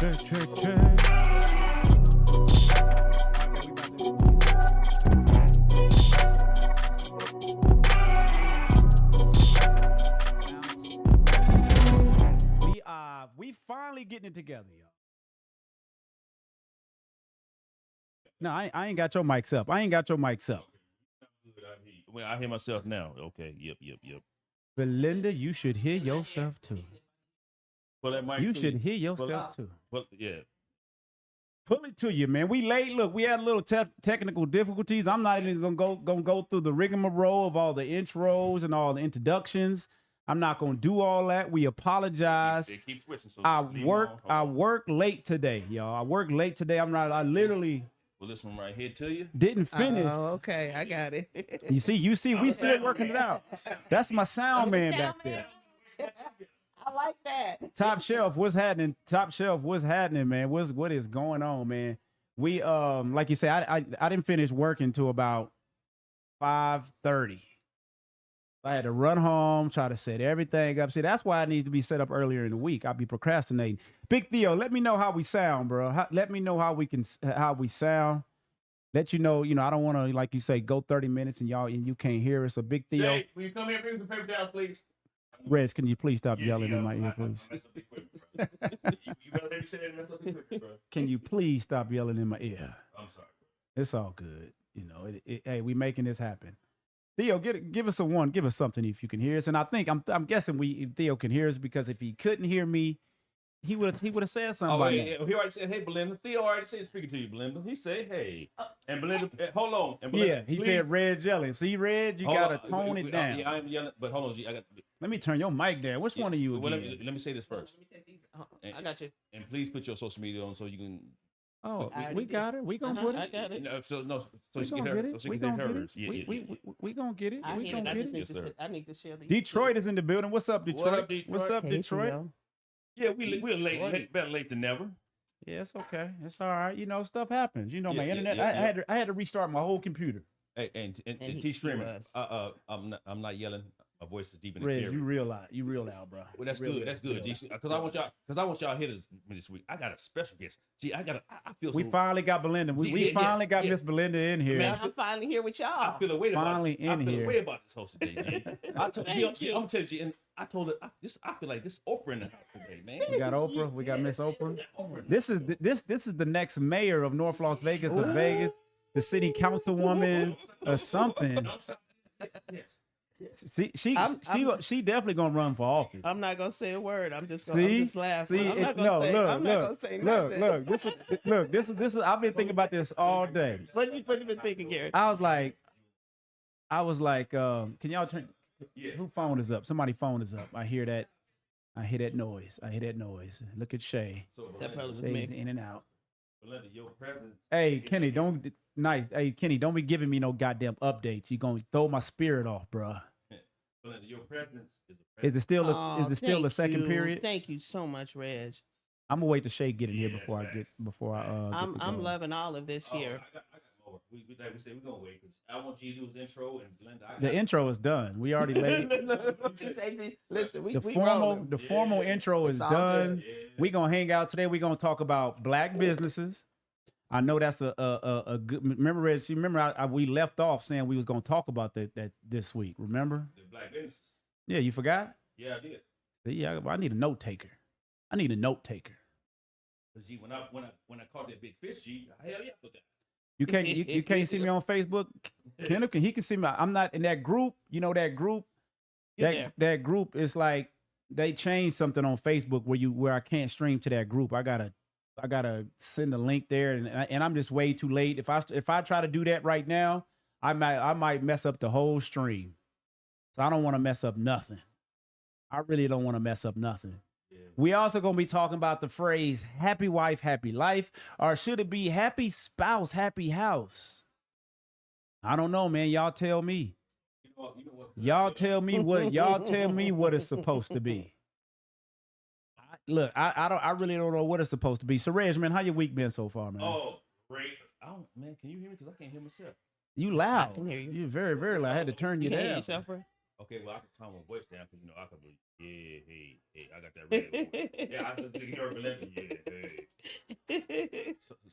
We finally getting it together, y'all. No, I ain't got your mics up. I ain't got your mics up. Well, I hear myself now. Okay. Yep. Belinda, you should hear yourself too. Pull that mic. You should hear yourself too. Yeah. Pull it to you, man. We late. Look, we had a little technical difficulties. I'm not even gonna go through the rigmarole of all the intros and all the introductions. I'm not gonna do all that. We apologize. Keep switching. So I work late today, y'all. I work late today. I literally. Well, this one right here to you. Didn't finish. Oh, okay. I got it. You see, we still working it out. That's my sound man back there. I like that. Top Shelf, what's happening? Top Shelf, what's happening, man? What is going on, man? We like you say, I didn't finish working until about 5:30. I had to run home, try to set everything up. See, that's why it needs to be set up earlier in the week. I'll be procrastinating. Big Theo, let me know how we sound, bro. Let me know how we sound. Let you know, I don't want to, like you say, go 30 minutes and you can't hear us. A Big Theo. Jay, will you come here and bring some paper towels, please? Reg, can you please stop yelling in my ear, please? You better let me say that and mess up the equipment, bro. Can you please stop yelling in my ear? I'm sorry. It's all good. Hey, we making this happen. Theo, give us give us something if you can hear us. And I think I'm guessing Theo can hear us, because if he couldn't hear me, he would have said something. Oh, yeah. He already said, "Hey, Belinda." Theo already said speaking to you, Belinda. He said, "Hey," and Belinda, hold on. And Belinda, he said, "Red yelling." See, Red, you gotta tone it down. Yeah, I'm yelling, but hold on, Let me turn your mic down. Which one of you? Well, let me say this first. Let me take these. I got you. And please put your social media on so you can. Oh, we got it. We gonna put it. I got it. So she can hear her. So she can hear hers. We gonna get it. We gonna get it. I need to share these. Detroit is in the building. What's up, Detroit? What up, Detroit? What's up, Detroit? Yeah, we're late. Better late than never. Yeah, it's okay. It's all right. Stuff happens. My internet. Yeah. I had to restart my whole computer. Hey, and T streaming. I'm not yelling. My voice is deep in the Red, you real loud, bro. Well, that's good. That's good. Because I want y'all hitters this week. I got a special guest. Gee, I feel. We finally got Belinda. We finally got Miss Belinda in here. Man, I'm finally here with y'all. I feel a way about finally I feel a way about this host today, G. I'm telling you, and I told her I feel like this Oprah in the house today, man. We got Oprah. We got Miss Oprah. This is the next mayor of North Las Vegas, the city councilwoman or something. Yes. She definitely gonna run for office. I'm not gonna say a word. I'm just laughing. See, I'm not gonna say nothing. Look. This is. I've been thinking about this all day. What you been thinking, Gary? I was like, can y'all turn? Yeah. Who phone is up? Somebody's phone is up. I hear that noise. Look at Shay. That probably was Shay's me. in and out. Belinda, your presence. Hey, Kenny, don't be giving me no goddamn updates. You gonna throw my spirit off, bruh. Belinda, your presence is a presence. Is it still the second period? Thank you so much, Reg. I'm gonna wait till Shay get in here before I I'm loving all of this here. I got more. Like we said, we're gonna wait because I want you to do his intro, and Belinda. The intro is done. We already laid it. Listen, the formal intro is done. Yeah. We gonna hang out today. We gonna talk about black businesses. I know that's a good. Remember, Reg? See, we left off saying we was gonna talk about that this week. Remember? The black businesses. Yeah, you forgot? Yeah, I did. Yeah, I need a note taker. Cause G, when I caught that big fish, G, hell yeah, I forgot. You can't see me on Facebook. Kenneth, he can see me. I'm not in that group. That group. That group is like they changed something on Facebook where I can't stream to that group. I gotta send a link there, and I'm just way too late. If I try to do that right now, I might mess up the whole stream. So I don't want to mess up nothing. I really don't want to mess up nothing. Yeah. We also gonna be talking about the phrase "happy wife, happy life," or should it be "happy spouse, happy house"? I don't know, man. Y'all tell me. Y'all tell me what it's supposed to be. Look, I really don't know what it's supposed to be. So, Reg, man, how your week been so far, man? Oh, great. Man, can you hear me? Because I can't hear myself. You loud. I can hear you. You're very, very loud. I had to turn you Can down. hear yourself, right? Okay, well, I can turn my voice down because I could be, hey, I got that red voice. Yeah, I just hear Belinda, yeah, hey.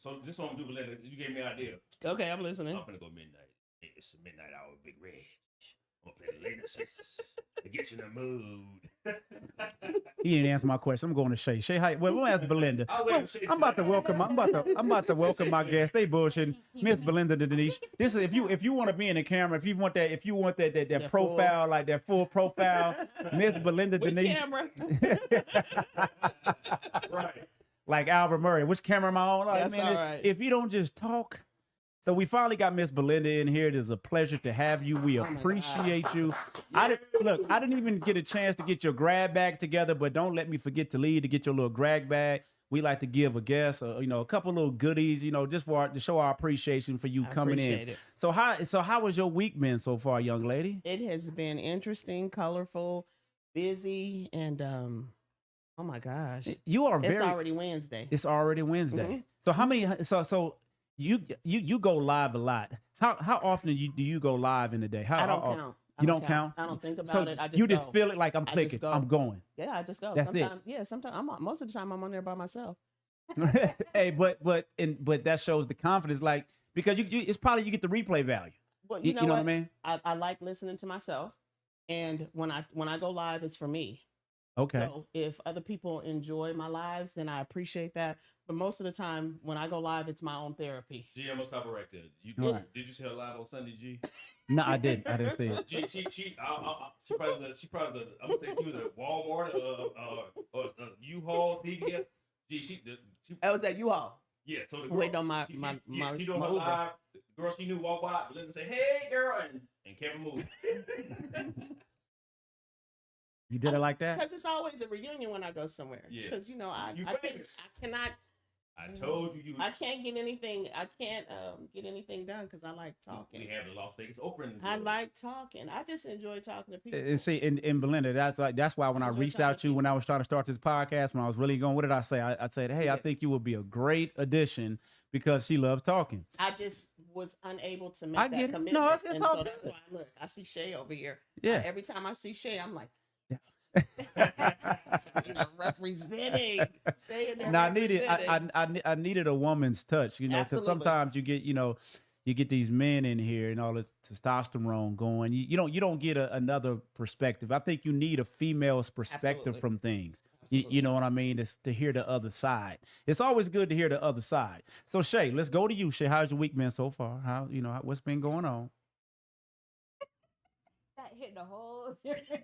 So this one I'm doing, Belinda. You gave me an idea. Okay, I'm listening. I'm gonna go midnight. It's a midnight hour, Big Red. I'm gonna play the latest to get you in the mood. He didn't answer my question. I'm going to Shay. Shay, hi. Well, we'll ask Belinda. Well, I'm about to welcome. I'm about to welcome my guest. They bullshitting. Miss Belinda Denise. This is if you want to be in the camera. If you want that profile, like that full profile, Miss Belinda Which Denise. camera? Right. Like Albert Murray. Which camera am I on? Like, That's man, all right. if you don't just talk. So we finally got Miss Belinda in here. It is a pleasure to have you. We appreciate you. I didn't even get a chance to get your grab bag together, but don't let me forget to leave to get your little grab bag. We like to give a guest, a couple little goodies, just to show our appreciation for you coming in. Appreciate it. So how was your week been so far, young lady? It has been interesting, colorful, busy, and oh my gosh, You are it's already Wednesday. It's already Wednesday. Mhm. So how many? So you go live a lot. How often do you go live in a day? I don't count. You don't count? I don't think about So it. I just you just go. feel it like I'm I clicking. just go. I'm going. Yeah, I just go. That's it. Sometimes, yeah, sometimes most of the time I'm on there by myself. Hey, but that shows the confidence, like because you it's probably you get the replay value. Well, You know what I mean? I like listening to myself, and when I go live, it's for me. Okay. So if other people enjoy my lives, then I appreciate that. But most of the time, when I go live, it's my own therapy. G, I'm gonna stop it right there. Right. Did you see her live on Sunday, G? No, I didn't. I didn't see it. G, she probably I'm gonna think she was at Walmart, or U-Haul, CVS. G, she I was at U-Haul. yeah. So the girl, Waiting on my she doing my her Uber. live. The girl she knew walked by, Belinda say, "Hey, girl," and kept moving. You did it like that? Because it's always a reunion when I go somewhere. Yeah. Because You I famous. cannot. I told you. I can't get anything. I can't get anything done because I like We talking. have the Las Vegas Opera. I like talking. I just enjoy talking to people. And see, in Belinda, that's why when I Enjoy reached out to you talking. when I was trying to start this podcast, when I was really going, what did I say? I said, hey, I Yeah. think you would be a great addition because she loves talking. I just was unable to make I that get it. commitment. No, it's and all so that's good. why look, I see Shay over here. Yeah. Every time I see Shay, I'm like, Yes. representing. Shay in there Now representing. I needed a woman's touch, because Absolutely. sometimes you get these men in here and all this testosterone going. You don't get another perspective. I think you need a female's perspective Absolutely. from things. You know what I mean? It's to hear the other side. It's always good to hear the other side. So Shay, let's go to you. Shay, how's your week been so far? What's been going on? That hit the whole different.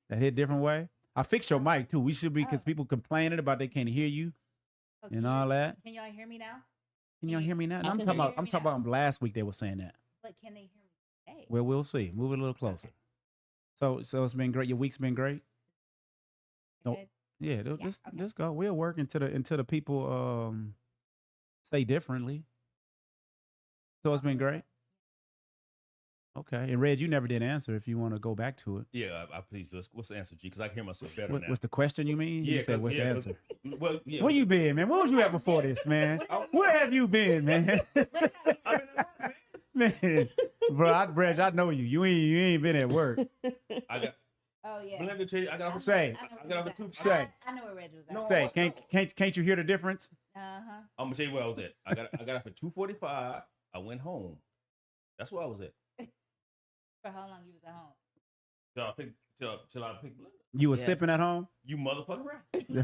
That hit a different way. I fixed your mic too. We should be because Oh. people complaining about they can't hear you Okay. and all that. Can y'all hear me now? Can y'all hear me now? I No, I'm can talking hear about. you. I'm talking about last week they were saying that. But can they hear me today? Well, we'll see. Move it a little closer. So it's been great. Your week's been great. No, Good? yeah. Yeah, Let's okay. go. We'll work until the people say differently. So it's been great. Okay. And Red, you never did answer. If you want to go back to it, Yeah, I please do. What's the answer, G? Because I can hear myself better what, now. what's the question you mean? You said, what's the 'cause- answer? Well, yeah. Where you been, man? Where was you at before this, man? Where have you been, man? Man, Brad, I know you. You ain't been at work. I got. Oh yeah. But let me tell you, I got off. Say. I got off at 2. Say. I know where Reg was at. No. Say, can't you hear the difference? Uh-huh. I'm gonna tell you where I was at. I got off at 2:45. I went home. That's where I was at. For how long you was at home? Till I picked. Till I picked. Belinda. You was Yes. sipping at home? You motherfucking right. You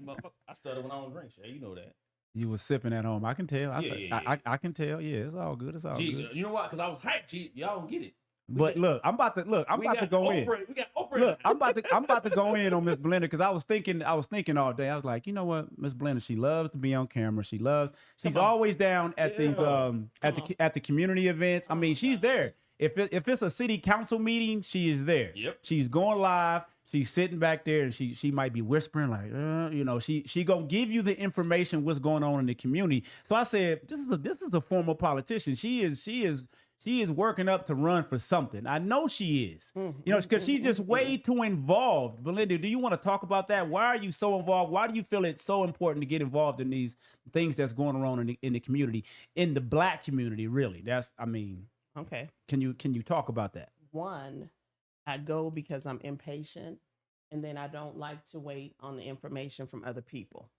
motherfucker. I started when I don't drink. Shay, you know that. You was sipping at home. I can tell. Yeah. I can tell. Yeah, it's all good. It's all G, good. you know what? Because I was hyped. G, y'all don't get it. But look, I'm about to We got go in. Oprah, We got Oprah. Look, I'm about to go in on Miss Belinda because I was thinking all day. I was like, you know what, Miss Belinda, she loves to be on camera. She's Come on. always down at these Yeah. at the community events. I mean, she's there. If it's a city council meeting, she is there. Yep. She's going live. She's sitting back there and she might be whispering like, she gonna give you the information what's going on in the community. So I said, this is a former politician. She is working up to run for something. I know she is, because she's just way too involved. Belinda, do you want to talk about that? Why are you so involved? Why do you feel it's so important to get involved in these things that's going on in the community, in the Black community? Really, Okay. can you talk about that? One, I go because I'm impatient, and then I don't like to wait on the information from other people.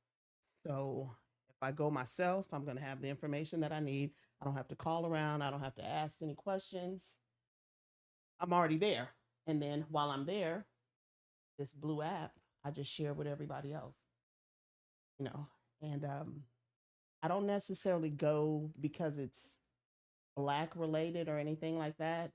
So if I go myself, I'm going to have the information that I need. I don't have to call around. I don't have to ask any questions. I'm already there. And then while I'm there, this blue app, I just share with everybody else, you know. And I don't necessarily go because it's Black related or anything like that.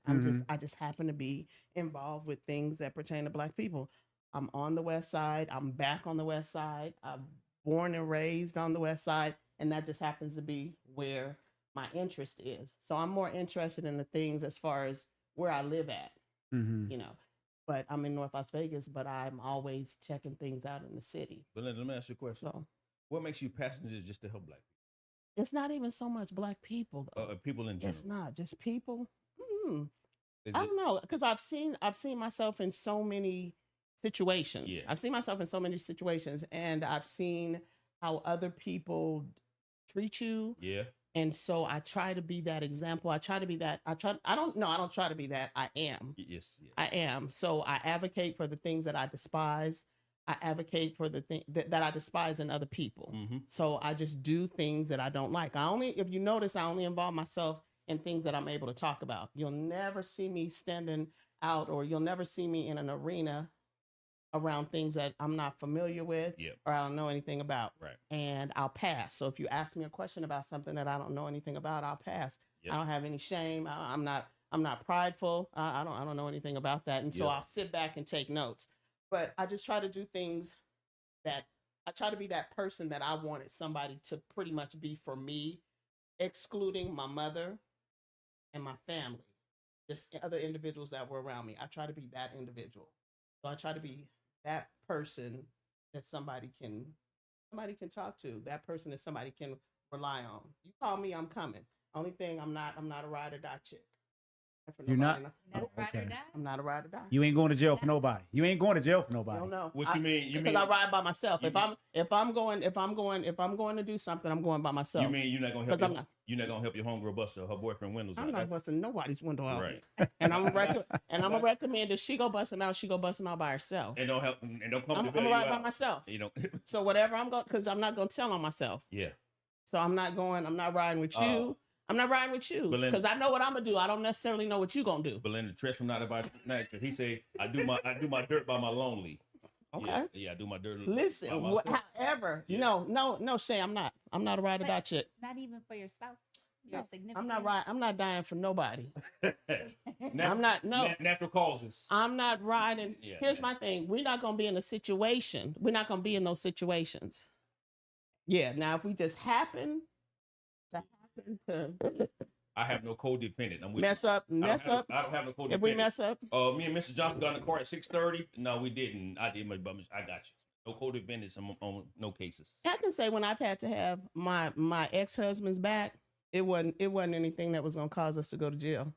I just happen to be involved with things that pertain to Black people. I'm on the West Side. I'm back on the West Side. I'm born and raised on the West Side, and that just happens to be where my interest is. So I'm more interested in the things as far as where I live at, you know. But I'm in North Las Vegas, but I'm always checking things out in the city. But let me ask you a question. So What makes you passionate just to help Black people? it's not even so much Black people, though. People in general. It's not just people. I don't know, because I've seen myself in so many situations. Yeah. I've seen myself in so many situations, and I've seen how other people treat you. Yeah. And so I try to be that example. I try to be that. I don't try to be that. I am. Yes. Yeah. I am. So I advocate for the things that I despise. I advocate for the thing that I despise in other people. Mm-hmm. So I just do things that I don't like. If you notice, I only involve myself in things that I'm able to talk about. You'll never see me standing out, or you'll never see me in an arena around things that I'm not familiar with, or I don't know anything about. Right. And I'll pass. So if you ask me a question about something that I don't know anything about, I'll pass. Yep. I don't have any shame. I'm not prideful. I don't know anything about that. And so I'll sit back and take notes. But I just try to do things that I try to be that person that I wanted somebody to pretty much be for me, excluding my mother and my family, just other individuals that were around me. I try to be that individual. So I try to be that person that somebody can talk to. That person that somebody can rely on. You call me, I'm coming. Only thing, I'm not a ride or die chick. You're not? Okay. I'm not a ride or die. You ain't going to jail for nobody. You ain't going to jail for nobody. I don't know. What you mean? Because I ride by myself. If I'm going to do something, I'm going by myself. You mean you're not gonna help? You're not gonna help your homegirl bust her boyfriend windows out? I'm not busting nobody's window out. Right. And I'm gonna recommend if she go bust them out, she go bust them out by herself. And don't help. And don't come I'm to gonna ride by myself. You know. So whatever I'm going, because I'm not gonna tell on myself. Yeah. So I'm not riding with you. I'm not riding with you because I know what I'm gonna do. I don't necessarily know what you gonna do. Belinda Tresh from Not About Nature. He say, I do my dirt by my lonely. Okay. Yeah, I do my dirt. Listen, however, no, Shay, I'm not a ride or die chick. Not even for your spouse. Your significant. I'm not dying for nobody. I'm not. No. Natural causes. I'm not riding. Yeah, here's my thing. We're not gonna be in a situation. We're not gonna be in those situations. Yeah. Now, if we just happen to I have no co-defendant. I'm with mess up. I don't have no co-defendant. If we mess up, me and Mr. Johnson got in the car at 6:30. No, we didn't. I did my bummies. I got you. No co-defendants on no cases. I can say when I've had to have my ex-husband's back, it wasn't anything that was gonna cause us to go to jail.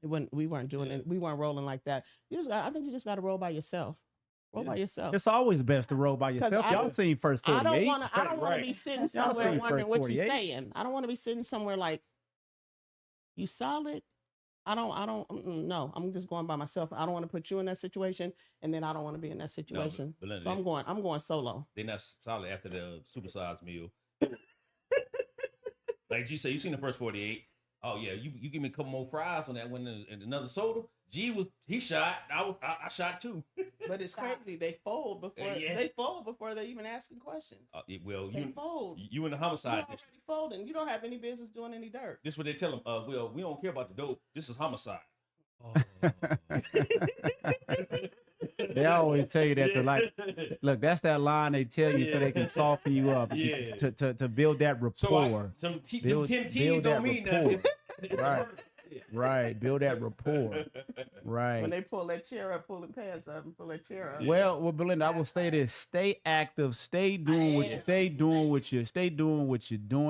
We weren't doing it. We weren't rolling like that. I think you just got to roll by yourself. Roll by yourself. It's always best to roll by yourself. Y'all seen First 48. I don't want to be sitting somewhere wondering what you're saying. I don't want to be sitting somewhere like, you solid? No, I'm just going by myself. I don't want to put you in that situation, and then I don't want to be in that situation. No, so I'm going solo. They're not solid after the supersized meal. Like G said, you seen the First 48. Oh yeah, you give me a couple more fries on that one and another soda. He shot. I shot too. But it's crazy. They fold before they even asking questions. They fold. You in the homicide already folding. You don't have any business doing any dirt. This is what they tell them. Well, we don't care about the dope. This is homicide. They always tell you that look, that's that line they tell you so they can soften you up to build that rapport. So build 10 keys don't mean nothing. Right. Build that rapport. Right. When they pull that chair up, pull the pants up, and pull that chair up. Well, Belinda, I will say this: stay active, stay doing what you're doing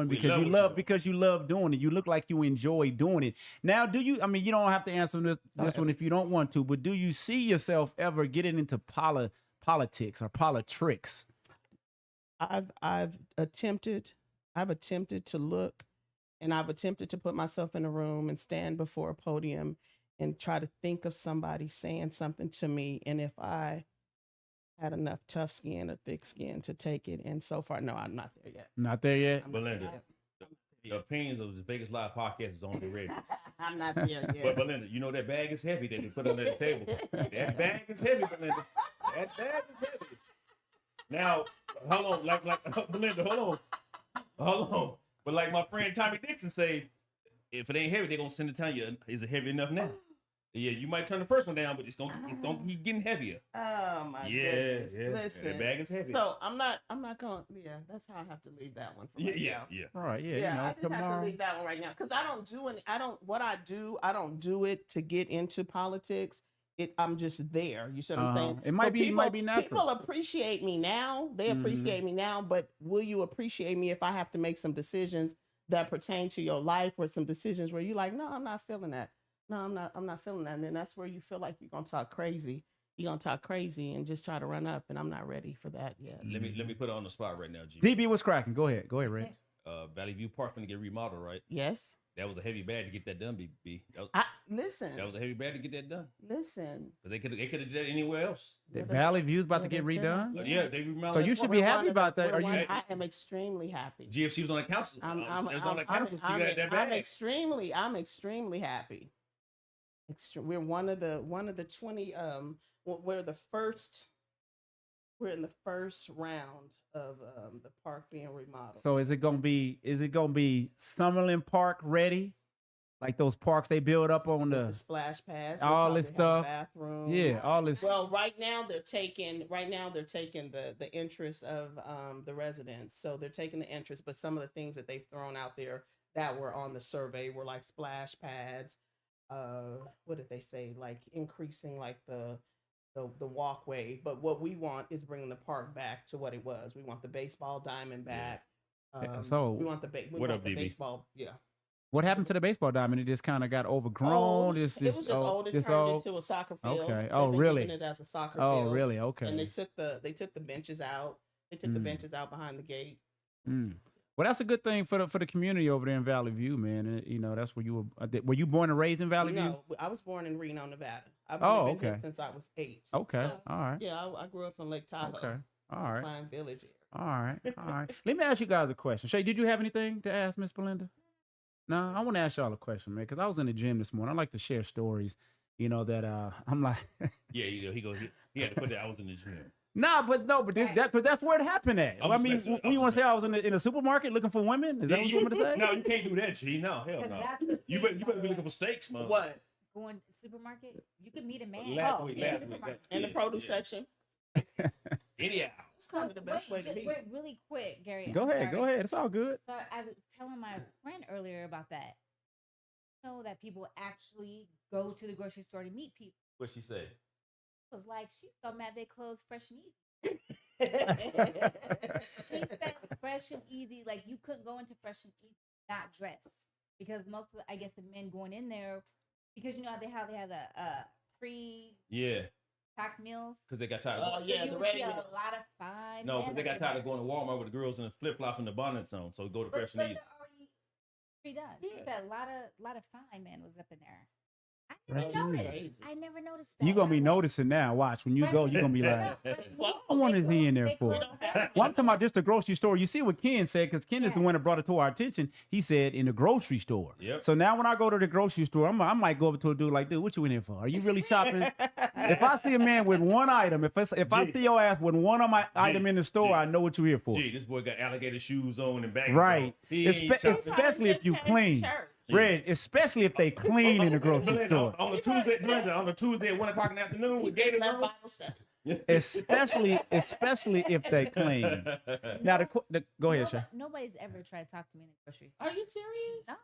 because you love doing it. You look like you enjoy doing it. Now, do you? I mean, you don't have to answer this one if you don't want to, but do you see yourself ever getting into politics or politics? I've attempted to look. And I've attempted to put myself in a room and stand before a podium and try to think of somebody saying something to me. And if I had enough tough skin or thick skin to take it. And so far, no, I'm not there yet. Not there yet. I'm not there Belinda, yet. the opinions of the Biggest Lie podcast is on the radio. I'm not there yet. But Belinda, you know that bag is heavy that they put under the table. That bag is heavy, Belinda. That bag is heavy. Now, hold on, like Belinda, hold on. But like my friend Tommy Dixon say, if it ain't heavy, they're gonna send it to you. Is it heavy enough now? Yeah, you might turn the first one down, but it's gonna keep getting heavier. Oh my goodness. Yeah. Listen, That bag is heavy. So I'm not going. Yeah, that's how I have to leave that one for right now. All right. Yeah. Yeah, You know, I just have to leave that one right now because I don't do it to get into politics. I'm just there. You see what I'm saying? It might be natural. People appreciate me now. They appreciate me now, but will you appreciate me if I have to make some decisions that pertain to your life or some decisions where you're like, no, I'm not feeling that. No, I'm not feeling that. And then that's where you feel like you're gonna talk crazy. You're gonna talk crazy and just try to run up, and I'm not ready for that yet. Let me put it on the spot right now, G. DB was cracking. Go ahead, Red. Valley View Park gonna get remodeled, right? Yes. That was a heavy bag to get that done, B. Listen. That was a heavy bag to get that done. Listen. But they could have did that anywhere else. The Valley View's about to get redone. Yeah, they remodeled. So you should be happy about that. I am extremely happy. G, if she was on the council, I'm extremely happy. We're one of the 20. We're in the first round of the park being remodeled. So is it gonna be Summerlin Park ready? Like those parks they build up on the splash pads, all this stuff. Bathroom. Yeah, all this. Well, right now they're taking the interest of the residents. So they're taking the interest, but some of the things that they've thrown out there that were on the survey were like splash pads. What did they say? Like increasing like the walkway. But what we want is bringing the park back to what it was. We want the baseball diamond back. So we want the baseball. Yeah. What happened to the baseball diamond? It just kind of got overgrown. It was just old. It turned into a soccer field. Okay. Oh, really? Using it as a soccer field. Oh, really? Okay. And they took the benches out. They took the benches out behind the gate. Well, that's a good thing for the community over there in Valley View, man. And, you know, that's where you were you born and raised in Valley View? No, I was born in Reno, Nevada. I've been here since I was 8. Okay. So, all right. Yeah, I grew up in Lake Tahoe. Okay. All right. Fine Village area. All right. All right. Let me ask you guys a question. Shay, did you have anything to ask Miss Belinda? No, I want to ask y'all a question, man, because I was in the gym this morning. I like to share stories, you know, that I'm like. Yeah, you know, he had to put that I was in the gym. But that's where it happened at. I mean, you want to say I was in a supermarket looking for women? Is that what you want me to say? No, you can't do that, G. No, hell no. You better be looking for steaks, man. What? Going to the supermarket, you could meet a man. Last week. In the produce section. Anyhow. It's kind of the best way to be. Really quick, Gary. Go ahead. It's all good. So I was telling my friend earlier about that. You know that people actually go to the grocery store to meet people. What'd she say? It was like, she's so mad they closed Fresh and Easy. She said Fresh and Easy, like you couldn't go into Fresh and Easy not dressed. Because most of the men going in there, because you know how they have packed meals. Because they got tired. Oh yeah, so the ready meals. A lot of fine. No, because they got tired of going to Walmart with the girls in the flip flops and the bonnets on. So go to Fresh and Easy. They're already pre-done. She said a lot of fine men was up in there. I never noticed that. You're going to be noticing now. Watch. When you go, you're going to be like, what is he in there for? Well, I'm talking about just the grocery store. You see what Ken said, because Ken is the one that brought it to our attention. He said in the grocery store. Yep. So now when I go to the grocery store, I might go over to a dude like, dude, what you in here for? Are you really shopping? If I see a man with one item, if I see your ass with one of my item in the store, I know what you're here for. Gee, this boy got alligator shoes on and bags right. on. Especially if you clean. Red, especially if they clean in the grocery store. On a Tuesday at 1:00 in the afternoon with Gator Bible study. Especially if they clean. Now, go ahead, Shay. Nobody's ever tried to talk to me in the grocery store. Are you serious? No.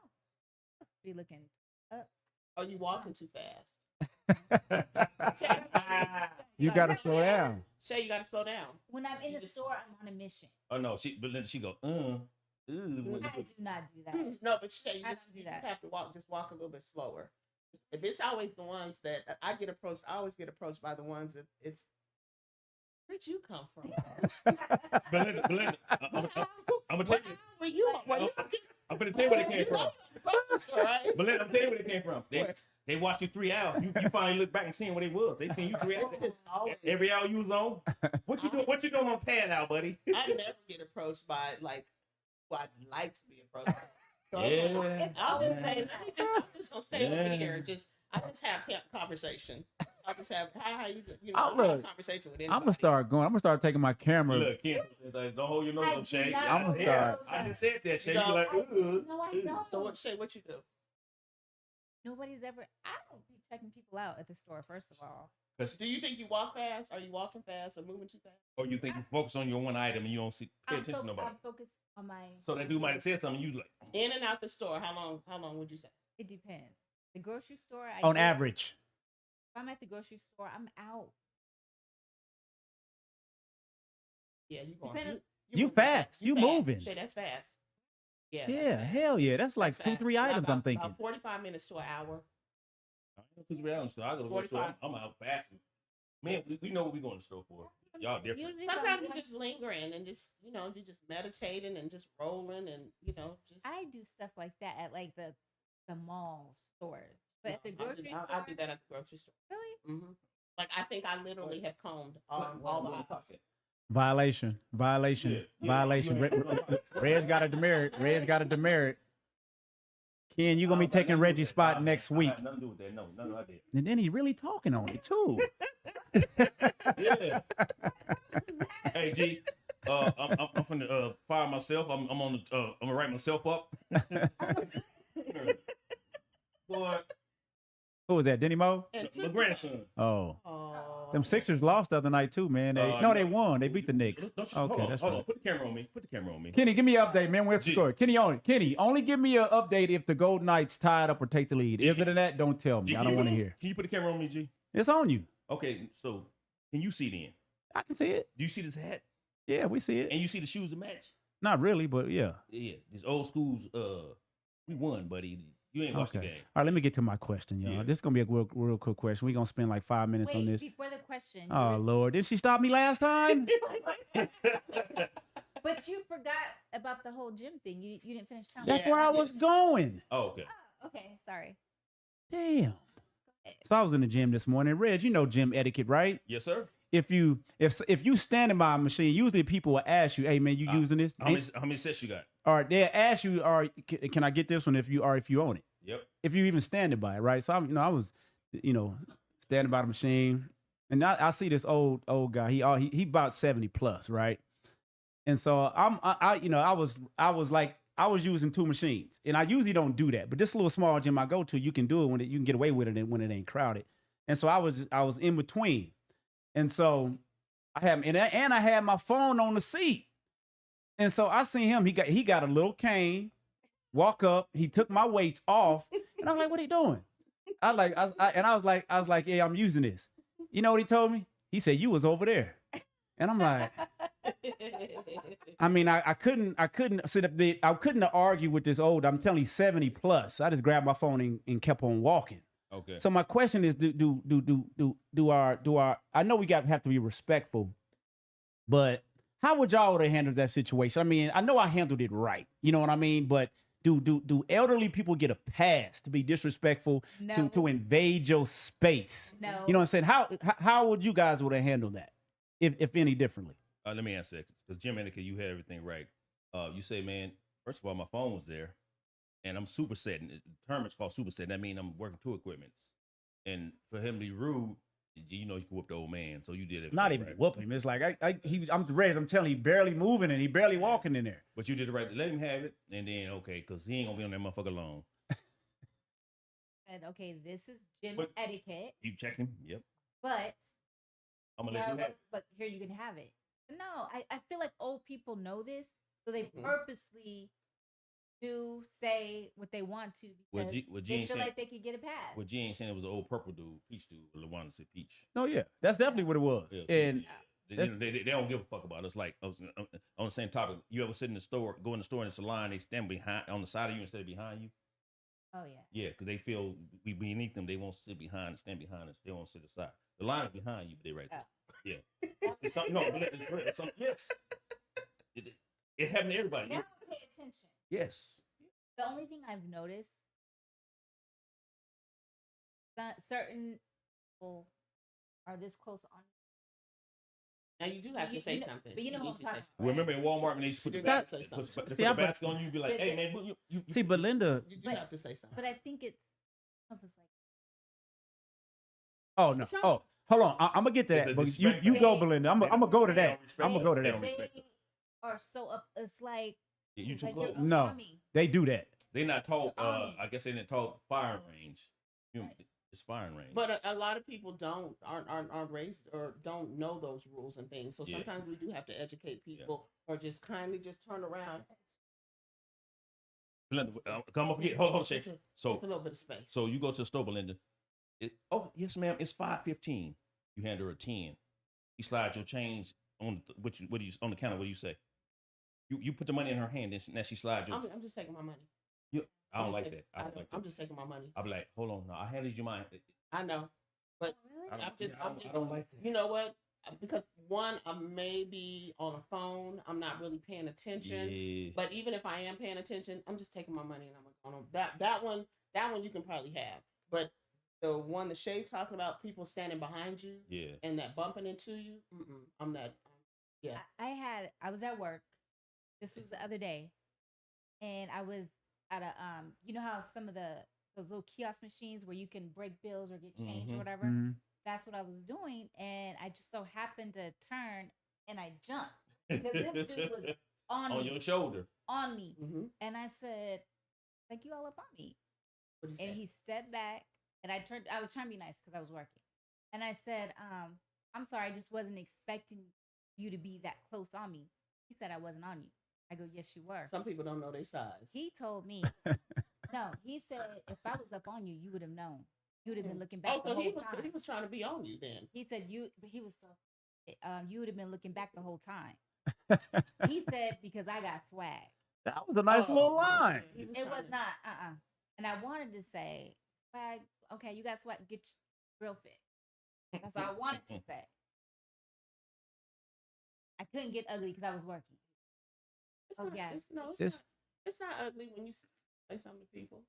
Must be looking up. Oh, you walking too fast. You got to slow down. Shay, you got to slow down. When I'm in the store, I'm on a mission. Oh no, she go. I do not do that. No, but Shay, you just have to walk a little bit slower. It's always the ones that I get approached. I always get approached by the ones that it's Where'd you come from? Belinda, I'm gonna tell you. Where you? I'm gonna tell you where they came from. Right? Belinda, I'm telling you where they came from. They watched you 3 hours. You finally look back and seeing what it was. They seen you 3 hours. Every hour you was on. What you doing? What you doing on pad now, buddy? I never get approached by like who I'd like to be approached by. So Yeah. I'll just say, I'm just gonna stay over here. I just have conversation. I just have how you Oh, have look, conversation with anybody. I'm gonna start going. I'm gonna start taking my camera. Look, Ken, don't hold your nose up, Shay. I'm gonna start. I just said that, Shay. You You know, like, No, I don't. So what, Shay? What you do? Nobody's ever. I don't be checking people out at the store. First of all, Do you think you walk fast? Are you walking fast or moving too fast? or you think you focus on your one item and you don't pay attention to nobody? I'm focused on my. So that dude might have said something. You like, In and out the store. How long would you say? It depends. The grocery store. On average. If I'm at the grocery store, I'm out. Yeah, you going? Depending- You fast. You fast. moving. Shay, that's fast. Yeah. Yeah, that's fast. hell yeah. That's like That's fast. 2-3 items. About, I'm thinking. About 45 minutes to an hour. I don't think around the store. I go to the store. 45. I'm out fast. Man, we know what we going to the store for. Y'all different. Usually Sometimes you I'm- just lingering and just you just meditating and just rolling and just. I do stuff like that at like the mall stores, but at the grocery store, I do that at the grocery store. really? Mm-hmm. Like I think I literally have combed all the aisles. Violation. Reg got a demerit. Ken, you gonna be taking Reggie's spot next week. Nothing to do with that. No, nothing I did. And then he really talking on it too. Yeah. Hey, G. I'm finna fire myself. I'm gonna write myself up. Boy, Who was that? Denny Mo? my grandson. Oh. Oh. Them Sixers lost the other night too, man. They won. They beat the Knicks. Okay, that's hold right. on. Put the camera on me. Put the camera on me. Kenny, give me an update, man. Where's the G. score? Kenny, only give me an update if the Golden Knights tied up or take the lead. Other than that, don't tell me. G, I don't want to hear. Can you put the camera on me, G? It's on you. Okay, so can you see then? I can see it. Do you see this hat? Yeah, we see it. And you see the shoes to match? Not really, but yeah. Yeah, these old schools. We won, buddy. You ain't watched the Okay. game. All right, let me get to my question, y'all. Yeah. This is gonna be a real quick question. We're gonna spend like 5 minutes on Wait, this. before the question. Oh Lord, did she stop me last time? But you forgot about the whole gym thing. You didn't finish telling That's me. where I was going. Oh, okay. Oh, okay, sorry. Damn. So I was in the gym this morning. Reg, you know gym etiquette, right? Yes, sir. If you standing by a machine, usually people will ask you, "Hey man, you using this?" How many sets you got? Or they'll ask you, "Or can I get this one if you own it?" Yep. If you even standing by it, right? So I was standing by the machine, and I see this old guy. He about 70 plus, right? And so I was using 2 machines, and I usually don't do that, but this little small gym I go to, you can do it you can get away with it when it ain't crowded. And so I was in between, and so I had my phone on the seat, and so I seen him. He got a little cane, walk up. He took my weights off, and I'm like, "What are you doing?" I was like, "Yeah, I'm using this." You know what he told me? He said, "You was over there," and I'm like. I mean, I couldn't sit up there. I couldn't argue with this old. I'm telling you, 70 plus. I just grabbed my phone and kept on walking. Okay. So my question is, do our I know we have to be respectful, but how would y'all have handled that situation? I mean, I know I handled it right. You know what I mean? But do elderly people get a pass to be disrespectful, No. to invade your space? No. You know what I'm saying? How would you guys would have handled that, if any differently? Let me answer that because Jim Etiquette, you had everything right. You say, man, first of all, my phone was there, and I'm supersetting. The term is called supersetting. That means I'm working 2 equipments. And for him to be rude, you can whoop the old man. So you did it. Not even right. whoop him. It's like I'm ready. I'm telling you, he barely moving and he barely walking in there. But you did it right. Let him have it, and then okay, because he ain't gonna be on that motherfucker long. Said, okay, this is gym But- etiquette, You check him. Yep. but I'm gonna let you have it. but here you can have it. No, I feel like old people know this, so they Mhm. purposely do say what they want to Well, because G they ain't feel saying. like they could get a pass. Well, G ain't saying it was an old purple dude, peach dude. Or LaWanda said peach. No, yeah, that's definitely what it was. Yeah, And they don't give a fuck about us. Like on the same topic, you ever sit in the store, go in the store and it's a line, they stand behind on the side of you instead of behind you. Oh yeah. Yeah, because they feel we beneath them. They won't sit behind, stand behind us. They won't sit aside. The line is behind you, but they right there. Yeah. It's something. No, it's something. Yes. It happened to everybody. Now pay attention. Yes. The only thing I've noticed that certain people are this close on. Now you do have to say something. But you know need what I'm to talking say about. Remember in Walmart when they used to put the You gotta basket, say put something. the See, basket on you, be like, But hey the- man, you See, but Linda. You do But- have to say something. But I think it's almost like Oh no. It's not- Oh, hold on. I'm gonna get to It's that. a But disrespect you thing. go, Belinda. I'm gonna go to They that. don't respect I'm gonna us. go to They that. don't respect us. they are so up. It's like You too like close. you're up No. on me. They do that. They not taught. You're on me. I guess they didn't taught firing range. It's firing range. But a lot of people aren't raised or don't know those rules and things. So Yeah. sometimes we do have to educate people, or just kindly just turn around. Belinda, come on, forget. Hold on, Shay. Just a So little bit of space. So you go to the store, Belinda. Oh yes, ma'am. It's 5:15. You hand her a 10. You slide your change on what do you on the counter? What do you say? You put the money in her hand, and now she slides your. I'm just taking my money. I don't I'm like just that. I don't like that. I'm just taking my money. I'll be like, hold on, no, I handed you mine. I know, but Oh, really? I don't like that. you know what? Because one, I may be on a phone. I'm not really paying attention. Yeah. But even if I am paying attention, I'm just taking my money and I'm going on. That one you can probably have. But the one that Shay's talking about, people standing behind you Yeah. and that bumping into you, I'm that. Yeah. I was at work. This was the other day, and I was at a you know how some of those little kiosk machines where you can break bills or get change or Mhm. whatever. Mhm. That's what I was doing, and I just so happened to turn and I jumped because this dude was on On me, your shoulder. on me, Mm-hmm. and I said, "Like you all up on me," What do you and say? he stepped back, and I turned. I was trying to be nice because I was working, and I said, "I'm sorry, I just wasn't expecting you to be that close on me." He said I wasn't on you. I go, "Yes, you were." Some people don't know their size. He told me, no. He said if I was up on you, you would have known. You would have been looking back Oh, the so whole he time. was trying to be on you then. He said he was so. You would have been looking back the whole time. He said because I got swag. That was a nice little line. He It trying was to- not. And I wanted to say swag. Okay, you got swag. Get your real fit. That's what I wanted to say. I couldn't get ugly because I was working. It's Oh, not, yeah. This- it's not ugly when you say something to people.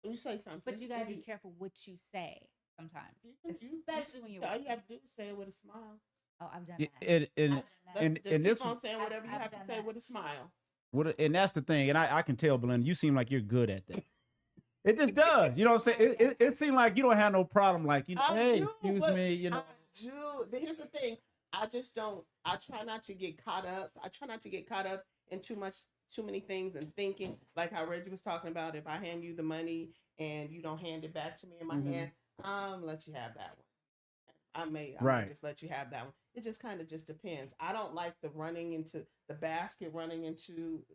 When you say something, But you gotta be careful what you say sometimes, especially when you're All working. you have to do is say it with a smile. Oh, I've done Yeah, that. and I've done that. and Just and keep this on saying whatever you I've have to done say that. with a smile. and that's the thing, and I can tell, Belinda, you seem like you're good at that. It just does, you know what I'm saying? It seems like you don't have no problem, like I hey, do, excuse but me, you know. I do. But here's the thing. I just don't. I try not to get caught up. I try not to get caught up in too many things and thinking. Like how Reggie was talking about, if I hand you the money and you don't hand it back to me in my Mhm. hand, I'm let you have that one. I may Right. just let you have that one. It just kind of just depends. I don't like the running into the basket, running into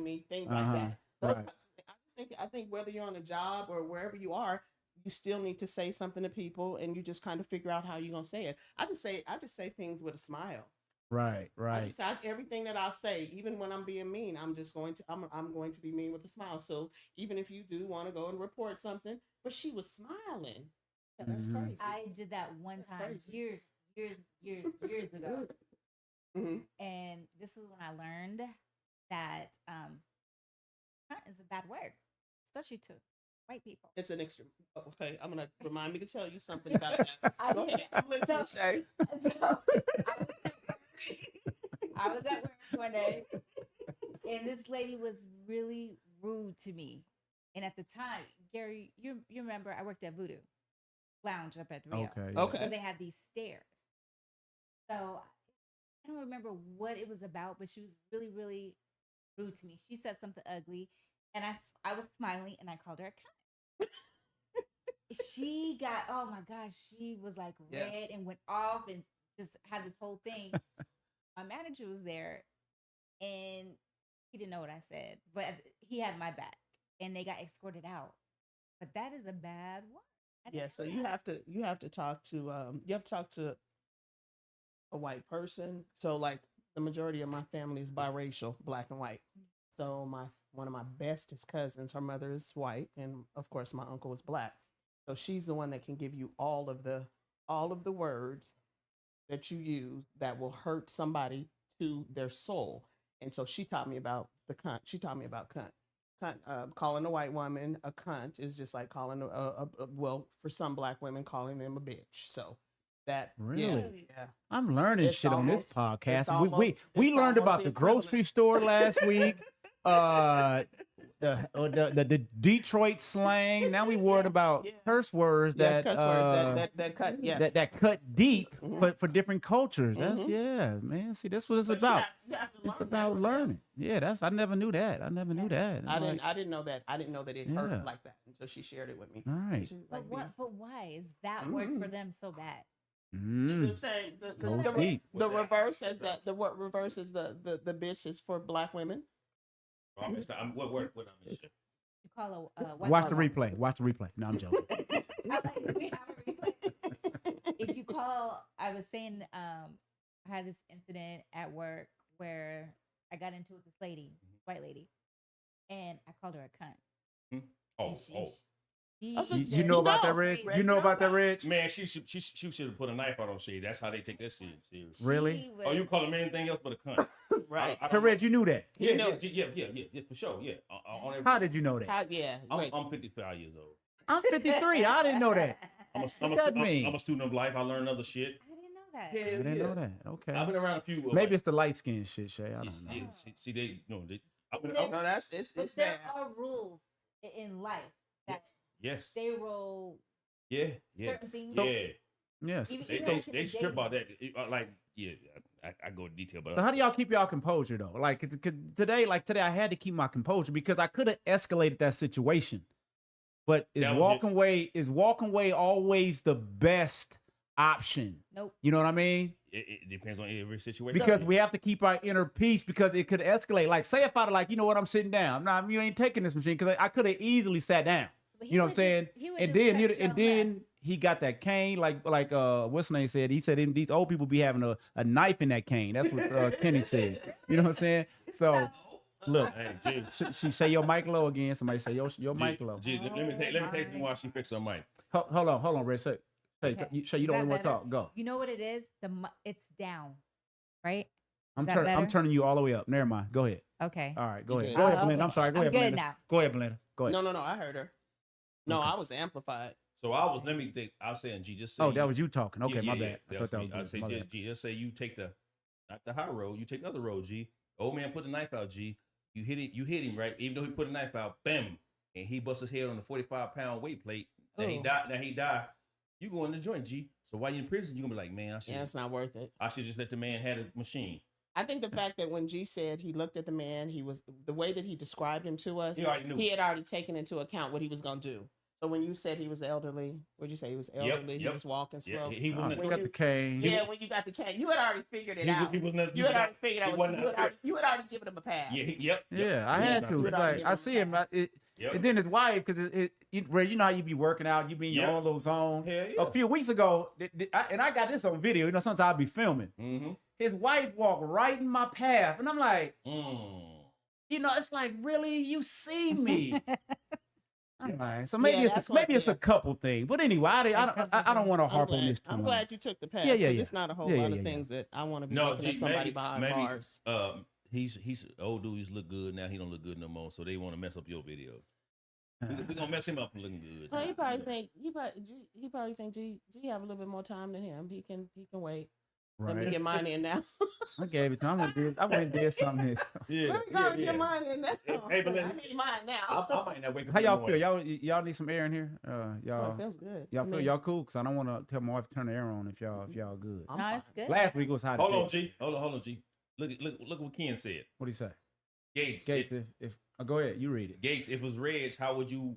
me, things like that. Those Right. types of things. I think whether you're on a job or wherever you are, you still need to say something to people, and you just kind of figure out how you're gonna say it. I just say things with a smile. Right, I right. just, everything that I say, even when I'm being mean, I'm going to be mean with a smile. So even if you do want to go and report something, but she was smiling. Yeah, that's Mhm. crazy. I did that one That's time crazy. years ago, hmm and this is when I learned that cunt is a bad word, especially to white people. It's an extra. Okay, I'm gonna remind me to tell you something about that. I- Go ahead. I'm listening, So- Shay. So, I was at work one day, and this lady was really rude to me. And at the time, Gary, you remember I worked at Voodoo Lounge up at the Rio. Okay. Okay. So they had these stairs. So I don't remember what it was about, but she was really, really rude to me. She said something ugly, and I was smiling, and I called her a cunt. She got, oh my gosh, she was like Yeah. red and went off and just had this whole thing. My manager was there, and he didn't know what I said, but he had my back, and they got escorted out. But that is a bad one. I didn't Yeah, so know you that. have to talk to a white person. So like the majority of my family is biracial, black and white. So one of my bestest cousins, her mother is white, and of course my uncle is black. So she's the one that can give you all of the words that you use that will hurt somebody to their soul. And so she taught me about the cunt. She taught me about cunt. Calling a white woman a cunt is just like calling well, for some black women, calling them a bitch. So that Really? yeah. I'm learning It's shit on this almost- podcast. it's We almost- we it's learned almost about the the grocery equivalent. store last week. The Detroit slang. Now we worried about Yeah. curse words Yes, that cuss words that cut. Yes. that cut deep Mhm. for different cultures. That's Mhm. yeah, man. See, that's what it's But you about. you have to It's learn about that. learning. Yeah, that's I never knew that. I never knew that. I I'm didn't. like, I didn't know that. I didn't know that it Yeah. hurt like that until she shared it with me. all right. She was But like, what? But why is that word for them so bad? the Mm. same. Goes deep. The reverse is that the what reverse is the bitch is for black women. What I'm You call a white Watch the woman- replay. Watch the replay. No, I'm joking. I'm like, do we have a replay? If you call, I was saying, I had this incident at work where I got into it with this lady, white lady, and I called her a cunt. Oh, And she That's just- You know about that, No, Reg? Reg, You know no, about that, no. Reg? man, she should have put a knife out on shit. That's how they take that shit serious. Really? Oh, you call him anything else but a cunt? Right. I So, Reg, you knew that. You Yeah, know yeah, for sure. Yeah. How did you know that? How, yeah. Right. I'm 55 years old. I'm 53. I didn't know that. What that mean? I'm a student of life. I learn other shit. I didn't know that. I didn't know that. Okay. I've been around a few. Maybe it's the light skin shit, Shay. I Yes, don't know. yeah, see, they, no, they, I've been, But No, that's it's But it's there bad. are rules in life that yes, they will yeah, certain things. yeah. Yes. Even- They, even they, like in they the strip dating. about that. Like, yeah, I go into detail, but So how do y'all keep y'all composure though? Like 'cause today, I had to keep my composure because I could have escalated that situation. But is That was walking away always the best option? Nope. You know what I mean? it depends on every situation. Because we have to keep our inner peace because it could escalate. Like, say if I'd like, you know what, I'm sitting down. Nah, you ain't taking this machine because I could have easily sat down. But You know what I'm saying? he would And just then cut you on left. he got that cane, like what's his name said? He said these old people be having a knife in that cane. That's what Kenny said. You know what I'm saying? So look, Hey, G, she say your mic low again. Somebody say your G, mic low. G, let me take you while she fixes her mic. Hold on, Red. Say, Okay. you Is don't that want to better? talk. Go. You know what it is? It's down, right? I'm that turning. I'm better? turning you all the way up. Never mind. Go ahead. Okay. All right, go You ahead. good? Go ahead, Oh, Belinda. I'm okay. sorry. Go I'm ahead, good Belinda. now. Go ahead, Belinda. Go ahead. No, I heard her. No, Okay. I was amplified. So let me take. I was saying, G, just say. Oh, that was you talking. Okay, my bad. I That thought was that me. was I me. say, My G, bad. just say you take not the high road, you take the other road, G. Old man put the knife out, G. You hit him, right? Even though he put the knife out, bam, and he bust his head on the 45-pound weight plate. Now he Ooh. died. You go in the joint, G. So while you're in prison, you gonna be like, man, Yeah, it's not worth it. I should just let the man have a machine. I think the fact that when G said he looked at the man, he was the way that he described him to us. He already knew. He had already taken into account what he was going to do. So when you said he was elderly, what'd you say? He was elderly. He yep. was walking Yeah, slow. he Oh, wasn't. you got the cane. Yeah, when you got the cane, you had already figured it out. He was not. You had already figured out. he What, wasn't- you had already given him a pass. Yeah, Yeah, I He had was to. not- It's like I see him. Yep. And then his wife, because Ray, you know how you be working out, you be in your Yeah. own little zone. Hell yeah. A few weeks ago, and I got this on video. You know, sometimes I'll be filming. Mm-hmm. His wife walked right in my path, and I'm like, Mm. you know, it's like, really, you see me. I'm like, so Yeah, maybe that's it's a couple thing. But anyway, I don't want to harp on this too I'm much. glad you took the pass. Yeah, yeah, 'cause yeah. It's not a whole Yeah, lot yeah, of yeah. things that I want to be No, looking at G, somebody maybe- behind maybe, bars. He's old dude. He's look good now. He don't look good no more. So they want to mess up your video. We gonna mess him up from looking good. So he probably think G have a little bit more time than him. He can wait. Let me Right. get mine in now. I gave it to him. I went and did something here. Yeah, Let me go and get mine in now. Hey, but I need mine now. I might not wake up. How in the y'all morning. feel? Y'all need some air in here? Oh, Y'all it feels good. y'all to feel me. y'all cool? Cause I don't want to tell my wife to turn the air on if y'all good. I'm No, fine. it's good. Last week it was hot. Hold as on, hell. G. Hold on, G. Look what Ken said. What do you say? Gates. Gates, if go ahead, you read it. Gates, if it was Reg, how would you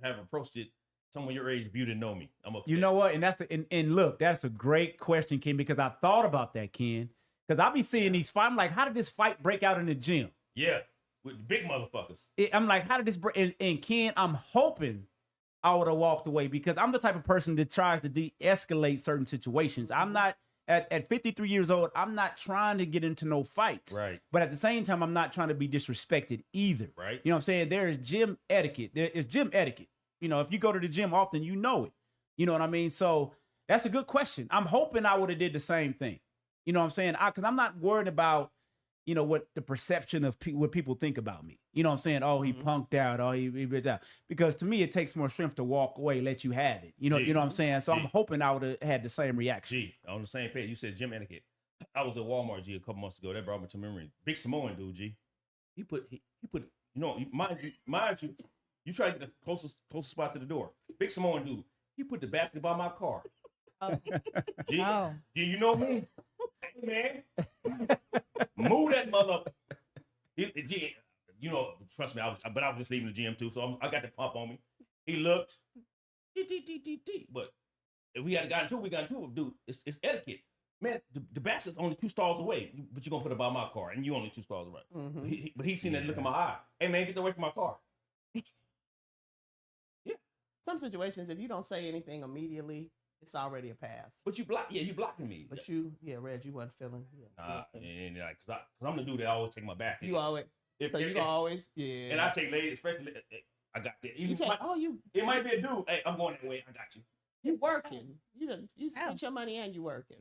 have approached it? Someone your age, if you didn't know me, I'm up. You know what? And that's and look, that's a great question, Ken, because I thought about that, Ken. Because I be seeing these fights. I'm like, how did this fight break out in the gym? Yeah, with big motherfuckers. I'm like, how did this break? And Ken, I'm hoping I would have walked away because I'm the type of person that tries to de-escalate certain situations. I'm not at 53 years old. I'm not trying to get into no fights. Right. But at the same time, I'm not trying to be disrespected either. Right. You know what I'm saying? There is gym etiquette. There is gym etiquette. You know, if you go to the gym often, you know it. You know what I mean? So That's a good question. I'm hoping I would have did the same thing. You know what I'm saying? Because I'm not worried about, you know, what the perception of what people think about me. You know what I'm saying? Oh, he punked out. Oh, he bitch out. Because to me, it takes more strength to walk away, let you have it. You know what I'm saying? So I'm hoping I would have had the same reaction. G, on the same page. You said gym etiquette. I was at Walmart, G, a couple months ago. That brought me to memory. Big Samoan dude, G. He put, you know, mind you, you try to get the closest spot to the door. Big Samoan dude. He put the basket by my car. Oh. G, Oh. G, you know me? Hey, man. Move that mother. G, you know, trust me, I was just leaving the gym too, so I got the pump on me. He looked. But if we had gotten into it, we got into it, dude. It's etiquette. Man, the basket's only 2 stalls away, but you're going to put it by my car, and you only 2 stalls away. Mm-hmm. But he seen that look in my eye. Hey, man, get away from my car. Yeah. Some situations, if you don't say anything immediately, it's already a pass. But you blocking me. But Reg, you wasn't feeling. Nah, and like, cause I'm the dude that always take my basket. You always. Yeah. And I take ladies, especially. I got that. It might be a dude. Hey, I'm going that way. I got you. You working. You spent your money and you working.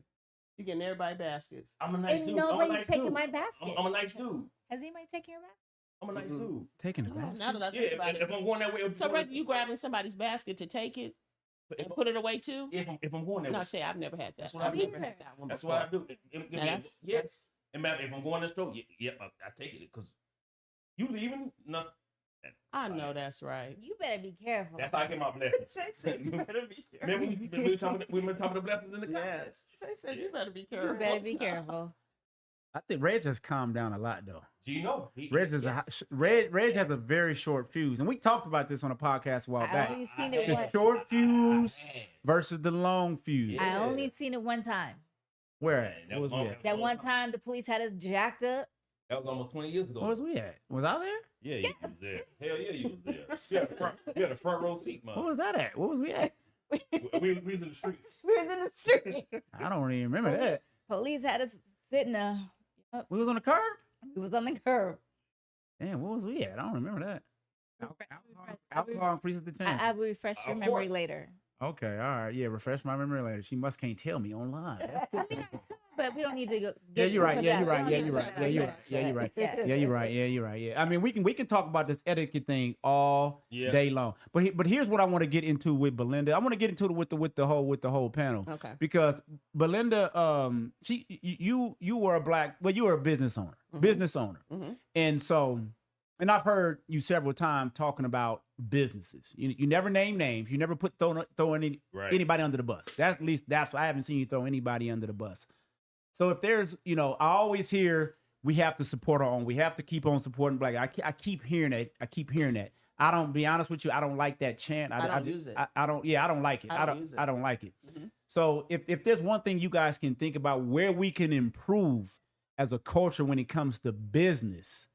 You getting everybody baskets. I'm a nice Ain't dude. nobody taking my basket. I'm a nice dude. Has anybody taken your basket? I'm a nice dude. Taking the basket. Now that I think about it. If I'm going that way. So, Reg, you grabbing somebody's basket to take it and put it away too? If I'm going that way. No, Shay, I've never had that. I've never had that one. That's what I do. Yes. And if I'm going to the store, I take it because you leaving nothing. I know that's right. You better be careful. That's how I came out blessings. Shay said you better be careful. Remember we were talking the blessings in the car. Yes. Shay said you better be careful. You better be careful. I think Reg has calmed down a lot though. Gino, Reg has a very short fuse, and we talked about this on a podcast a while back. I only seen it The once. short fuse versus the long fuse. I only seen it one time. Where at? What was we at? That one time the police had us jacked up. That was almost 20 years ago. Where was we at? Was I there? Yeah, you was there. Hell yeah, you was there. You had a front row seat, man. What was that at? What was we at? We was in the streets. We was in the street. I don't even remember that. Police had us sitting there. We was on the curb? We was on the curb. Damn, what was we at? I don't remember that. Alcohol increases the chance. I will refresh your memory later. Okay, all right. Yeah, refresh my memory later. She can't tell me online. I mean, I could, but we don't need to go. Yeah, you're right. Yeah, you're right. Yeah, you're right. Yeah, you're right. Yeah, you're right. Yeah, you're right. Yeah, you're right. Yeah. I mean, we can talk about this etiquette thing all day long. But here's what I want to get into with Belinda. I want to get into it with the whole panel. Okay. Because Belinda, you were you were a business owner, Mm-hmm. and so. And I've heard you several times talking about businesses. You never name names. You never throw anybody under the bus. That's I haven't seen you throw anybody under the bus. So if there's, I always hear we have to support our own. We have to keep on supporting Black. I keep hearing that. I don't, be honest with you, I don't like that chant. I don't use it. I don't like it. I don't like it. Mm-hmm. So if there's one thing you guys can think about where we can improve as a culture when it comes to business,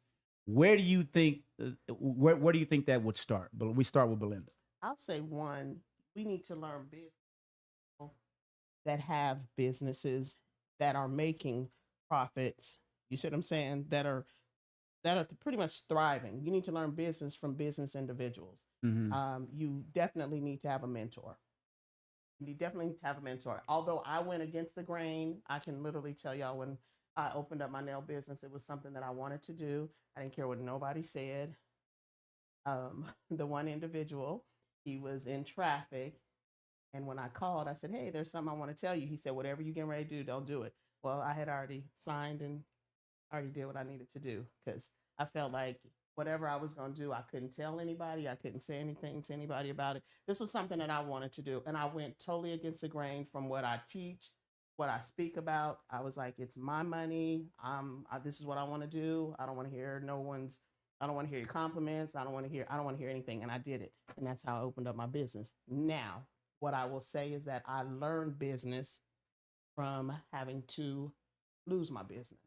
where do you think where do you think that would start? But we start with Belinda. I'll say one, we need to learn business that have businesses that are making profits. You see what I'm saying? That are pretty much thriving. You need to learn business from business individuals. Mm-hmm. You definitely need to have a mentor. Although I went against the grain, I can literally tell y'all when I opened up my nail business, it was something that I wanted to do. I didn't care what nobody said. The one individual, he was in traffic. And when I called, I said, hey, there's something I want to tell you. He said, whatever you getting ready to do, don't do it. Well, I had already signed and already did what I needed to do because I felt like whatever I was going to do, I couldn't tell anybody. I couldn't say anything to anybody about it. This was something that I wanted to do. And I went totally against the grain from what I teach, what I speak about. I was like, it's my money. This is what I want to do. I don't want to hear I don't want to hear your compliments. I don't want to hear anything. And I did it. And that's how I opened up my business. Now, what I will say is that I learned business from having to lose my business.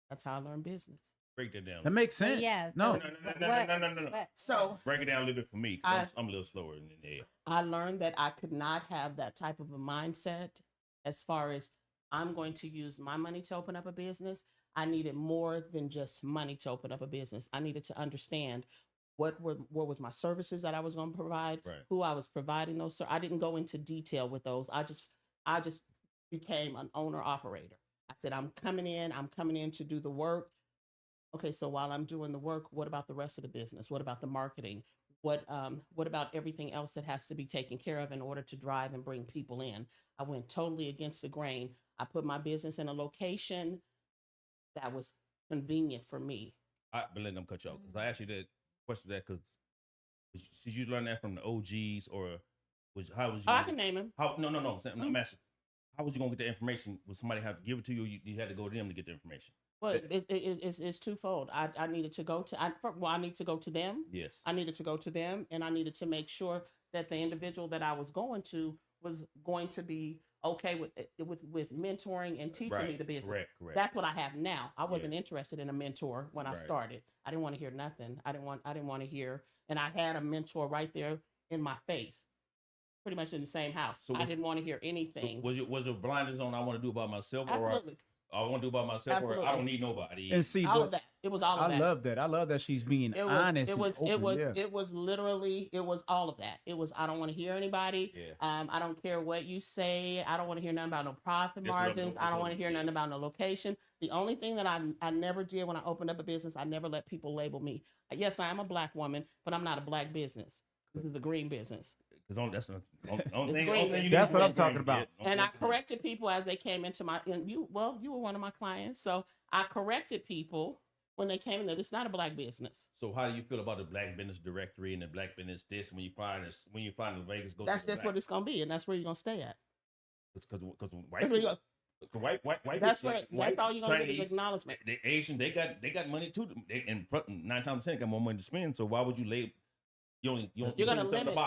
That's how I learned business. Break that down. That makes sense. Yes. No. No. So break it down a little bit for me. I'm a little slower than that. I learned that I could not have that type of a mindset as far as I'm going to use my money to open up a business. I needed more than just money to open up a business. I needed to understand what was my services that I was going to provide, who I was providing those. So I didn't go into detail with those. I just I just became an owner operator. I said, I'm coming in to do the work. Okay, so while I'm doing the work, what about the rest of the business? What about the marketing? What about everything else that has to be taken care of in order to drive and bring people in? I went totally against the grain. I put my business in a location that was convenient for me. Belinda, I'm cut you off because I asked you that question because did you learn that from the OGs or how was you? I can name him. No. I'm asking, how was you gonna get the information? Would somebody have to give it to you? Or you had to go to them to get the information. Well, it's twofold. I needed to go to I need to go to them. Yes. I needed to go to them, and I needed to make sure that the individual that I was going to was going to be okay with mentoring and teaching me the business. Correct. That's what I have now. I wasn't interested in a mentor when I started. I didn't want to hear nothing. I didn't want to hear, and I had a mentor right there in my face, pretty much in the same house. So I didn't want to hear anything. So was your blinders on? I want to do it by myself, Absolutely. or I want to do it by myself, Absolutely. or I don't need nobody. And see, all of that. It was all of that. I love that. I love that she's being honest. It was literally all of that. It was, I don't want to hear anybody. Yeah. I don't care what you say. I don't want to hear nothing about no profit margins. I don't want to hear nothing about no location. The only thing that I never did when I opened up a business, I never let people label me. Yes, I am a black woman, but I'm not a black business. This is a green business. Because that's the only thing. That's what I'm talking about. And I corrected people as they came into my. And you were one of my clients, so I corrected people when they came in there. It's not a black business. So how do you feel about the Black Business Directory and the Black Business this when you find the Vegas go? That's just what it's gonna be, and that's where you're gonna stay at. Because white that's all you're gonna get is acknowledgement. The Asian, they got money too, and 9 times 10 got more money to spend. So why would you label? You're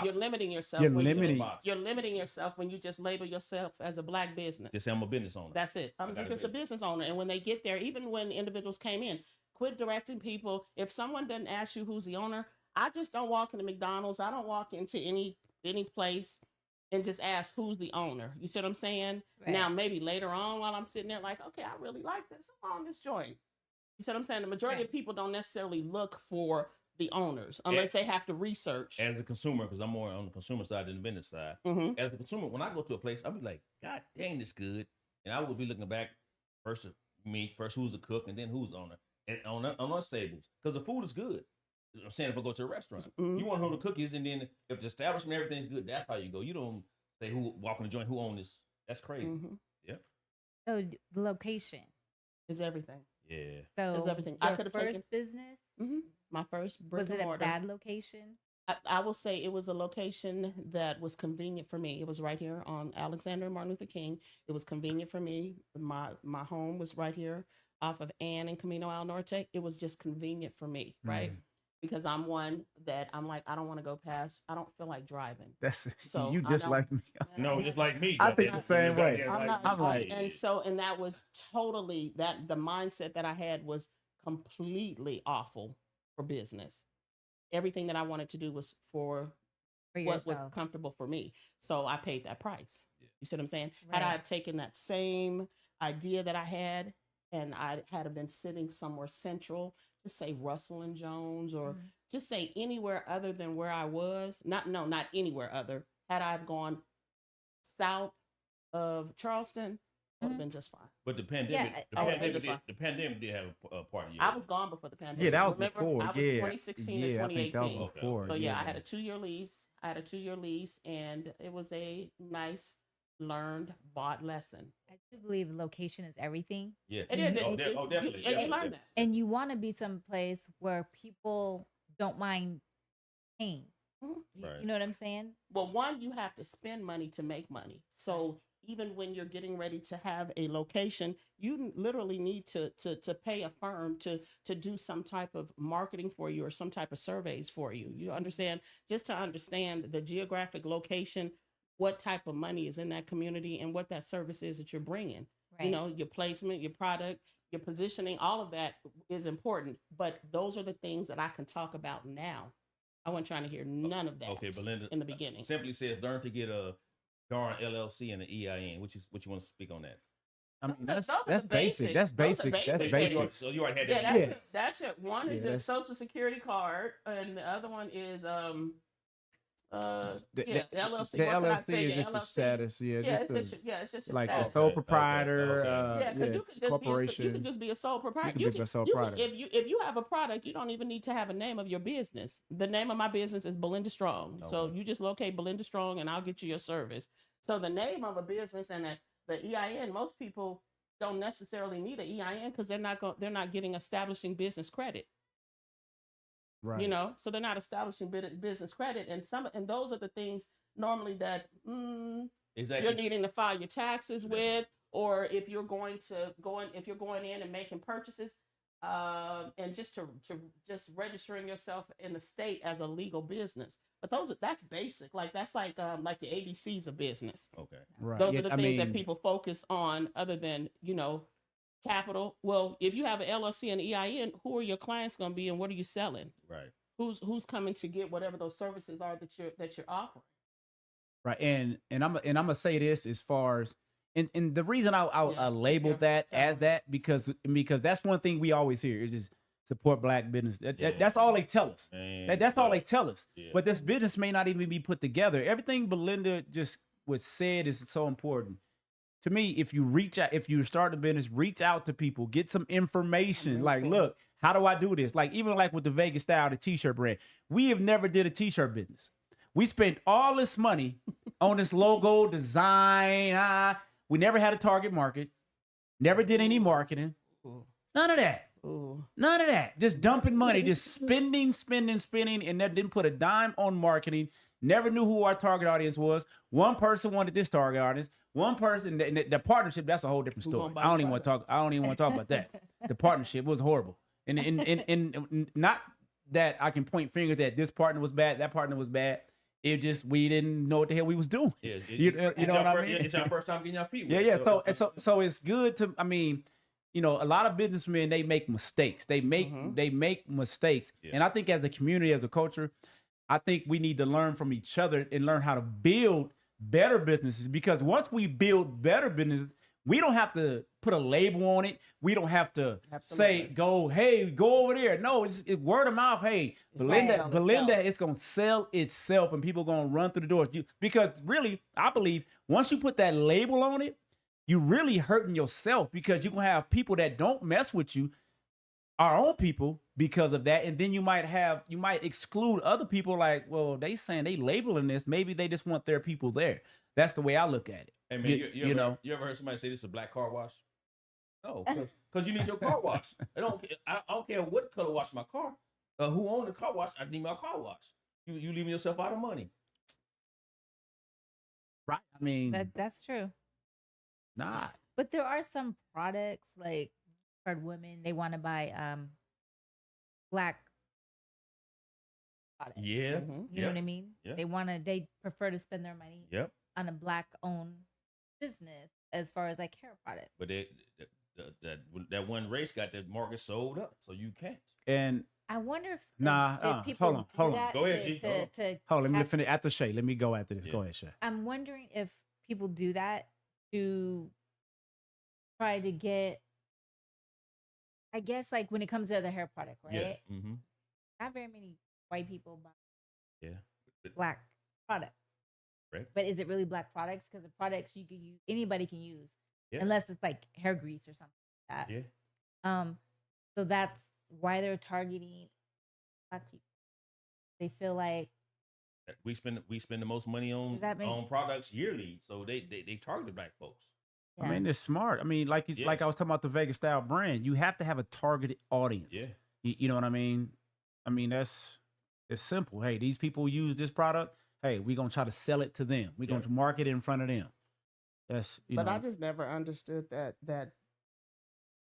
limiting yourself. You're limiting yourself when you just label yourself as a black business. Just say I'm a business owner. That's it. I'm just a business owner. And when they get there, even when individuals came in, quit directing people. If someone doesn't ask you who's the owner, I just don't walk into McDonald's. I don't walk into any place and just ask who's the owner. You see what I'm saying? Right. Now, maybe later on while I'm sitting there like, okay, I really like this. I'm on this joint. You see what I'm saying? The majority of people don't necessarily look for the owners unless they have to research. As a consumer, because I'm more on the consumer side than the business side. Mm-hmm. As a consumer, when I go to a place, I'll be like, God dang, this good. And I would be looking back first who's the cook and then who's the owner. And on our stables. Because the food is good. I'm saying if I go to a restaurant, you want to know who the cook is, and then if the establishment, everything's good, that's how you go. You don't say who walk in the joint, who owns this. That's crazy. Mm-hmm. Yeah. So the location is everything. Yeah. So it's everything. I could have taken business. Mm-hmm. My first brick and mortar. Was it a bad location? I will say it was a location that was convenient for me. It was right here on Alexander and Martin Luther King. It was convenient for me. My home was right here off of Ann and Camino Al Norte. It was just convenient for me, right? Because I'm one that I'm like, I don't want to go past. I don't feel like driving. That's so you just like me. No, just like me. I think the same way. I'm like, and that was totally the mindset that I had was completely awful for business. Everything that I wanted to do was for what was comfortable for me. So I paid that price. Yeah. You see what I'm saying? Right. Had I have taken that same idea that I had and I had been sitting somewhere central, just say Russell and Jones or just say anywhere other than where I was, not anywhere other. Had I have gone south of Charleston, it would have been just fine. But the pandemic, the pandemic did have a part of you. I was gone before the pandemic. Yeah, that was before. I was 2016 and 2018. I think that was before. So I had a 2-year lease. And it was a nice learned, bought lesson. I do believe location is everything. Yeah, it is. Definitely. You learn that. And you want to be someplace where people don't mind paying. Mm-hmm. Right. You know what I'm saying? Well, one, you have to spend money to make money. So even when you're getting ready to have a location, you literally need to pay a firm to do some type of marketing for you or some type of surveys for you. You understand? Just to understand the geographic location, what type of money is in that community and what that service is that you're bringing. Right. You know, your placement, your product, your positioning, all of that is important. But those are the things that I can talk about now. I wasn't trying to hear none of that. Okay, Belinda, in the beginning. Simply says learn to get a darn LLC and an EIN. What you want to speak on that? I mean, that's basic. That's basic. That's basic. So you already had that. That's it. One is your social security card, and the other one is Yeah, LLC. The What can I LLC say? is Your just the LLC. status. Yeah, Yeah, just it's just your like status. the sole Okay, proprietor. okay. Yeah, because you could just corporation. you could just be a sole proprietor. You could be a sole proprietor. If you have a product, you don't even need to have a name of your business. The name of my business is Belinda Strong. So Okay. you just locate Belinda Strong, and I'll get you your service. So the name of a business and the EIN, most people don't necessarily need an EIN because they're not getting establishing business credit. Right. You know, so they're not establishing business credit, and those are the things normally that Exactly. you're needing to file your taxes with, or if you're going in and making purchases, and just to just registering yourself in the state as a legal business. But that's basic. Like that's like the ABCs of business. Okay. Right. Those Yeah, are the I things that mean, people focus on, other than capital. Well, if you have an LLC and EIN, who are your clients going to be, and what are you selling? Right. Who's coming to get whatever those services are that you're offering? right. And I'm gonna say this as far as and the reason I labeled that as that because that's one thing we always hear is just support black business. That's all they tell us. That's all they tell us. Yeah. But this business may not even be put together. Everything Belinda just was said is so important. To me, if you start a business, reach out to people, get some information. Like, look, how do I do this? Like, even like with the Vegas style, the t-shirt brand, we have never did a t-shirt business. We spent all this money on this logo design. We never had a target market, never did any marketing, none of that. None of that. Just dumping money, just spending, and that didn't put a dime on marketing. Never knew who our target audience was. One person wanted this target audience. One person, the partnership, that's a whole different story. I don't even want to talk about that. The partnership was horrible. And not that I can point fingers at this partner was bad, that partner was bad. It just, we didn't know what the hell we was doing. Yeah, you know what I mean? It's your first time getting your feet wet. Yeah. So it's good to, I mean, a lot of businessmen, they make mistakes. They make mistakes. Yeah. And I think as a community, as a culture, I think we need to learn from each other and learn how to build better businesses, because once we build better businesses, we don't have to put a label on it. We don't have to say, go over there. No, it's word of mouth. Hey, Belinda, it's going to sell itself and people going to run through the doors. Because really, I believe once you put that label on it, you're really hurting yourself, because you're going to have people that don't mess with you, our own people, because of that. And then you might exclude other people, like, well, they saying they labeling this. Maybe they just want their people there. That's the way I look at it. Hey man, you ever heard somebody say this is a black car wash? No, because you need your car wash. I don't care what color wash my car. Who owned the car wash? I need my car wash. You leaving yourself out of money. Right. I mean, that's true. Nah. But there are some products, like for women, they want to buy black products. Yeah. You know what I mean? Yeah. They prefer to spend their money on a black owned business as far as like hair products. But that one race got that market sold up, so you can't. And I wonder if people hold on. Go ahead, G. Hold on, let me finish after Shay. Let me go after this. Yeah. Go ahead, Shay. I'm wondering if people do that to try to get, I guess, like when it comes to the hair product, right? Yeah. Mm-hmm. Not very many white people buy Yeah. black products. Right. But is it really black products? Because the products you can use, anybody can use, Yeah. unless it's like hair grease or something like that. Yeah. So that's why they're targeting black people. They feel like we spend the most money on products yearly, so they target black folks. Yeah. I mean, it's smart. I mean, like I was talking about the Vegas style brand, you have to have a targeted audience. Yeah. You know what I mean? I mean, it's simple. Hey, these people use this product. Hey, we're going to try to sell it to them. We're going to market it in front of them. But I just never understood that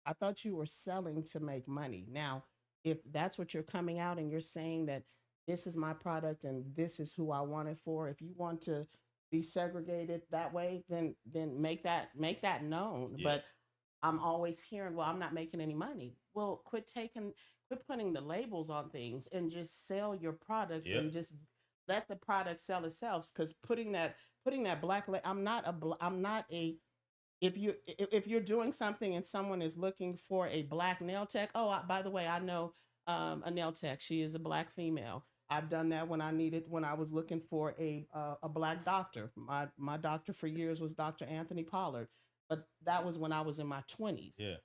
I thought you were selling to make money. Now, if that's what you're coming out and you're saying that this is my product and this is who I want it for, if you want to be segregated that way, then make that known. Yeah. But I'm always hearing, well, I'm not making any money. Well, quit putting the labels on things and just sell your product and just let the product sell itself. Because putting that black, if you're doing something and someone is looking for a black nail tech, by the way, I know a nail tech. She is a black female. I've done that when I was looking for a black doctor. My doctor for years was Dr. Anthony Pollard, but that was when I was in my 20s. Yeah.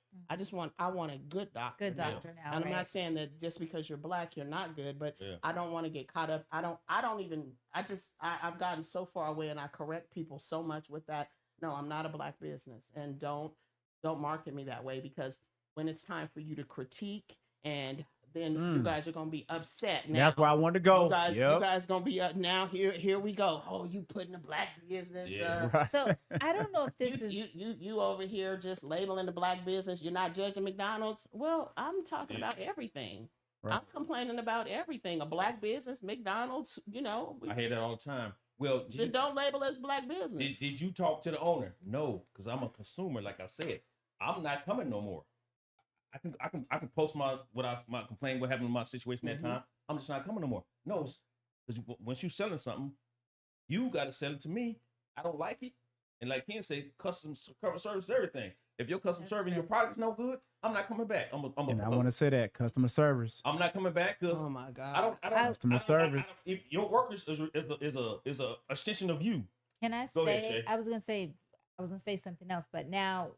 I want a good doctor. Good doctor now. And I'm right? not saying that just because you're black you're not good, but Yeah. I don't want to get caught up. I've gotten so far away, and I correct people so much with that. No, I'm not a black business, and don't market me that way, because when it's time for you to critique, and then you guys are gonna be upset. Now That's where I wanted to go. you guys gonna be now. Here we go. Oh, you putting the black business. Yeah. Right. So I don't know if this is. You over here just labeling the black business. You're not judging McDonald's. Well, I'm talking about everything. Right. I'm complaining about everything. A black business, McDonald's. I hear that all the time. Well, then don't label us black business. Did you talk to the owner? No, because I'm a consumer. Like I said, I'm not coming no more. I can post my complaint what happened in my situation that time. I'm just not coming no more. No, because once you selling something, you got to sell it to me. I don't like it, and like Ken said, customer service, everything. If your customer service, your product's no good, I'm not coming back. And I want to say that customer service. I'm not coming back because Oh my God. I don't Customer service. if your workers is a extension of you. Can I Go ahead, say? Shay. I was gonna say something else, but now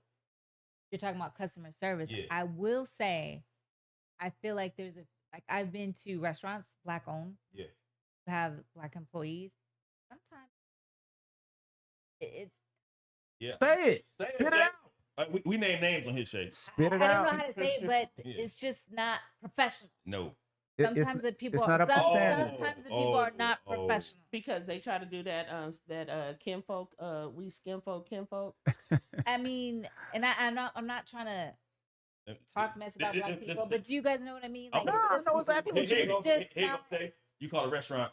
you're talking about customer service. Yeah. I will say, I feel like I've been to restaurants black owned, Yeah. have black employees. Sometimes it's Yeah. Say it. Say Spit it Jay. out. We name names on his shade. Spit it I don't out. know how to say it, but Yeah. it's just not professional. No. Sometimes the people it's not up to standard. sometimes the people are not Oh. professional. Because they try to do that kinfolk, we skinfolk, kinfolk. I mean, and I'm not trying to talk mess about black people, but do you guys know what I mean? Like, No, I know exactly what Here you you go. it's just Here you go. not- Say, you call a restaurant.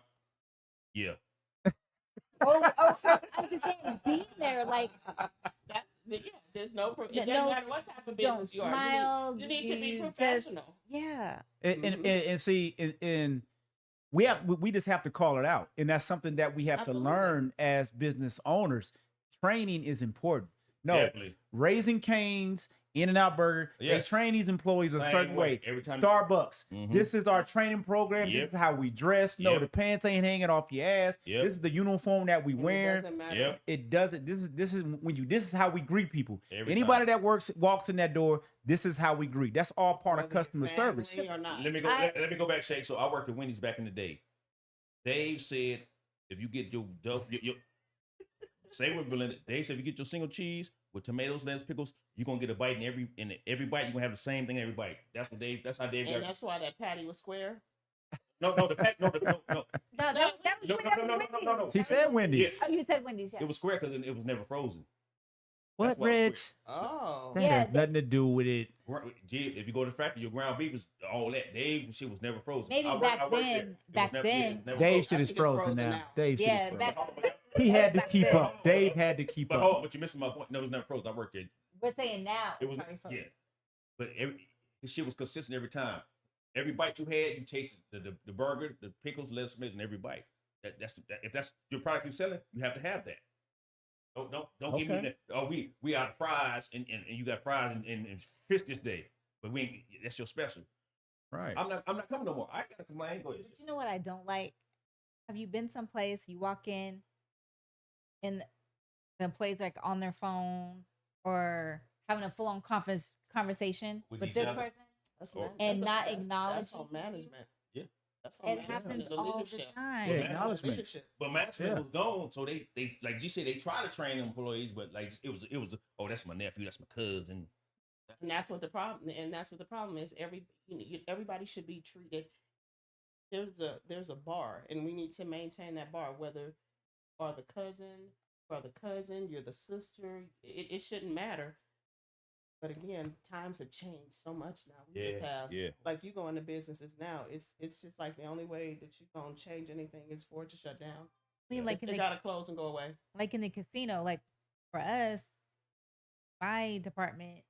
Yeah. I'm just saying, being there, like, There's no. It No, doesn't matter what type of don't business you are. smile. You need to be you just- professional. yeah. And see, and we just have to call it out, and that's something that we have Absolutely. to learn as business owners. Training is important. No, Definitely. Raising Cane's, In-N-Out Burger, they Yes. train these employees a Same certain way, way. every time. Starbucks, Mhm. this is our training program. Yep. This is how we dress. No, Yep. the pants ain't hanging off your ass. Yep. This is the uniform that we And wear. It doesn't matter. Yep. It doesn't. This is when you. This is how we greet people. Every Anybody time. that walks in that door. This is how we greet. That's all part Whether of customer you're service. family or not. Let me go. Let me go back, Shake. So I worked at Wendy's back in the day. Dave said, if you get your say with Belinda, Dave said if you get your single cheese with tomatoes, lettuce, pickles, you're gonna get a bite in every bite. You're gonna have the same thing in every bite. That's what Dave. That's how Dave And got. that's why that patty was square. No, the pack. No. No, that was No. He said Wendy's. Yeah. Oh, you said Wendy's, yeah. It was square because it was never frozen. What, That's why it's Reg? Oh. That Yeah, has nothing to do with it. If you go to the factory, your ground beef is all that. Dave shit was never frozen. Maybe I worked back there. then- It was back never- then. yeah, it was never Dave frozen. shit I is think it's frozen frozen now. now. Dave shit Yeah, is frozen. back He had to back keep then. up. Dave had to keep But hold on, up. but you're missing my point. No, it was never frozen. I worked there. We're saying now. It was sorry, for- yeah, but his shit was consistent every time. Every bite you had, you tasted the burger, the pickles, lettuce, tomatoes in every bite. If that's your product you're selling, you have to have that. Don't give me Okay. that. Oh, we out of fries and you got fries and fish this day, but we ain't, that's your special. Right. I'm not coming no more. I gotta complain. Go ahead. But you know what I don't like? Have you been someplace, you walk in, and the employees like on their phone or having a full-on conversation With with each this other? person? That's Or- man- And that's not that's acknowledging on management. Yeah. That's on It management happens and the all the leadership. time. Yeah, Yeah. acknowledgement. Leadership. But management Yeah. was gone, so they like G said they try to train employees, but like it was oh that's my nephew, that's my cousin. And that's what the problem. And that's what the problem is. Everybody should be treated. There's a bar, and we need to maintain that bar. Whether you are the cousin, you're the sister. It shouldn't matter. But again, times have changed so much now. We just have yeah. like you go into businesses now. It's just like the only way that you're gonna change anything is for it to shut down. I mean, like in They the gotta close and go away. like in the casino, like for us, my department,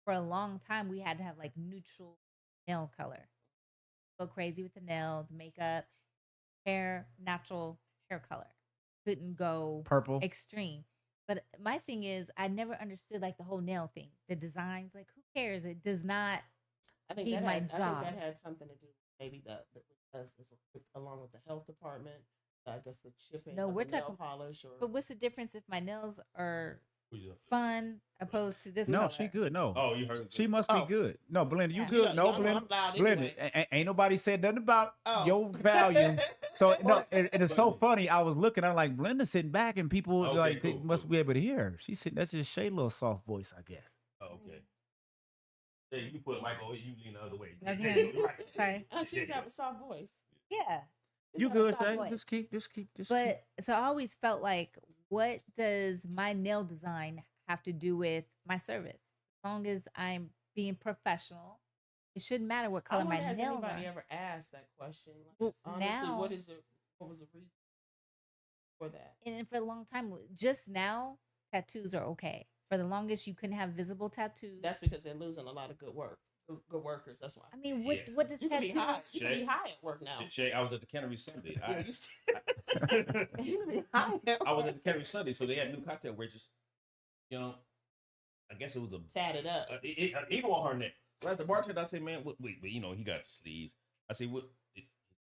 for a long time we had to have like neutral nail color. Go crazy with the nail, the makeup, hair, natural hair color. Couldn't go Purple. extreme. But my thing is, I never understood like the whole nail thing, the designs. Like, who cares? It does not. I think Be that my had, I job. think that had something to do with maybe along with the health department. I guess the chipping No, of we're the nail talking. polish or But what's the difference if my nails are Who's up? fun opposed to this No, color? she good. No. Oh, you heard? She must be Oh. good. No, Belinda, you Yeah. good. No, y'all know Belinda. I'm loud Belinda, anyway. ain't nobody said nothing about Oh. your value. So no, and it's so Belinda. funny. I was looking, I'm like, Belinda sitting back, and people Okay, like they cool, must cool. be able to hear her. She's sitting. That's just Shay's little soft voice, I guess. Oh, okay. Hey, you put Mike over, you lean the other way. Okay. Right. Sorry. She just have a soft voice. Yeah. You It's not a good, soft Shay? voice. Just keep. But so I always felt like, what does my nail design have to do with my service? As long as I'm being professional, it shouldn't matter what color my Has nails anybody are. ever asked that question? Like, Well, honestly, now, what was the reason for that? and for a long time, just now, tattoos are okay. For the longest, you couldn't have visible tattoos. That's because they're losing a lot of good workers. That's why. I mean, Yeah. what does You can be tattoo? high. You can be Shay? high at work now. Shay, I was at the Cannery Sunday. Yeah, you can be high at I was at work. the Cannery Sunday, so they had new cocktail waitress. You know, I guess it was a Tatted up. eagle on her neck. Well, as the bartender, I said, man, wait, you know, he got sleeves. I said, what?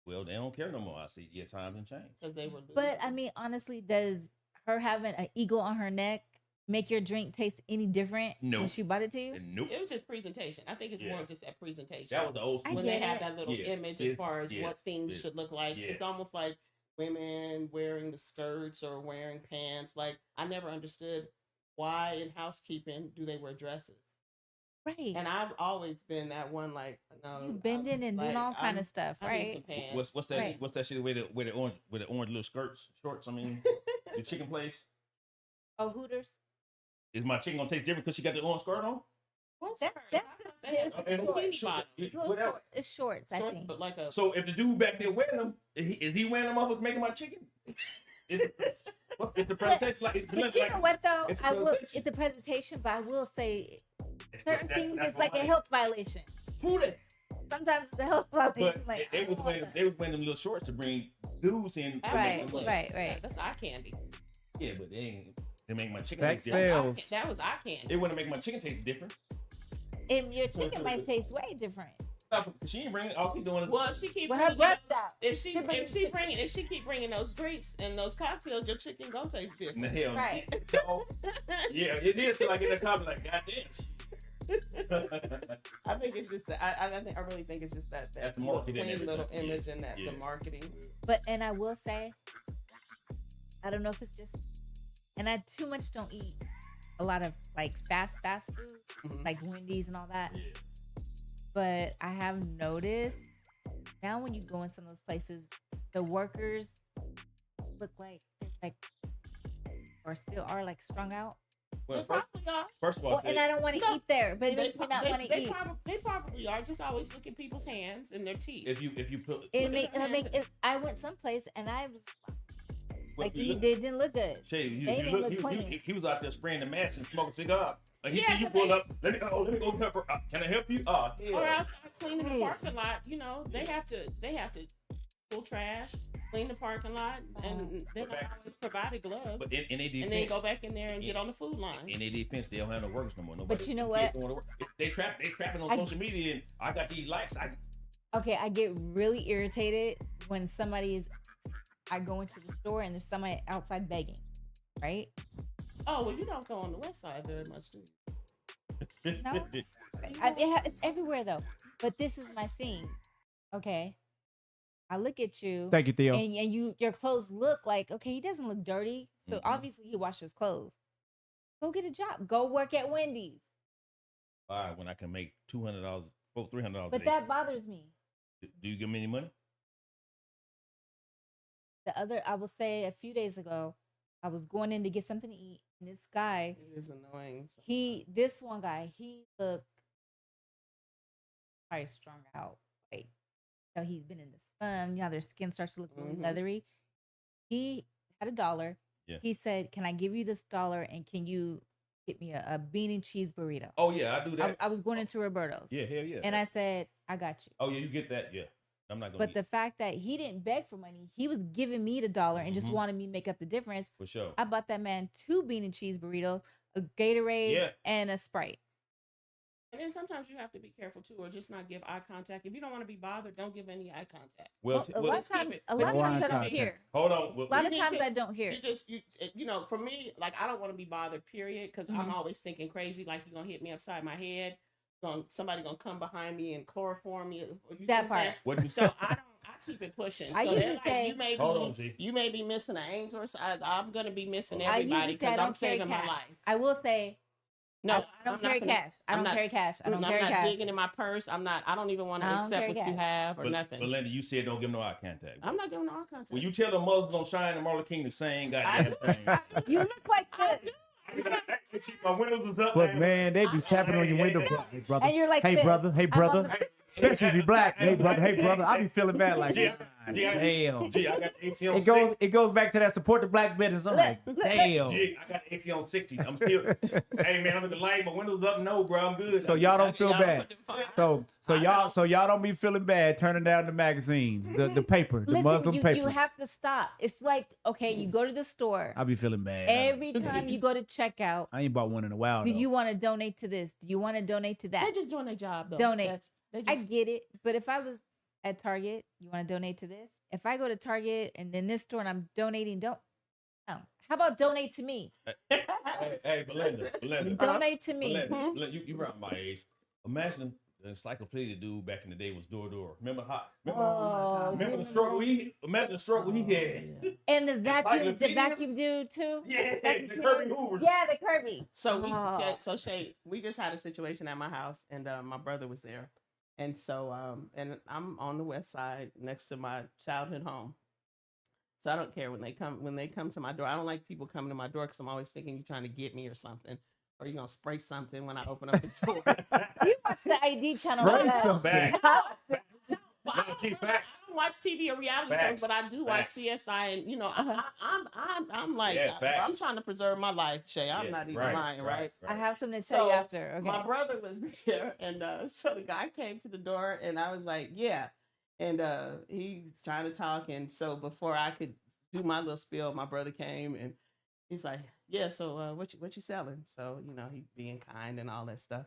Well, they don't care no more. I said, yeah, times and change. Because they were losing. But I mean, honestly, does her having an eagle on her neck make your drink taste any different when Nope. she bought it to you? And nope. It was just presentation. I think it's Yeah. more of just that presentation. That was the old I school. when they get had it. that little Yeah. image Yes, as far as what yes, things yes. should look like. Yeah. It's almost like women wearing the skirts or wearing pants. Like, I never understood why in housekeeping do they wear dresses. Right. And I've always been that one, like, no, You bending and doing all kind of stuff, I need some right? pants. What's that? Right. What's that shit with the orange little shorts? I mean, the chicken place. Oh, Hooters. Is my chicken gonna taste different because she got the orange skirt on? What's That's hers? just They have Okay, some well, bikini sure. bottoms. It's, little Whatever. short, it's shorts, I Shorts, think. but like a So if the dude back there wearing them, is he wearing them up with making my chicken? Is the presentation like? But you know what though? it's a I will. presentation. It's a presentation, but I will say It's certain that's- things that's it's like a why. health violation. Who that? Sometimes it's a health violation. But Like, they I was don't wearing want they was wearing them little shorts to bring dudes in. to Right, make them right, look. right. That's eye candy. Yeah, but they make my chicken Stack taste different. sales. That was eye candy. It wouldn't make my chicken taste different. that. And your chicken might taste way different. Cause she ain't bringing. All she doing is Well, if she keep With her bringing, breath out. if she She keep bringing those drinks and those cocktails, your chicken gonna taste in the different. hell. Right. So, yeah, it is till I get in the comment like, goddamn. I think it's just that I really think it's just that That's the little marketing and clean little everything. image and that Yeah. the marketing. But and I will say, I don't know if it's just, and I too much don't eat a lot of like fast food, Mhm. like Wendy's and all that. Yeah. But I have noticed now when you go in some of those places, the workers look like they're like, or still are like strung out. Well, They probably are. first of all, Well, and I don't want to No, eat there, but it They, makes me not they- want to they eat. they probably are. Just always look at people's hands and their teeth. if you put It Look make, at it make their it, I went someplace and I was well, like, you look- they didn't look good. Shay, They didn't look clean. he was out there spraying the mask and smoking cigar. Like he Yeah, see you but pull they- up. Let me go help her. Can I help you? Oh, hell. or outside cleaning the Right. parking lot. You know, they have to pull trash, clean the parking lot, and they're not always provided gloves. But in they And then defense, go back in there and get on the food line. in their defense, they don't have no workers no more. Nobody, But you know kids what? don't wanna work. They trapping on I- social media, and I got these likes. Okay, I get really irritated when I go into the store and there's somebody outside begging, right? Oh well, you don't go on the west side very much, do you? No. It's everywhere though. But this is my thing. Okay. I look at you Thank you, Theo. and your clothes look like, okay, he doesn't look dirty. So Mhm. obviously he washed his clothes. Go get a job. Go work at Wendy's. Why? When I can make $200, $300. But that bothers me. Do you give me any money? I will say a few days ago, I was going in to get something to eat, and this guy, It is annoying. this one guy, he looked probably strung out. Like, so he's been in the sun. You know, their skin starts to look really Mhm. leathery. He had $1. Yeah. He said, "Can I give you this $1 and can you get me a bean and cheese burrito?" Oh yeah, I do that. I was going into Roberto's, Yeah, hell yeah. and I said, "I got you." Oh yeah, you get that. Yeah, I'm not gonna. But the fact that he didn't beg for money, he was giving me the $1 and just Mhm. wanted me to make up the difference. for sure. I bought that man 2 bean and cheese burritos, a Gatorade, Yeah. and a Sprite. And sometimes you have to be careful too, or just not give eye contact. If you don't want to be bothered, don't give any eye contact. Well, A lot of times, I don't hear. hold on. A lot of times I don't hear. You know, for me, like I don't want to be bothered. Period, because I'm always thinking crazy. Like you're gonna hit me upside my head. Somebody gonna come behind me and chloroform me. That part. So I keep it pushing. I so used to like, say, you may be missing an angel. Or so I'm gonna be missing everybody because I'm saving my life. I will say. No, I don't carry cash. I don't carry cash. I'm not digging in my purse. I don't even want to accept what you have or nothing. But Linda, you said don't give no eye contact. I'm not giving no eye contact. Well, you tell the Muslims on Shine and Marlon King the same goddamn thing. You look like this. My windows was up. But man, they be tapping on your window, brother. And you're like, hey brother, especially if you black. Hey brother, I be feeling bad like, damn. Gee, I got the AC on 60. It goes back to that support the black business. I'm like, damn. Gee, I got the AC on 60. I'm still. Hey man, I'm at the light. My windows up. No, bro, I'm good. So y'all don't feel bad. So y'all don't be feeling bad turning down the magazines, the paper, the Muslim papers. You have to stop. It's like, okay, you go to the store. I be feeling bad. Every time you go to checkout. I ain't bought one in a while. Do you want to donate to this? Do you want to donate to that? They're just doing their job though. Donate. I get it. But if I was at Target, you want to donate to this? If I go to Target and then this store and I'm donating, how about donate to me? Hey, Belinda. Donate to me. Belinda, you around my age. Imagine the encyclopedia dude back in the day was door to door. Remember the struggle imagine the struggle he had. And the vacuum dude too. Yeah, the Kirby Hoovers. Yeah, the Kirby. So Shay, we just had a situation at my house, and my brother was there, and so and I'm on the west side next to my childhood home. So I don't care when they come to my door. I don't like people coming to my door because I'm always thinking you're trying to get me or something. Or you're gonna spray something when I open up the door. You watch the ID channel. I don't watch TV or reality shows, but I do watch CSI, and you know, I'm like, I'm trying to preserve my life, Shay. I'm not even lying, right? I have something to tell you after. Okay. My brother was there, and so the guy came to the door, and I was like, yeah, and he's trying to talk, and so before I could do my little spiel, my brother came and he's like, yeah, so what you selling? So, you know, he being kind and all that stuff.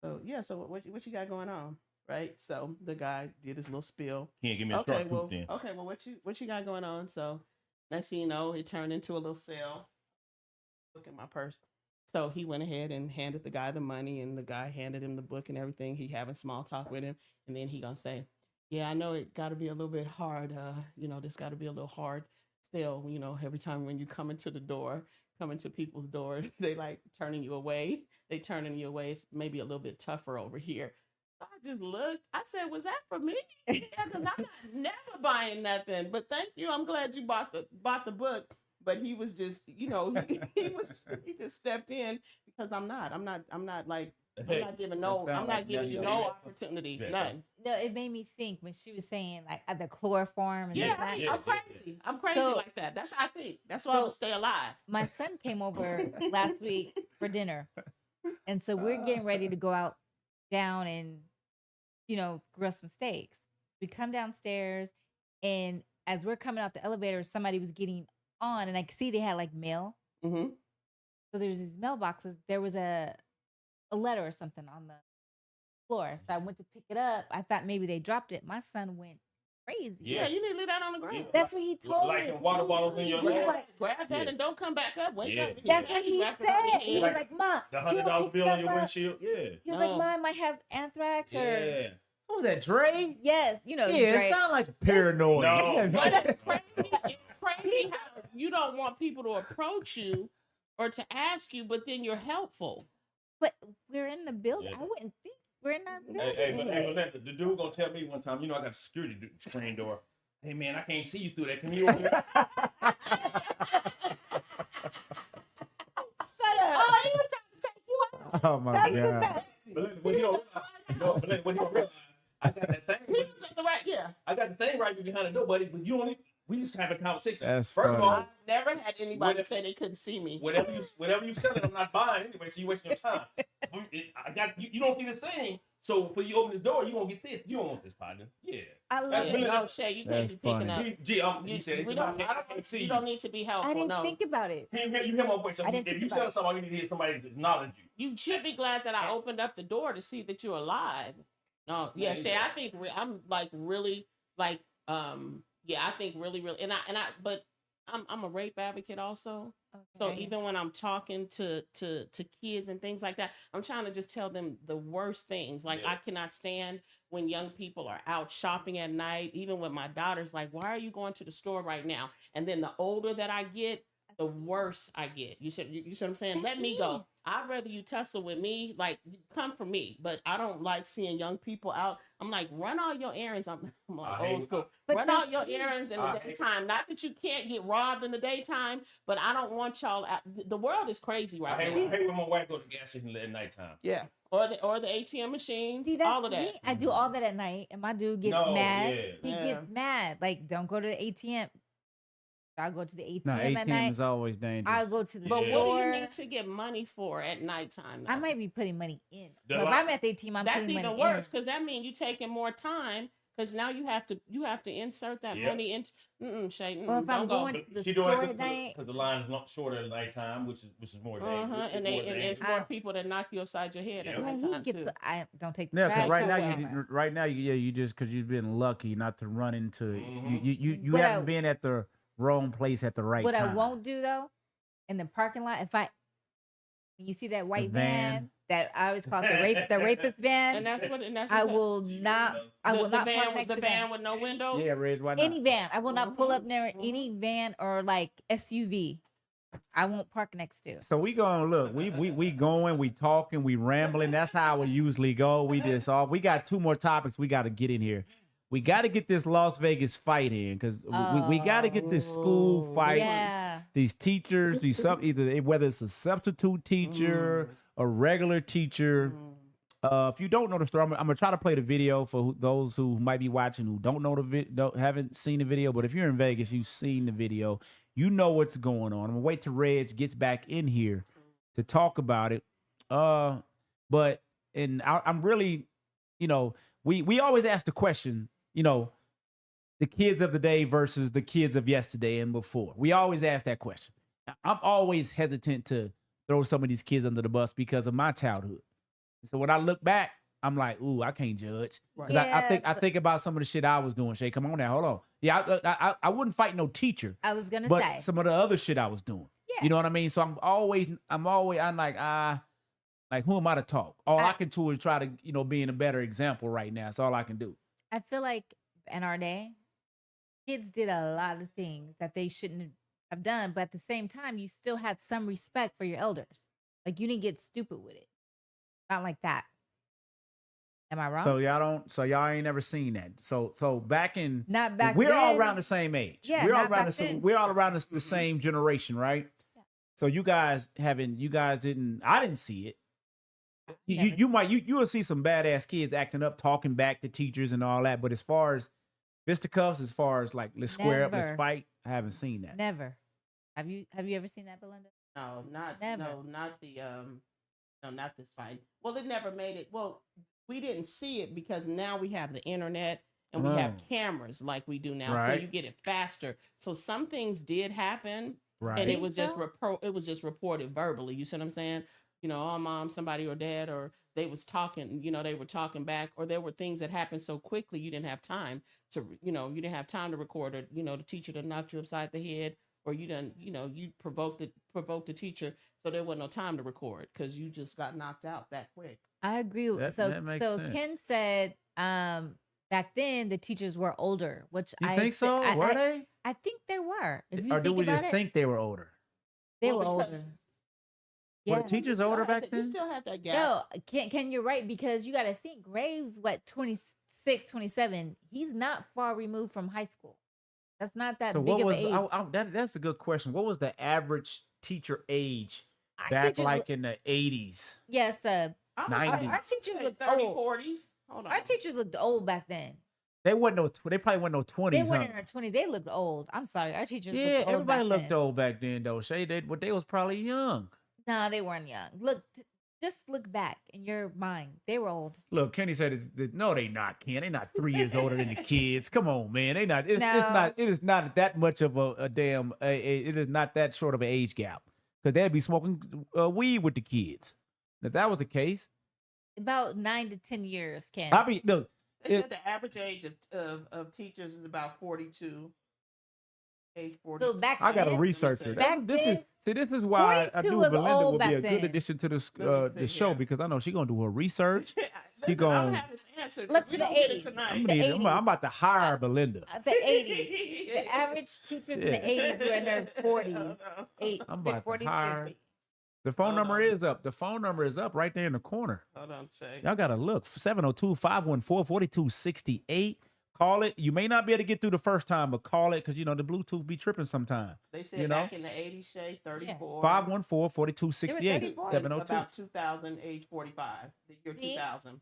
So, yeah, so what you got going on? Right? So the guy did his little spiel. Can't give me a sharp tooth then. Okay, well, what you got going on? So next thing you know, it turned into a little sale. Look at my purse. So he went ahead and handed the guy the money, and the guy handed him the book and everything. He having small talk with him. And then he gonna say, yeah, I know it got to be a little bit hard. You know, this got to be a little hard still, you know, every time when you come into people's door, they like turning you away. They turning you away. It's maybe a little bit tougher over here. So I just looked. I said, was that for me? Yeah, because I'm never buying nothing. But thank you. I'm glad you bought the book. But he was just, you know, he just stepped in because I'm not giving you no opportunity, none. No, it made me think when she was saying like the chloroform. And I'm crazy. I'm crazy like that. That's how I think. That's why I would stay alive. My son came over last week for dinner, and so we're getting ready to go down and, you know, grill some steaks. So we come downstairs, and as we're coming out the elevator, somebody was getting on, and I could see they had like mail. Mm-hmm. So there's these mailboxes. There was a letter or something on the floor. So I went to pick it up. I thought maybe they dropped it. My son went crazy. Yeah, you need to leave that on the ground. That's what he told me. Like the water bottles in your hand. Like, grab that and don't come back up. Wake up. That's what he said. He was like, Mom. The $100 bill on your windshield. Yeah. He was like, Mom, I might have anthrax or. Yeah. What was that, Dre? Yes, you know. Yeah, Dre. it sounds like paranoid. No. But it's crazy how you don't want people to approach you or to ask you, but then you're helpful. But we're in the building. Yeah. I wouldn't think we're in our building. Hey, the dude gonna tell me one time, you know, I got a security screen door. Hey man, I can't see you through that. Can you open it? Shut up. Oh, he was trying to take you out. Oh my That's God. the best. But when you don't realize, I got that thing. He was at the right, yeah. I got the thing right behind the door, buddy. But you don't even. We just have a conversation. That's First funny. of all, I've never had anybody say they couldn't see me. whatever you selling, I'm not buying anyway. So you wasting your time. You don't see this thing. So when you open this door, you gonna get this. You don't want this, partner. Yeah. I love That's it. really- No, Shay, you can't That's be picking funny. up. He said, We don't, I don't, see you don't need to be I helpful. didn't No, think about it. You hear my voice. So I didn't if think you about tell it. somebody, you need to hear somebody to acknowledge you. you should be glad that I opened up the door to see that you're alive. No, yeah, Yeah, Shay, yeah. I think I'm like really like yeah, I think really but I'm a rape advocate also. So Okay. even when I'm talking to kids and things like that, I'm trying to just tell them the worst things. Like Yeah. I cannot stand when young people are out shopping at night. Even when my daughter's like, "Why are you going to the store right now?" And then the older that I get, the worse I get. You see what I'm saying? That's Let me me. go. I'd rather you tussle with me, like come for me. But I don't like seeing young people out. I'm like, run all your errands. I'm like I hate- old school. But Run all that's your me. errands in I the hate- daytime. Not that you can't get robbed in the daytime, but I don't want y'all out. The world is crazy I right hate, now. I hate when my wife go to the gas station at nighttime. Yeah. Or the ATM machines, See, that's all of that. me. I do all that at night, and my dude gets No, mad. yeah. He Yeah. gets mad. Like, don't go to the ATM. I'll go to the ATM No, at ATM night. is always dangerous. I'll go to the But Yeah. what do store. you need to get money for at nighttime? I though? might be putting money in. The So if line- I'm at the ATM, I'm That's putting even money worse in. because that means you taking more time because now you have to insert that Yep. money into. Shay, Well, if I'm don't go. going to the She doing store it at night, because the line is not shorter at nighttime, which is more dangerous. And it's I- more people that knock you upside your head Yeah. at yeah, nighttime he gets. too. I don't take the Yeah, trash. because right Right, now, whatever. right now, you just because you've been lucky not to run into Mhm. you What haven't I- been at the wrong place at the right What time. I won't do though, in the parking lot, when you see that white van. van that I always call it the rapist van, And that's I what- will not. I will not van park with next the to van them. with no windows. Yeah, Reg, why not? Any van, I will not pull Mhm, up near any van or like SUV. I won't park next to. So we going look. We going. We talking. We rambling. That's how we usually go. We got 2 more topics we got to get in here. We got to get this Las Vegas fight in because we got to get this school fight. Yeah. These teachers, either whether it's a substitute teacher, a regular teacher. If you don't know the story, I'm gonna try to play the video for those who might be watching who don't know haven't seen the video. But if you're in Vegas, you've seen the video. You know what's going on. I'm gonna wait till Reg gets back in here to talk about it. But I'm really, we always ask the question, the kids of the day versus the kids of yesterday and before. We always ask that question. I'm always hesitant to throw some of these kids under the bus because of my childhood. So when I look back, I'm like, ooh, I can't judge. Right. 'Cause I Yeah, think about some of the shit I was doing. Shay, come on now, hold on. Yeah, I wouldn't fight no teacher, I was gonna but say. some of the other shit I was doing. Yeah. You know what I mean? So I'm like, who am I to talk? All I can do is try to, be in a better example right now. That's all I can do. I feel like in our day, kids did a lot of things that they shouldn't have done, but at the same time, you still had some respect for your elders. Like you didn't get stupid with it. Not like that. Am I wrong? So y'all ain't never seen that. So back in Not back we're then. all around the same age. Yeah, we're all not around back then. we're all around the same generation, right? Yeah. So you guys didn't. I didn't see it. Never. You will see some badass kids acting up, talking back to teachers and all that. But as far as fisticuffs, as far as like let's square up, Never. let's fight, I haven't seen that. Never. Have you ever seen that, Belinda? No, not Never. not this fight. Well, it never made it. Well, we didn't see it because now we have the internet and we have cameras like we do now, Right. so you get it faster. So some things did happen, Right. and it was just So? it was just reported verbally. You see what I'm saying? Oh, mom, somebody or dad, or they was talking. They were talking back, or there were things that happened so quickly you didn't have time to, you didn't have time to record it. The teacher that knocked you upside the head, or you provoked the teacher, so there wasn't no time to record because you just got knocked out that quick. I agree. That makes sense. Ken said back then the teachers were older, which You I think so? Were they? I think they were. If you Or do think we about just it, think they were older? they Well, were because- older. Were Yeah. the teachers You still older had back that- then? You still had that gap. No, Ken, you're right because you got to think Graves, 26, 27. He's not far removed from high school. That's not that So big what of was an age. that's a good question. What was the average teacher age Our back teachers like look- in the 80s? yes, I was 90s. Our teachers say looked 30, old. 40s. Hold on. Our teachers looked old back then. They probably wasn't no 20s. They weren't huh? in their 20s. They looked old. I'm sorry. Our teachers Yeah, looked old everybody back looked then. old back then though. Shay, they was probably young. No, they weren't young. Look, Just look back in your mind. They were old. Look, Kenny said, no, they not, Ken. They not 3 years older than the kids. Come on, man. They not. It's not. It is not that much of a damn. It is not that short of an age gap because they'd be smoking weed with the kids. If that was the case, About 9 to 10 years, Ken. I mean, look. They said the average age of teachers is about 42. Age 42. So back I got to then, research it. Back This is why I 42 knew was Belinda old would be a back good then. addition to this Let me the see, show yeah. because I know she's gonna do her research. Listen, She I gon- don't have this answer. Let's We do the don't get it 80s. tonight. I'm, The I'm 80s. about to hire Belinda. The 80s. The average teachers in the Yeah. 80s were in their 40s. I'm about to 40s, hire. 50s. The phone Hold number on. is up. The phone number is up right there in the corner. Hold on, Shay. Y'all gotta look. 702-514-4268. Call it. You may not be able to get through the first time, but call it because you know the Bluetooth be tripping sometime. They said you know? back in the 80s, Shay, 34. 514-4268. 34. 702. About 2000, age 45. The year See? 2000.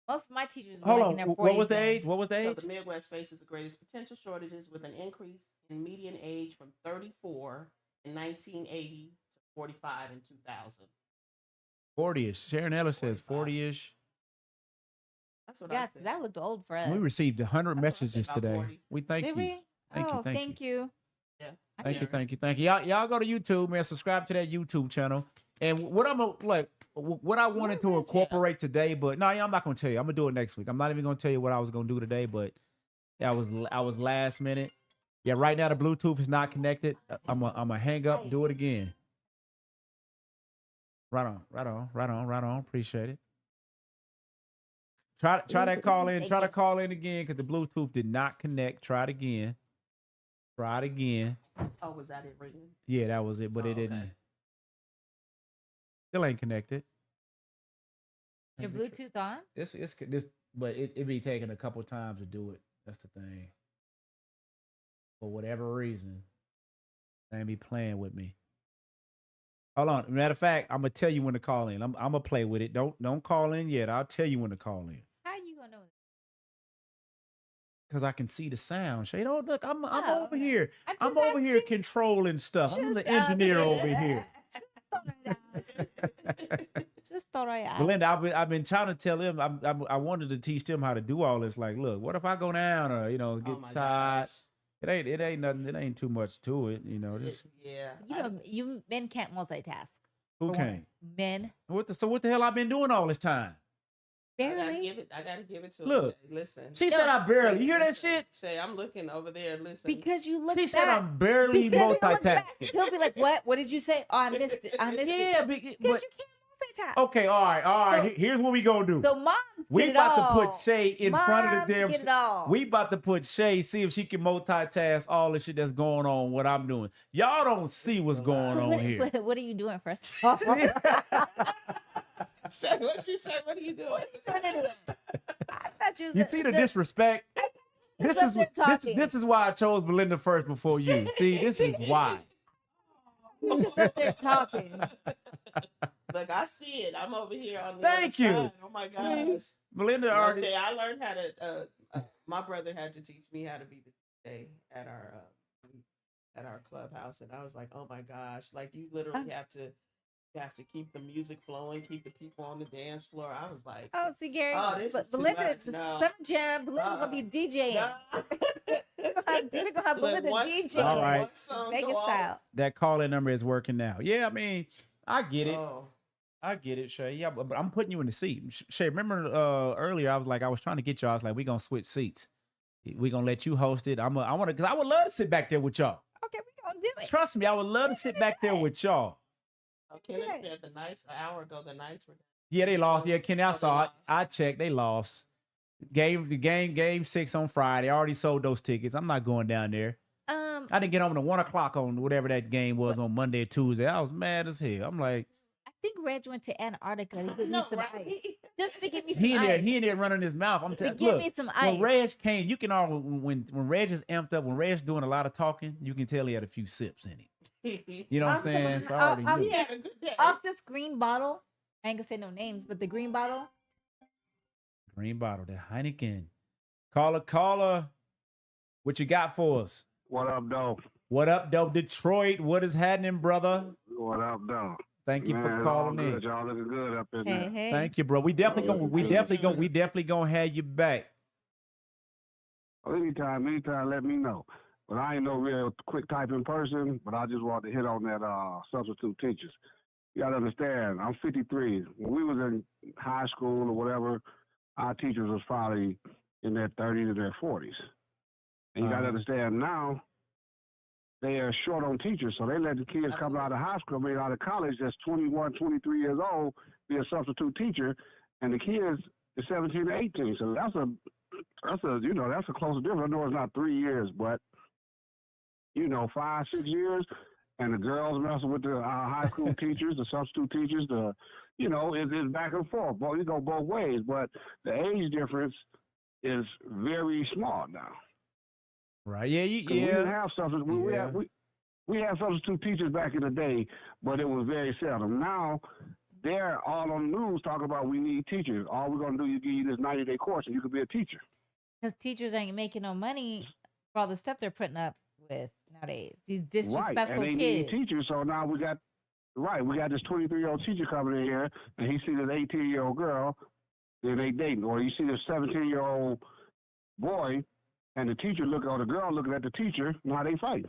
Most of my teachers were Hold like on. in their 40s. What was the then. age? What was the So age? the Midwest faces the greatest potential shortages with an increase in median age from 34 in 1980 to 45 in 2000. 40-ish. Sharon Ellis says 45. 40-ish. That's what I Yes, said. that looked old for us. We received 100 That's what I said, messages about today. 40. We thank Did you. we? Thank you, Oh, thank thank you. Yeah. I Thank you, didn't- thank you, thank you. Y'all go to YouTube, man. Subscribe to that YouTube channel. And what I'm gonna like, what I wanted to Where is it? incorporate today, but no, I'm not gonna tell you. I'm gonna do it next week. I'm not even gonna tell you what I was gonna do today, but I was last minute. Yeah, right now the Bluetooth is not connected. I'm gonna hang up, do it again. Right on. Appreciate it. Try that call in. Try to call in again because the Bluetooth did not connect. Try it again. Try it again. Oh, was that it ringing? Yeah, that was it, but it Oh, okay. didn't. Still ain't connected. Your Bluetooth on? This, but it be taking a couple times to do it. That's the thing. For whatever reason, they be playing with me. Hold on. Matter of fact, I'm gonna tell you when to call in. I'm gonna play with it. Don't call in yet. I'll tell you when to call in. How are you gonna know? Cause I can see the sound. Shay, don't look. I'm Oh, over okay. here. I'm I'm just over here asking. controlling stuff. I'm the Just engineer asking. over here. Just thought I asked. Belinda, I've been trying to tell him. I wanted to teach them how to do all this. Like, look, what if I go down or get Oh my tired? gosh. It ain't nothing. It ain't too much to it. Just Yeah. You know, you men can't multitask. who for one. can't? Men So what the hell I've been doing all this time? I gotta barely. give it to Look. her. Shay. Listen. She said I barely. You hear that Listen. shit? Shay, I'm looking over there. Listen. Because you look She back. said I'm barely Because you look back. multitasking. He'll be like, "What? What did you say? Oh, I missed it. I missed Yeah, it." but Because you can't multitask. okay, all right. So- Here's what we gonna do. So moms We get it about all. to put Shay in front of the damn. Get it all. We about to put Shay, see if she can multitask all the shit that's going on, what I'm doing. Y'all don't see what's going on here. What are you doing first? of all? Shay, what you say? What are you doing? I thought you was You see the disrespect? This Just is up there talking. this is why I chose Belinda first before you. See, this is why. You just up there talking. Look, I see it. I'm over here on the Thank other you. side. Oh my gosh. Belinda No, already. Shay, I learned how to. My brother had to teach me how to be the DJ at our clubhouse, and I was like, oh my gosh! Like you literally have to keep the music flowing, keep the people on the dance floor. I was like, Oh, see, Gary. Oh, this but is too Belinda, much. the No. summer jam. Belinda's gonna be DJing. nah. We're gonna have Look, Belinda one- DJing. All right. one song Vegas go off. style. That call-in number is working now. Yeah, I mean, I get it. Oh. I get it, Shay. Yeah, but I'm putting you in the seat. Shay, remember earlier I was trying to get y'all. I was like, we gonna switch seats. We gonna let you host it. I would love to sit back there with y'all. Okay, we gonna do it. Trust me, I would love to sit back there with y'all. Kenneth Yeah. said the Knights an hour ago. The Knights were. Yeah, they lost. Yeah, Kenny, I Oh, they saw it. lost. I checked. They lost. Game 6 on Friday. I already sold those tickets. I'm not going down there. I didn't get home to 1 o'clock on whatever that game was on Monday or Tuesday. I was mad as hell. I'm like, I think Reg went to Antarctica to get me No, some right? ice. Just to give me some he in ice. there running his mouth. I'm To telling give look, me some when ice. Reg came, you can all when Reg is amped up, when Reg's doing a lot of talking, you can tell he had a few sips in him. You know what I'm saying? So I already I'll knew. He had a good day. Off this green bottle, I ain't gonna say no names, but the green bottle. Green bottle, that Heineken. Caller. What you got for us? What up, though? What up, though, Detroit? What is happening, brother? What up, though? Thank you for Man, all calling good. in. Y'all looking good up in Hey, there. hey. Thank you, bro. We definitely Hey, gonna we how you definitely doing? gonna have you back. Well, anytime, let me know. But I ain't no real quick typing person, but I just want to hit on that substitute teachers. You gotta understand, I'm 53. When we was in high school or whatever, our teachers was probably in their 30s to their 40s. And you gotta understand now, they are short on teachers, so they let the kids come out of high school, I mean, out of college, that's 21, 23 years old, be a substitute teacher, and the kids is 17 to 18. So that's a that's a close difference. I know it's not 3 years, but 5, 6 years, and the girls messing with the high school teachers, the substitute teachers, it's back and forth. You go both ways, but the age difference is very small now. Right? Yeah, We didn't have substitute. We had substitute teachers back in the day, but it was very seldom. Now they're all on the news talking about we need teachers. All we're gonna do is give you this 90-day course, and you could be a teacher. Because teachers ain't making no money for all the stuff they're putting up with nowadays. These Right, disrespectful and they need kids. teachers. So now we got this 23-year-old teacher coming in here, and he sees this 18-year-old girl, and they dating, or you see this 17-year-old boy, and the girl looking at the teacher. Now they fight.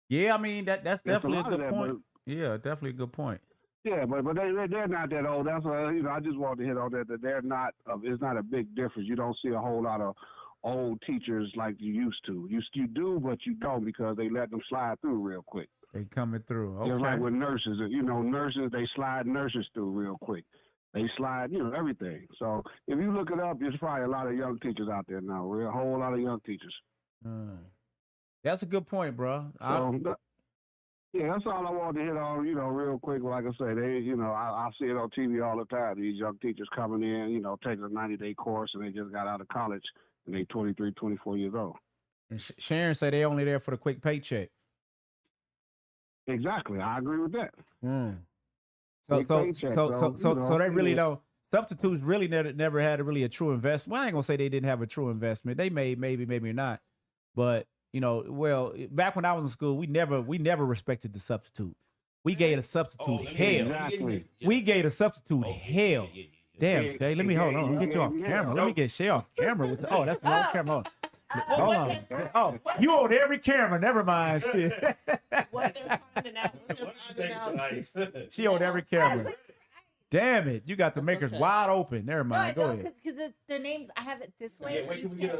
Yeah, I mean that's definitely a lot of good that, point. Yeah, definitely a good point. Yeah, but they're not that old. That's I just wanted to hit on that they're not. It's not a big difference. You don't see a whole lot of old teachers like you used to. You do, but you don't because they let them slide through real quick. They coming through. Okay. Just like with nurses, nurses they slide nurses through real quick. They slide, everything. So if you look it up, there's probably a lot of young teachers out there now. We're a whole lot of young teachers. That's a good point, bro. Yeah, that's all I wanted to hit on, real quick. Like I say, I see it on TV all the time. These young teachers coming in, taking a 90-day course, and they just got out of college, and they 23, 24 years old. And Sharon said they only there for the quick paycheck. Exactly, I agree with that. So they really don't. Substitutes really never had really a true investment. Well, I ain't gonna say they didn't have a true investment. They maybe not, but back when I was in school, we never respected the substitute. We gave a substitute hell. Exactly. We gave a substitute hell. Damn, Jay, let me hold on. Let me get you off camera. Let me get Shay off camera with that's the wrong camera. Hold on. Oh, you on every camera. Never mind. What they're finding out. She on every camera. Damn it. You got the makers wide open. Never mind. Go ahead. Because their names, I have it this way. Yeah, wait till we get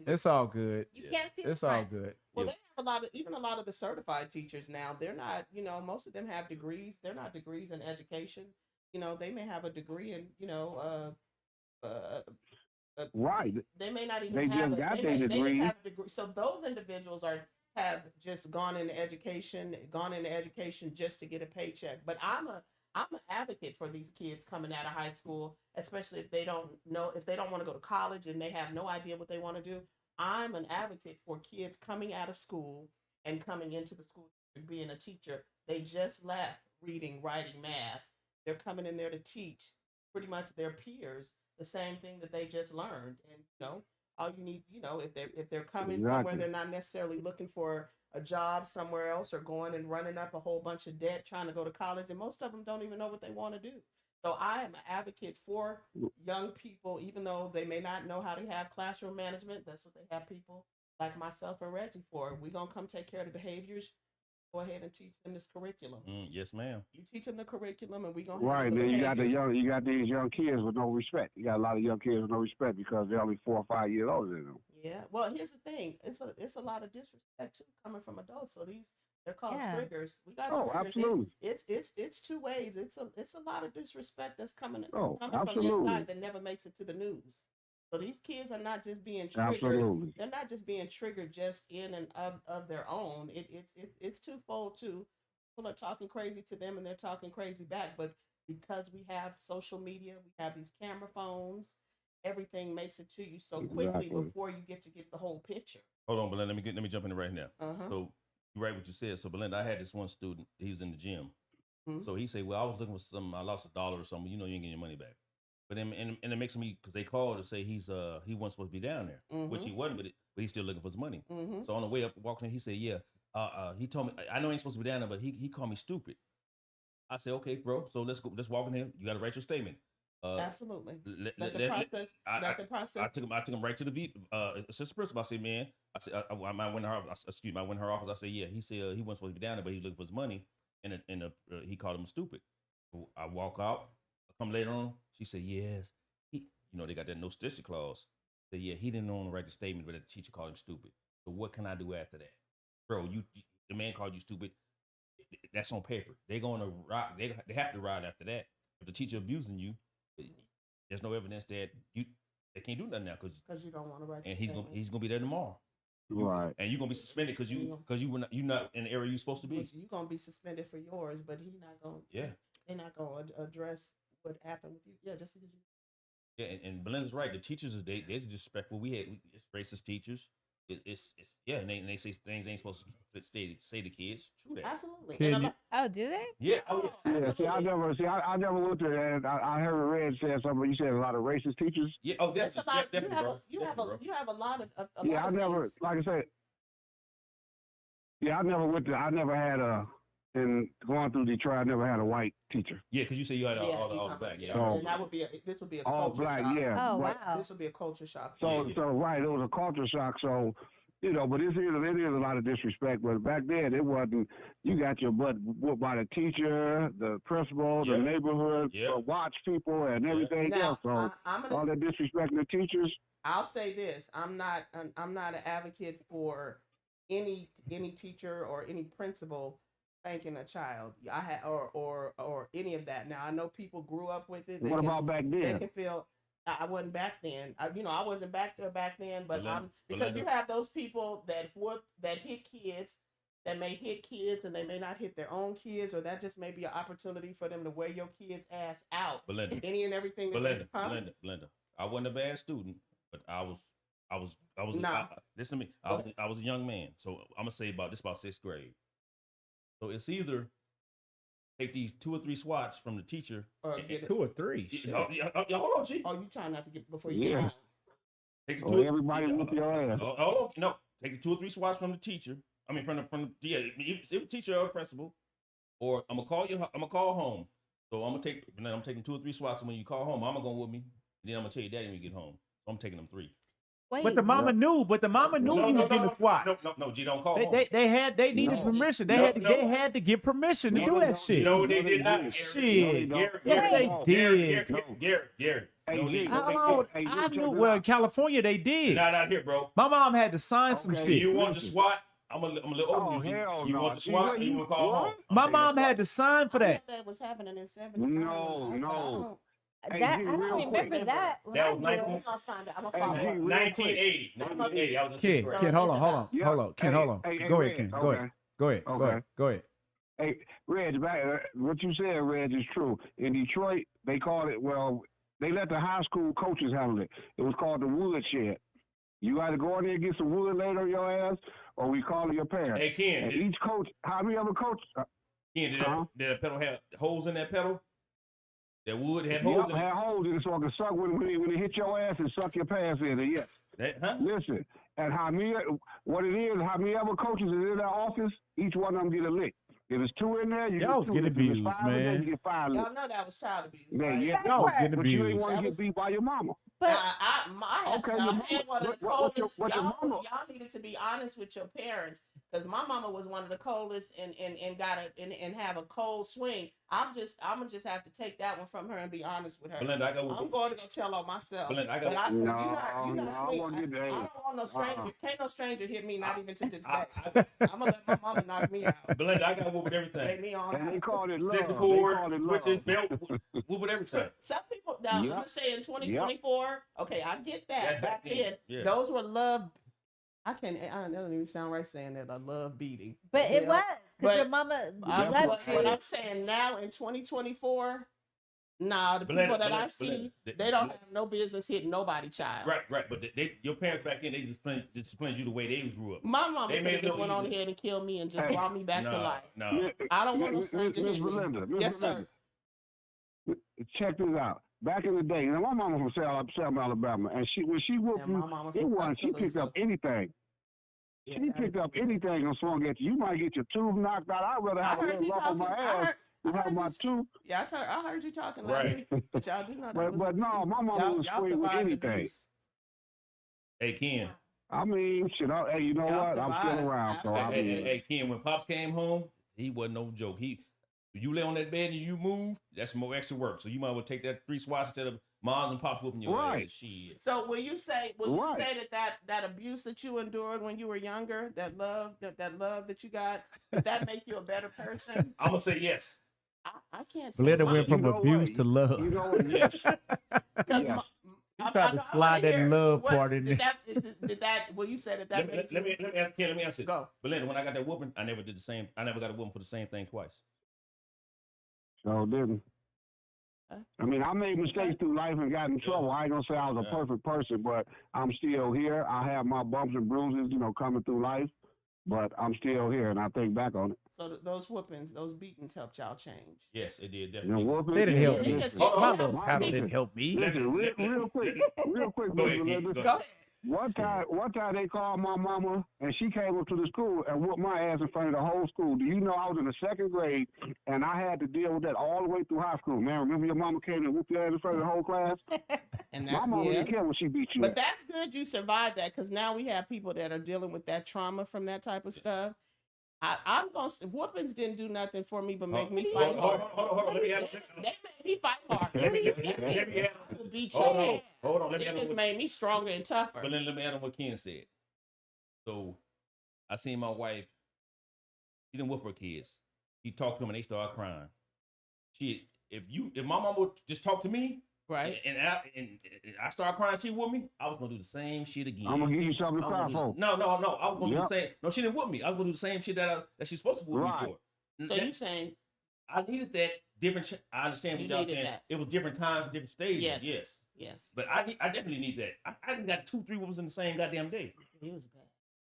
It's all good. You can't see It's all good. Well, they have a lot of the certified teachers now. They're not, most of them have degrees. They're not degrees in education. They may have a degree in, right. They may not even They have just got their they degree. just have a degree. So those individuals have just gone into education just to get a paycheck. But I'm an advocate for these kids coming out of high school, especially if they don't want to go to college and they have no idea what they want to do. I'm an advocate for kids coming out of school and coming into the school being a teacher. They just left reading, writing, math. They're coming in there to teach pretty much their peers the same thing that they just learned. And all you need, if they're coming somewhere, they're not necessarily looking for a job somewhere else or going and running up a whole bunch of debt trying to go to college, and most of them don't even know what they want to do. So I am an advocate for young people, even though they may not know how to have classroom management. That's what they have people like myself and Reggie for. We're going to come take care of the behaviors. Go ahead and teach them this curriculum. Yes, ma'am. You teach them the curriculum, and we're going to right. Then you got these young kids with no respect. You got a lot of young kids with no respect because they're only 4 or 5 years older than them. Yeah. Well, here's the thing. It's a lot of disrespect too coming from adults. So they're called triggers. We got triggers. Absolutely. It's two ways. It's a lot of disrespect that's coming from absolutely. the inside that never makes it to the news. So these kids are not just being triggered. Absolutely. They're not just being triggered just in and of their own. It's twofold too. People are talking crazy to them and they're talking crazy back. But because we have social media, we have these camera phones, everything makes it to you so quickly before you get the whole picture. Hold on, Belinda. Let me jump in right now. Uh-huh. So you're right what you said. So Belinda, I had this one student. He was in the gym. Mm-hmm. So he said, "Well, I was looking for something. I lost $1 or something. You ain't getting your money back." But then, and it makes me, because they called to say he wasn't supposed to be down there, which he wasn't, but he's still looking for his money. So on the way up, walking in, he said, "Yeah, he told me, I know I ain't supposed to be down there, but he called me stupid. I said, okay, bro. So let's go. Let's walk in here. You got to write your statement. Absolutely. Let the process. I took him right to the assistant principal. I said, man, I went in her office. Excuse me, I went in her office. I said, yeah. He said he wasn't supposed to be down there, but he looking for his money, and he called him stupid. So I walk out. I come later on. She said, yes. They got that no stitching clause. Said, yeah, he didn't want to write the statement, but the teacher called him stupid. So what can I do after that, bro? The man called you stupid. That's on paper. They're going to ride. They have to ride after that. If the teacher abusing you, there's no evidence that they can't do nothing now because you don't want to write. And he's gonna be there tomorrow. Right. And you're gonna be suspended because you're not in the area you're supposed to be. You're gonna be suspended for yours, but he's not gonna. Yeah. They're not gonna address what happened with you. Yeah, just because you. Yeah, and Belinda's right. The teachers they're disrespectful. It's racist teachers. It's and they say things ain't supposed to say to kids. True that. Absolutely. Oh, do they? Yeah. Yeah. See, I never went to that. I heard Red say something. You said a lot of racist teachers. Yeah. Oh, that's a lot. You have a lot of. Yeah, I never. Things. Like I said. Yeah, I never went to. I never had a. And going through Detroit, I never had a white teacher. Yeah, because you say you had all the black. Yeah. So, and that would be this would be a all culture black. shock. Yeah. Oh wow. This would be a culture shock. So right, it was a culture shock. So. But it is a lot of disrespect. But back then, it wasn't. You got your butt whooped by the teacher, the principal, the neighborhood, watch people, and everything else. So all that disrespecting the teachers. I'll say this: I'm not an advocate for any teacher or any principal spanking a child. I had or any of that. Now I know people grew up with it. What about back then? They can feel. I wasn't back then. I wasn't back there back then. But because you have those people that hit kids, that may hit kids, and they may not hit their own kids, or that just may be an opportunity for them to wear your kid's ass out. Belinda, any and everything. Belinda. I wasn't a bad student, but I was. Listen to me. I was a young man, so I'm gonna say about 6th grade. So it's either take these 2 or 3 swats from the teacher. Or get 2 or 3. Hold on, G. Oh, you trying not to get before you get home. Take the 2 everybody with your ass. Hold on. No, take the 2 or 3 swats from the teacher. I mean, from the if the teacher or principal, or I'm gonna call home. So I'm taking 2 or 3 swats. And when you call home, mama gonna with me. And then I'm gonna tell you daddy when you get home. So I'm taking them 3. Wait, but the mama knew. He was getting the swats. No, G, don't call. They needed permission. They had to give permission to do that shit. No, they did not. Shit. Yes, they did. Gary. I knew. Well, in California, they did. Not here, bro. My mom had to sign some shit. You want the SWAT? I'm a little older than you. You want the SWAT? You want to call home? My mom had to sign for that. That was happening in 70. No. I don't remember that. That was 1980. 1980. I was in 6th grade. Ken, hold on. Ken, hold on. Go ahead, Ken. Go ahead. Hey, Reg, what you said, Reg, is true. In Detroit, they called it, they let the high school coaches handle it. It was called the woodshed. You either go in there and get some wood laid on your ass, or we call your parents. Hey, Ken. And each coach, how many other coaches? Ken, did that pedal have holes in that pedal? That wood had holes in it? Had holes in it so it could suck when it hit your ass and suck your pants in it, yes. Listen, and what it is, how many other coaches is in that office, each one of them get a lick. If it's 2 in there, you get abused, man. You get 5 licks. Y'all know that was child abuse. Right? Yeah, y'all was getting abused. But you ain't want to get beat by your mama. But I had one of the coldest. Y'all needed to be honest with your parents, because my mama was one of the coldest and have a cold swing. I'm gonna just have to take that one from her and be honest with her. Belinda, I'm going to go tell on myself. Belinda, I don't want no stranger. Can't no stranger hit me, not even to this day. I'm gonna let my mama knock me out. Belinda, I got whoop with everything. Lay me on. And they called it love. With his belt, whoop with everything. Some people now, I'm gonna say in 2024. Okay, I get that. Back then, those were love. I don't even sound right saying that. I love beating. But it was because your mama loved you. What I'm saying now in 2024, the people that I see, they don't have no business hitting nobody child. Right. But your parents back then, they just disciplined you the way they grew up. My mama just went on ahead and killed me and just brought me back to life. No. I don't want no stranger to hit me. Yes, sir. Check this out. Back in the day, my mama was from Selma, Alabama, and when she whooped you, she picked up anything. Yeah, She picked up anything and swung at you. You might get your tooth knocked out. I'd rather have a little lump on my ass than have my tooth. Yeah, I heard you talking last Right. week, but y'all do know that But was no, abuse. my mama was y'all straight with survived anything. abuse. Hey, Ken. I mean, shit. Hey, you know Y'all what? I'm still survived. around, so I Hey, mean, hey, Ken, when Pops came home, he wasn't no joke. You lay on that bed and you move, that's more extra work. So you might as well take that 3 swats instead of moms and pops whooping your Right. ass. Shit. So will you say Right. that abuse that you endured when you were younger, that love that you got, did that make you a better person? I'm gonna say yes. I can't say Belinda my- went from You know abuse what? to love. You know what? Yes. 'cause Yeah. You tried to slide that love part in did there. did that well you said that made Let me ask Ken, let me answer it. go. Belinda, when I got that whooping, I never did the same. I never got a whooping for the same thing twice. So didn't. I mean, I made mistakes through life and got in trouble. I ain't gonna say I was a perfect person, but I'm still here. I have my bumps and bruises, coming through life, but I'm still here, and I think back on it. So those whoopings, those beatings helped y'all change. Yes, it did You know, definitely. whooping, They didn't help It me. just- Hold My on, little hold on. paddle didn't help me. Listen, real quick, Go ahead, Belinda. Keith, go Go ahead. One time they called my mama and she came up to the school and whooped my ass in front of the whole school. Do you know I was in the 2nd grade and I had to deal with that all the way through high school? Man, remember your mama came and whooped your ass in front of the whole class? And My mama didn't care when she beat you. But that's good you survived that because now we have people that are dealing with that trauma from that type of stuff. I'm gonna say whoopings didn't do nothing for me but make me fight hard. Hold on. Let me add. They made me fight hard. Let me add. To beat Hold your on. ass. Hold on. Let me It add. just made me stronger and tougher. But then let me add on what Ken said. So I seen my wife. She didn't whoop her kids. She talked to them and they started crying. Shit, if my mom would just talk to me, Right. and I started crying, she whooped me, I was gonna do the same shit again. I'm gonna give you something to I was cry gonna for. do- No. I was gonna do Yep. the same. No, she didn't whoop me. I was gonna do the same shit that she's supposed to whoop Right. me for. So you saying I needed that different. I understand what You y'all needed saying. that. It was different times, different stages. Yes. Yes. yes. But I definitely need that. I didn't got 2-3 whoopers in the same goddamn day. It was bad.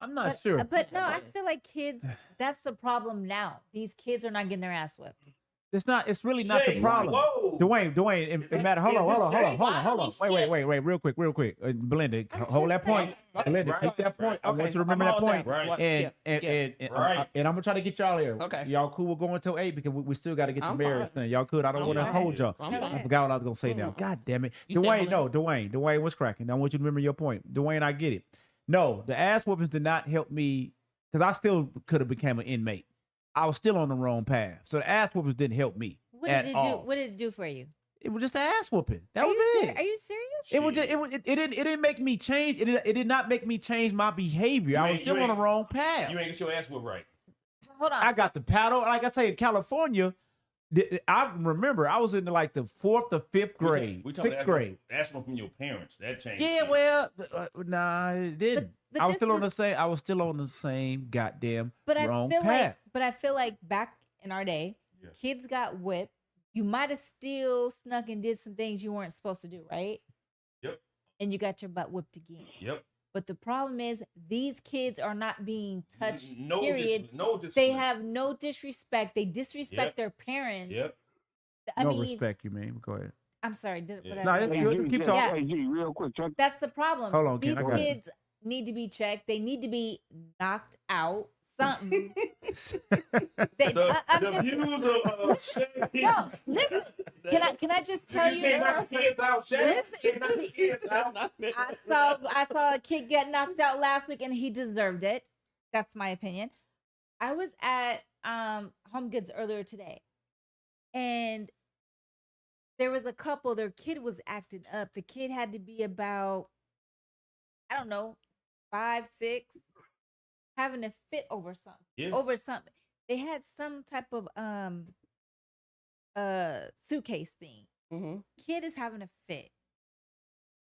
I'm not sure. But no, I feel like kids, that's the problem now. These kids are not getting their ass whipped. It's really not the Shay, problem. whoa. Dwayne, it matter. Hold on. Why Wait. we Real quick. Belinda, I'm hold that just point. saying. Belinda, Right. keep that point. I want you to I'm remember that holding point. Right. What- And, skip. Right. and I'm gonna try to get y'all here. Okay. Y'all cool with going till 8 because we still got to get the I'm marriage fine. thing. Y'all could. I don't I'm want to fine. hold y'all. I'm I fine. I forgot what I was gonna say now. Mhm. God damn it, You said Dwayne. No, Belinda. Dwayne was cracking. I want you to remember your point. Dwayne, I get it. No, the ass whoopings did not help me because I still could have became an inmate. I was still on the wrong path. So the ass whoopings didn't help me What at did it all. do? What did it do for you? It was just an ass whooping. That was it. Are you serious? It was just, it didn't make me change. It did not make me change my behavior. I was You still on the ain't- wrong path. You ain't get your ass whooped right. Hold on. I got the paddle. Like I say, in California, I remember I was in like the 4th or 5th grade, We talking 6th grade. That's one from your parents. That changed. Yeah, shit. well, nah, it didn't. But I was this still on is- the same. I was still on the same goddamn But I wrong feel path. I feel like back in our day, Yeah. kids got whipped. You might have still snuck and did some things you weren't supposed to do, right? Yep. And you got your butt whipped again. Yep. But the problem is these kids are not being touched. No period. No They discipline. have no disrespect. They disrespect Yep. their parents. Yep. I No mean, respect, you mean? Go ahead. I'm sorry. Did, Yeah. what No, I it's say? good. Just keep talking. Yeah. Hey, G, real quick, check. That's the problem. Hold on, Ken, These I got you. kids need to be checked. They need to be knocked out. Something. The views of Shay. No, listen. Can I just tell You you? can't knock the kids out, Shay. You can't knock the kids out. I saw a kid get knocked out last week and he deserved it. That's my opinion. I was at Home Goods earlier today and there was a couple, their kid was acting up. The kid had to be about, I don't know, 5, 6, having a fit over something. Yeah. Over something. They had some type of suitcase thing. Mm-hmm. Kid is having a fit.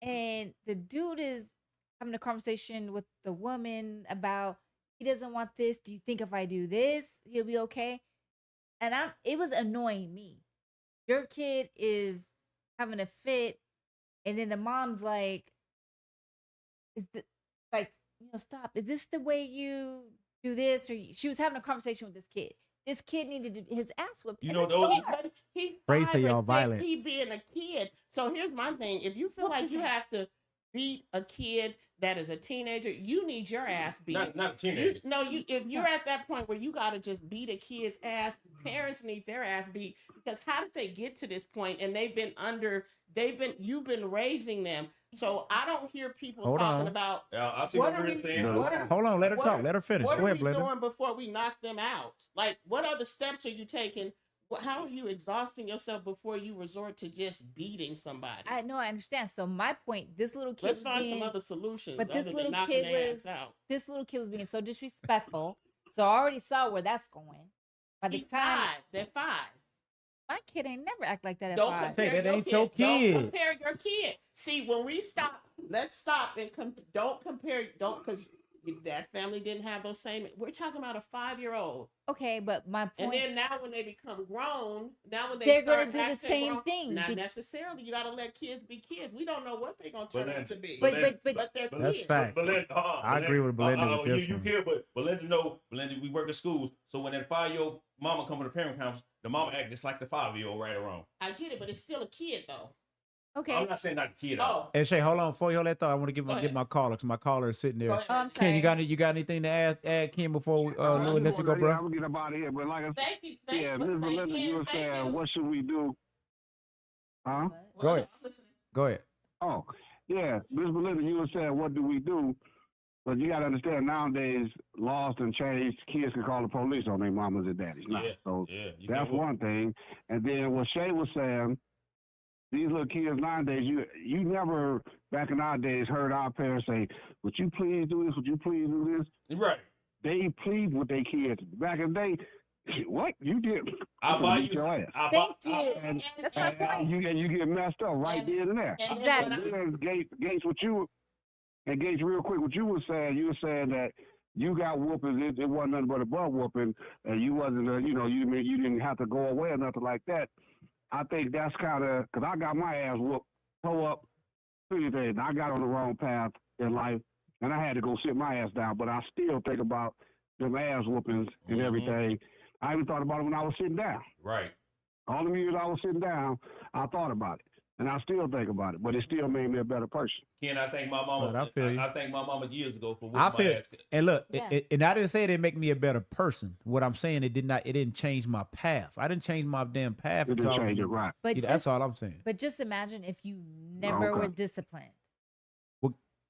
And the dude is having a conversation with the woman about he doesn't want this. Do you think if I do this, he'll be okay? And it was annoying me. Your kid is having a fit, and then the mom's like, stop. Is this the way you do this? Or she was having a conversation with this kid. This kid needed his ass whipped. You and know it's those- fair. But he Praise to 5 or y'all 6, violent. He being a kid. So here's my thing: if you feel Whoop like his you ass. have to beat a kid that is a teenager, you need your ass beat. Not a teenager. If you're at that point where you gotta just beat a kid's ass, parents need their ass beat, because how did they get to this point? And you've been raising them. So I don't hear people talking about I see what what are you're we saying. Hold on, let her talk. Let her finish. What Go are ahead, we Blender. doing before we knock them out? Like, what other steps are you taking? How are you exhausting yourself before you resort to just beating somebody? I know, I understand. So my point, this little kid Let's was find being, some other solutions. but this other little than knocking kid their was ass out. this little kid was being so disrespectful. So I already saw where that's going. By the He's time 5. They're 5. my kid ain't never act like that at Don't 5. compare Hey, that your ain't your kid. Don't compare your kid. See, when we stop, let's stop and don't compare. Because that family didn't have those same. We're talking about a 5-year-old. Okay, but my And point, then now when they become grown, now when they're start gonna do the acting same grown, thing. Not necessarily. You gotta let kids be kids. We don't know what they're gonna turn out to be. But But they're That's kids. fact. I agree with Belinda with this You one. care, but Belinda, we work in schools. So when that 5-year-old mama come to the parent conference, the mama act just like the 5-year-old, right or wrong. I get it, but it's still a kid though. okay. I'm not saying not the kid. Oh, Hey Shay, hold on. Before you hold that thought, I want to Go get ahead. my caller, because my caller is sitting go there. ahead. Oh, I'm sorry. Ken, you got anything to add Ken, before we Louis let you go, I'm bro? gonna get up out of here, but like I said, Thank you. Thank yeah, you. Ms. Thank Belinda, you were Thank saying, you. what should we do? Huh? But- Go ahead. I'm listening. Go ahead. Oh, yeah, Ms. Belinda, you were saying, what do we do? But you got to understand, nowadays, laws done changed. Kids can call the police on their mamas and daddies now. Yeah, So yeah. You that's can't walk. one thing. And then what Shay was saying, these little kids nowadays, you never, back in our days, heard our parents say, would you please do this? Would you please do this? Right. They plead with their kids. Back in the day, what? You did. I'll buy beat you. your ass. Thank you. And, That's my point. you get messed up right And- then and there. And Exactly. then And then Gates, Gates, real quick, what you were saying that you got whoopings. It wasn't nothing but a butt whooping, and you wasn't, you didn't have to go away or nothing like that. I think that's kind of, because I got my ass whooped, toe up, 3 days. I got on the wrong path in life, and I had to go sit my ass down. But I still think about them ass whoopings and Mhm. everything. I even thought about it when I was sitting down. Right. All the years I was sitting down, I thought about it. And I still think about it, but it still made me a better person. Ken, I thank my mama. Right, I feel you. I thank my mama years ago for whooping I feel, my ass. and look, Yeah. and I didn't say it didn't make me a better person. What I'm saying, it didn't change my path. I didn't change my damn path. It until didn't I was- change it right. But Yeah, just, that's all I'm saying. but just imagine if you never Okay. were disciplined.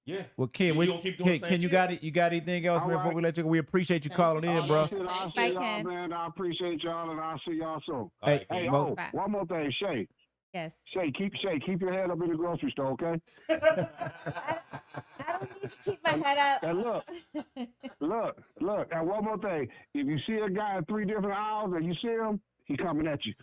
Yeah. Well, Ken, You gonna keep doing the same Ken, you shit? got it? You got anything else, All man? Before right. we let you go, we appreciate you Thank calling you. in, bro. Thank you. I'll Bye, see y'all, Ken. man. I appreciate y'all, and I'll see y'all soon. All right, Hey, Hey, Ken. oh, Bye. one more thing, Shay. Yes. Keep your head up in the grocery store, okay? I don't need to keep my head up. And look. And one more thing. If you see a guy in 3 different aisles and you see him, he coming at you.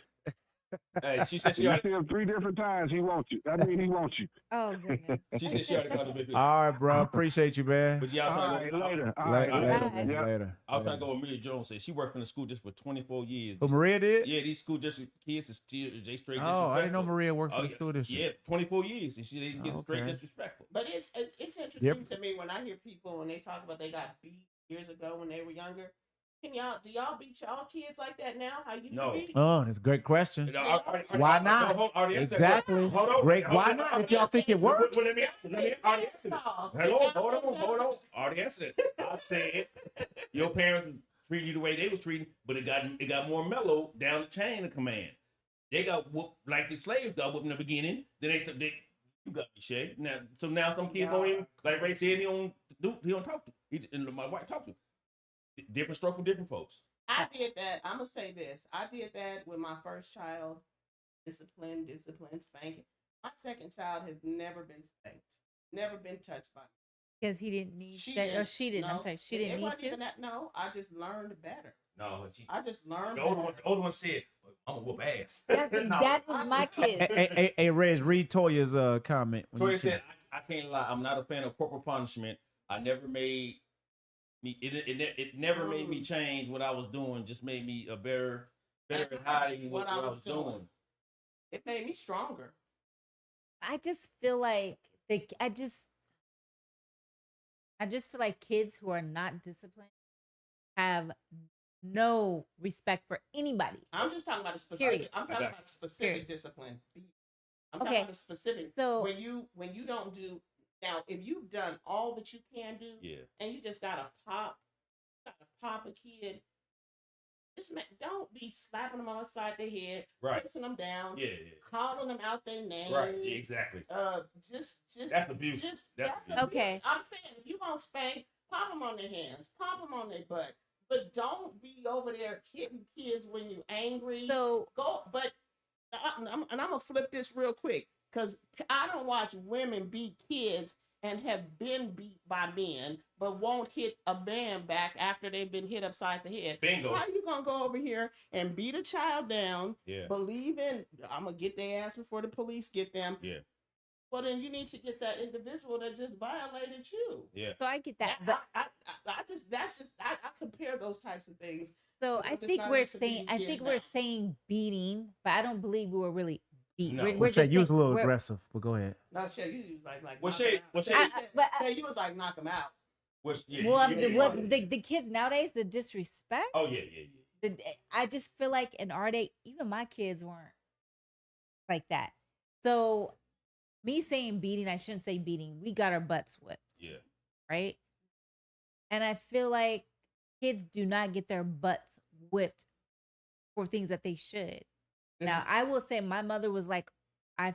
Hey, she said If she you already. see him 3 different times, he wants you. That means he wants you. Oh goodness. She said she already called the big. All right, bro. Appreciate you, man. But yeah, All I was right, trying to go. later. All Later, right, later, Bye. man, Yeah. later. I was trying to go with Maria Jones. Said she worked in the school just for 24 years. But Maria did? Yeah, these school district kids is still they straight. Oh, I didn't know disrespectful. Maria worked for Oh, the school district. Yeah, 24 years, and these kids Oh, straight okay. disrespectful. But it's interesting Yep. to me when I hear people when they talk about they got beat years ago when they were younger. Do y'all beat y'all kids like that now? How you No. beat? Oh, that's a great question. Why not? Exactly. Great. Why not? If y'all think it works. Well, let me answer. Already answered it. Hello, hold on. Already answered it. I said your parents treated you the way they was treating, but it got more mellow down the chain of command. They got whooped like the slaves got whooped in the beginning. Then you got me, Shay. Now some kids don't even, like Ray said, he don't talk to. And my wife talked to. Different stroke for different folks. I did that. I'm gonna say this. I did that with my first child. Discipline, spanking. My second child has never been spanked, never been touched by me. Because he didn't need She that, or didn't. she didn't. I'm No, sorry, she it didn't need wasn't to. even that. No, I just learned better. No, I just learned the better. older one said, "I'm gonna whoop ass." That No. is my kid. Hey, Reg, read Toya's comment. when Toya you said, I can't lie. I'm not a fan of corporal punishment. I never made me. It never made me change what I was doing. Just made me a better at hiding what I was doing. It made me stronger. I just feel like I just feel like kids who are not disciplined have no respect for anybody. I'm just talking about a specific. Period. I'm talking got about a specific Period. discipline. I'm Okay, talking about a specific. so- when you don't do Now, if you've done all that you can do, Yeah. and you just gotta pop a kid, don't be slapping them on the side of their head, Right. pushing them down, Yeah. calling them out their name. Right. Yeah, exactly. Just That's abuse. that's abuse. Okay. I'm saying if you gonna spank, pop them on their hands, pop them on their butt, but don't be over there hitting kids when you're angry. So Go, but I'm gonna flip this real quick because I don't watch women beat kids and have been beat by men, but won't hit a man back after they've been hit upside the head. Bingo. How you gonna go over here and beat a child down? Yeah. Believe in I'm gonna get their ass before the police get them. Yeah. Well, then you need to get that individual that just violated you. Yeah. so I get that, but I compare those types of things. so I'm I just think not we're into saying beating I kids think we're now. saying beating, but I don't believe we were really beating. No. We're Well, Shay, just you was a saying- little we're- aggressive, but go ahead. No, Shay, you was like Well, knock 'em Shay- out. well, Shay, Shay- you said- but Shay, you was like knock them out. Well, yeah. the kids nowadays, the disrespect. Oh yeah. I just feel like in our day, even my kids weren't like that. So me saying beating, I shouldn't say beating. We got our butts whipped, Yeah. right? And I feel like kids do not get their butts whipped for things that they should. Now, I will say my mother was like, I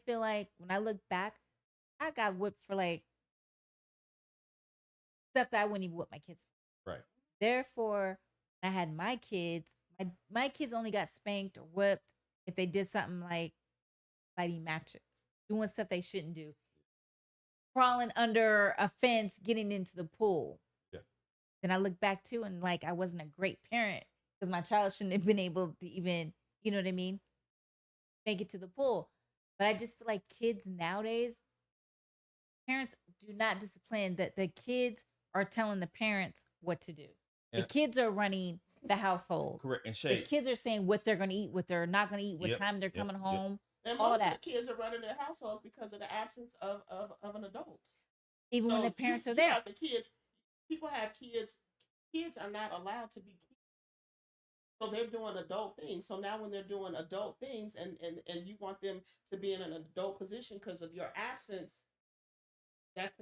feel like when I look back, I got whipped for like stuff that I wouldn't even whip my kids for. Right. Therefore, when I had my kids, my kids only got spanked or whipped if they did something like lighting matches, doing stuff they shouldn't do, crawling under a fence, getting into the pool. Yeah. Then I look back too and like I wasn't a great parent because my child shouldn't have been able to even, you know what I mean, make it to the pool. But I just feel like kids nowadays, parents do not discipline that the kids are telling the parents what to do. Yeah. The kids are running the household. Correct. And The Shay. kids are saying what they're going to eat, what they're not going to eat, what Yep, time they're yep, coming yep. home. And all most that. of the kids are running their households because of the absence of an adult. Even when So the parents you are there. have the kids. People have kids. Kids are not allowed to be kids. So they're doing adult things. So now when they're doing adult things and you want them to be in an adult position because of your absence, that's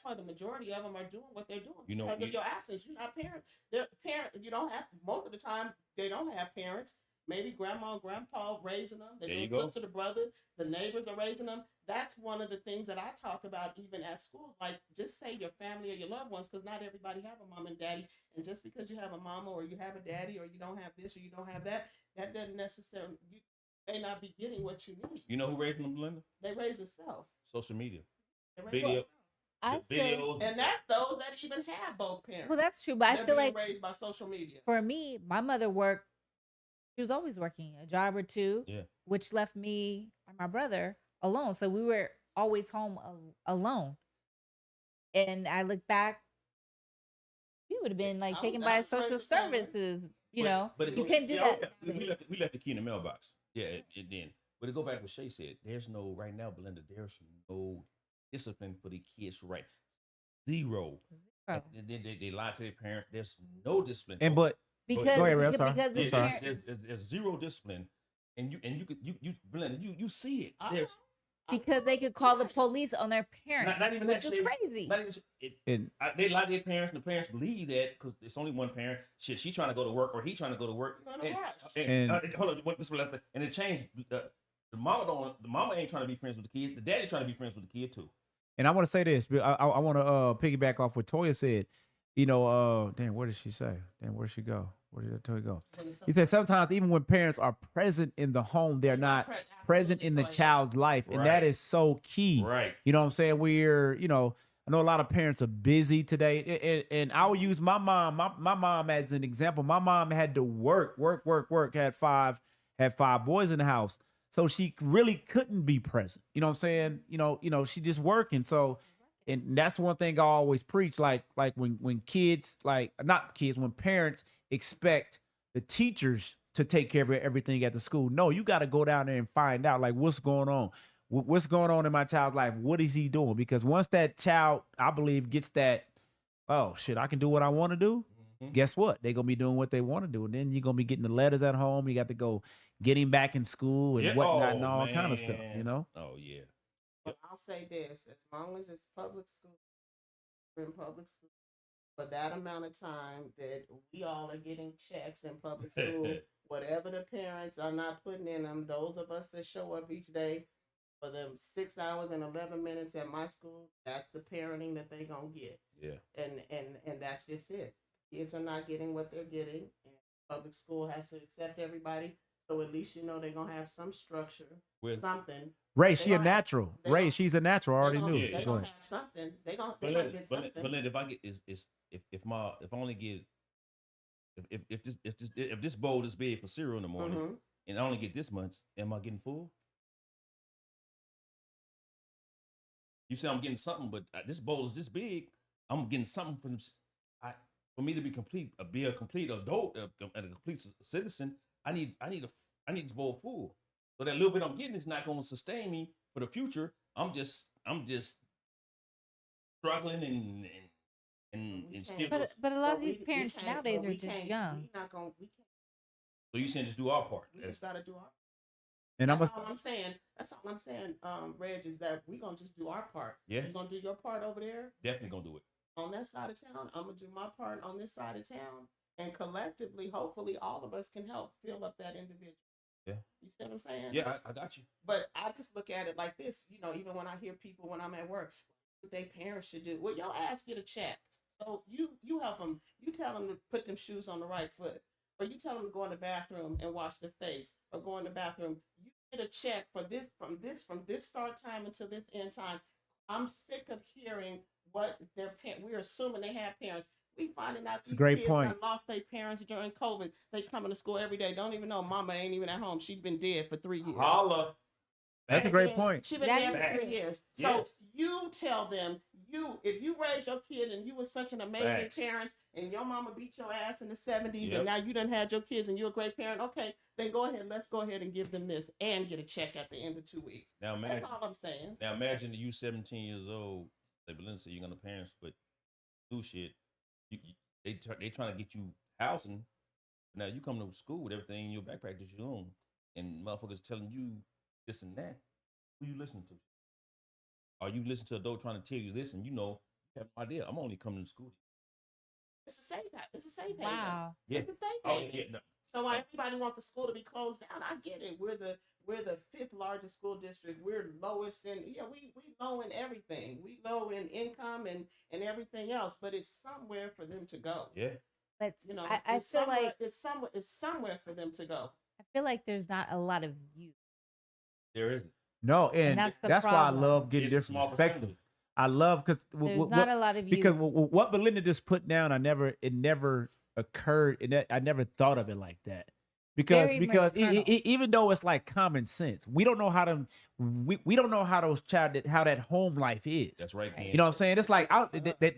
why the majority of them are doing what they're doing. You know, because of your absence. You're not parent. They're parent. You don't have, most of the time they don't have parents. Maybe grandma and grandpa raising them. They There you don't go. look to the brother. The neighbors are raising them. That's one of the things that I talk about even at schools. Like, just say your family or your loved ones, because not everybody have a mom and daddy. And just because you have a mama or you have a daddy or you don't have this or you don't have that, that doesn't necessarily, you may not be getting what you need. You know who raised them, Belinda? They raise themselves. Social media. They raise Video. themselves. I The feel, videos. And that's those that even have both parents. well, that's true. But I They're feel being like raised by social media. for me, my mother worked. She was always working a job or two, Yeah. which left me and my brother alone. So we were always home alone. And I look back, we would have been like I taken was- by I was social raised the same way. services. You know, But it you go- couldn't do yeah, that. we left the key in the mailbox. Yeah, it then. But to go back to what Shay said, there's no right now, Belinda. There's no discipline for the kids right. Zero. Zero. And then they lie to their parents. There's no discipline. And but Because, Go ahead, Ray, I'm sorry. because the I'm sorry. parent- There's zero discipline, and you Belinda, you see it. Uh-huh. There's because they could call the police on their parents, not even which that. is crazy. Not even, and they lie to their parents, and the parents believe that because it's only one parent. Shit, she trying to go to work or he trying to go to work. You're gonna watch. Hold on, this was left, and it changed. The mama ain't trying to be friends with the kid. The daddy trying to be friends with the kid too. And I want to say this. I want to piggyback off what Toya said. You know, damn, where did she say? Damn, where did she go? Where did Toya go? He said sometimes even when parents are present in the home, they're not present in the child's life, and that Right. is so key. Right. You know what I'm saying? I know a lot of parents are busy today, and I will use my mom. My mom as an example. My mom had to work. Had five boys in the house, so she really couldn't be present. You know what I'm saying? She just working. So, and that's one thing I always preach. Like when kids, when parents expect the teachers to take care of everything at the school. No, you got to go down there and find out like what's going on. What's going on in my child's life? What is he doing? Because once that child, I believe, gets that, oh shit, I can do what I want to do. Mhm. Guess what? They're gonna be doing what they want to do, and then you're gonna be getting the letters at home. You got to go get him back in school and Yeah. whatnot Oh, and all kind of stuff. man. You know. Oh yeah. But I'll say this: as long as it's public school, we're in public school for that amount of time that we all are getting checks in public school, whatever the parents are not putting in them, those of us that show up each day for them 6 hours and 11 minutes at my school, that's the parenting that they gonna get. Yeah. And that's just it. Kids are not getting what they're getting, and public school has to accept everybody. So at least you know they're gonna have some structure, something. Ray, They she a gonna have- natural. they Ray, gonna- she's a natural. I already They knew. gonna, they Go gonna ahead. have something. They gonna But get something. Linda, if I get if I only get if this bowl is big for cereal in the morning Mhm. and I only get this much, am I getting full? You say I'm getting something, but this bowl is this big. I'm getting something from for me to be complete, be a complete adult, and a complete citizen. I need this bowl full. So that little bit I'm getting is not going to sustain me for the future. I'm just struggling and still. But a lot of But these we parents can't- nowadays but are we just can't- young. We not gonna. We can't. So you saying just do our part? We just gotta do our. And That's I'm all I'm saying. That's all I'm saying, Reg, is that we gonna just do our part. Yeah. You're gonna do your part over there Definitely gonna do it. on that side of town. I'm gonna do my part on this side of town, and collectively, hopefully, all of us can help fill up that individual. Yeah. You see what I'm saying? Yeah, I got you. But I just look at it like this, even when I hear people when I'm at work, what their parents should do. Well, your ass get a check. So you help them. You tell them to put them shoes on the right foot, or you tell them to go in the bathroom and wash their face, or go in the bathroom. You get a check for this from this start time until this end time. I'm sick of hearing what their parents. We're assuming they have parents. We finding out these great kids point. that lost their parents during COVID. They coming to school every day. Don't even know mama ain't even at home. She's been dead for 3 years. Holla. That's a great point. She's been That there is for 3 facts. years. So Yes. you tell them, if you raised your kid and you was such an amazing Facts. parent and your mama beat your ass in the 70s Yep. and now you done had your kids and you're a great parent, okay, then go ahead. Let's go ahead and give them this and get a check at the end of 2 weeks. Now imagine. That's all I'm saying. Now imagine that you 17 years old. Like Belinda said, you're gonna parents, but do shit. They trying to get you housing. Now you come to school with everything in your backpack that you own, and motherfuckers telling you this and that. Who you listening to? Are you listening to an adult trying to tell you this, and you have no idea? I'm only coming to school. It's a safe haven. It's a safe haven. Wow. Yeah. It's a safe Oh haven. yeah. No. So why everybody wants the school to be closed down? I get it. We're the 5th largest school district. We're lowest in we low in everything. We low in income and everything else. But it's somewhere for them to go. Yeah. But I it's feel somewhere, like it's somewhere for them to go. I feel like there's not a lot of youth. There isn't. No, and that's that's, the why I problem. love getting It's a different small perspective. percentage. I love because There's not a lot of youth. because what Belinda just put down, it never occurred, and I never thought of it like that. Because Very maternal. even though it's like common sense, we don't know how we don't know how how that home life is. That's right. Right. You know what I'm saying? It's like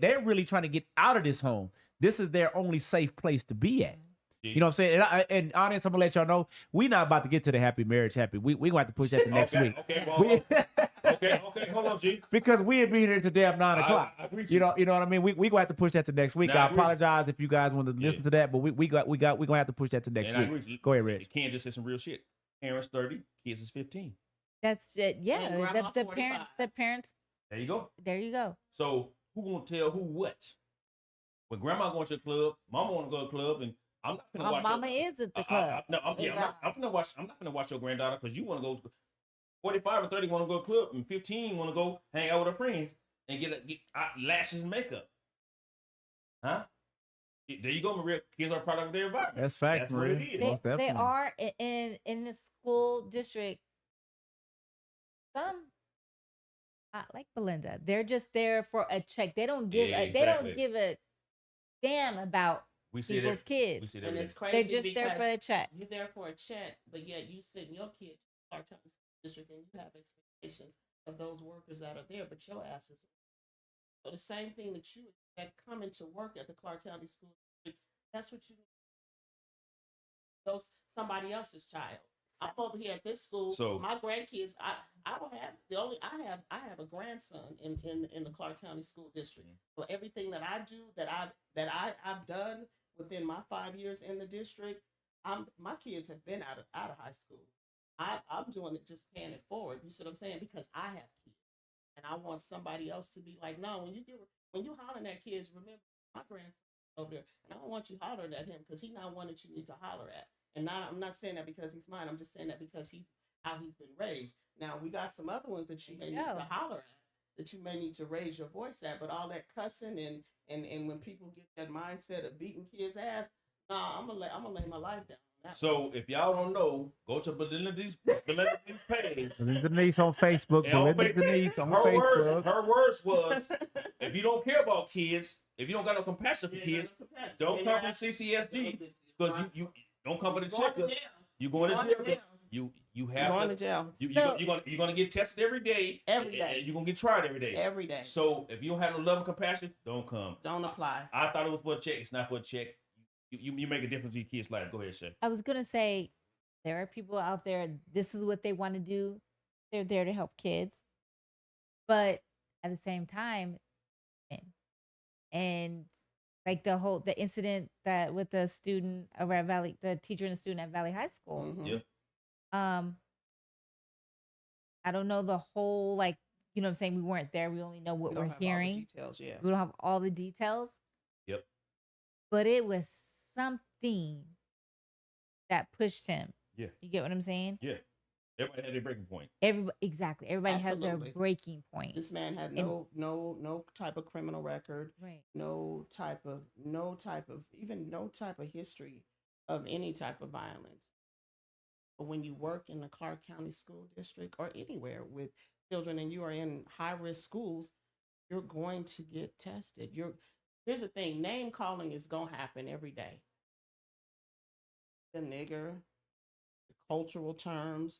they're really trying to get out of this home. This is their only safe place to be at. You know what I'm saying? And audience, I'm gonna let y'all know we not about to get to the happy marriage happy. We gonna have to push that to next week. Okay. Well, We- okay. Hold on, G. because we'll be here to damn 9 o'clock. I agree with You know what I mean? We gonna have to push that to next week. Nah, I I agree with you. apologize if you guys want to listen to that, but we gonna have to push that to next And I agree week. with you. Go ahead, Reg. Ken just said some real shit. Parents 30, kids is 15. That's it. And Yeah. grandma The 45. parents. There you go. There you go. So who gonna tell who what? When grandma going to the club, mama want to go to the club, and I'm not gonna My watch. mama is at the club. No, I'm not gonna watch your granddaughter because you want to go. 45 and 30 want to go to the club, and 15 want to go hang out with her friends and get lashes and makeup. Huh? There you go, Maria. Kids are a product of their environment. That's facts, That's what Maria. it is. Most They definitely. are in the school district. Some like Belinda, they're just there for a check. They don't give Yeah, they don't exactly. give a damn about We see it. people's We kids. see it And every it's day. crazy They're just there for because a check. you're there for a check, but yet you send your kid to Clark County School District and you have expectations of those workers that are there, but your ass is. So the same thing that you expect coming to work at the Clark County School District, that's what you those somebody else's child. I'm over here at this school. So- my grandkids, I don't have I have a grandson in the Clark County School District. So everything that I do I've done within my 5 years in the district, my kids have been out of high school. I'm doing it, just paying it forward. You see what I'm saying? Because I have kids. And I want somebody else to be like, no, when you hollering at kids, remember my grandson over there, and I don't want you hollering at him because he's not one that you need to holler at. And I'm not saying that because he's mine. I'm just saying that because he's how he's been raised. Now we got some other ones that you may need to holler at, that you may need to raise your voice at. But all that cussing and when people get that mindset of beating kids' ass, nah, I'm gonna lay my life down. So if y'all don't know, go to Belinda's page. Belinda Denise on Facebook. Belinda Denise on Facebook. Her words was, if you don't care about kids, if you don't got no compassion for kids, don't come from CCSD because you don't come for the checker. You going to jail. You have going to jail. You're gonna get tested every day. Every day. And you're gonna get tried every day. Every day. So if you don't have no love and compassion, don't come. Don't apply. I thought it was for a check. It's not for a check. You make a difference in your kids' life. Go ahead, Shay. I was gonna say there are people out there. This is what they want to do. They're there to help kids, but at the same time, and like the incident that with the student over at Valley, the teacher and the student at Valley High School. Mhm. Yeah. I don't know the whole, like, you know what I'm saying? We weren't there. We only know what we're hearing. Details, yeah. We don't have all the details. Yep. But it was something that pushed him. Yeah. You get what I'm saying? Yeah. Everybody had their breaking point. Exactly. Everybody has their breaking point. This man had no type of criminal record. Right. No type of history of any type of violence. But when you work in the Clark County School District or anywhere with children and you are in high-risk schools, you're going to get tested. Here's the thing, name calling is going to happen every day. The nigger, the cultural terms,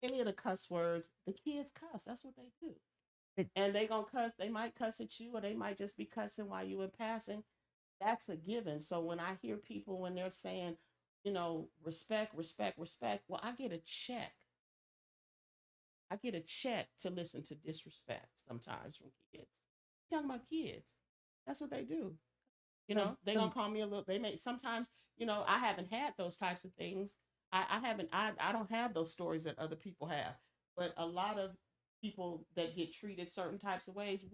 any of the cuss words, the kids cuss. That's what they do. And they going to cuss. They might cuss at you or they might just be cussing while you in passing. That's a given. So when I hear people when they're saying, you know, respect, well, I get a check. I get a check to listen to disrespect sometimes from kids. I'm talking about kids. That's what they do. You know, they gonna call me a little, they may sometimes, you know, I haven't had those types of things. I don't have those stories that other people have. But a lot of people that get treated certain types of ways,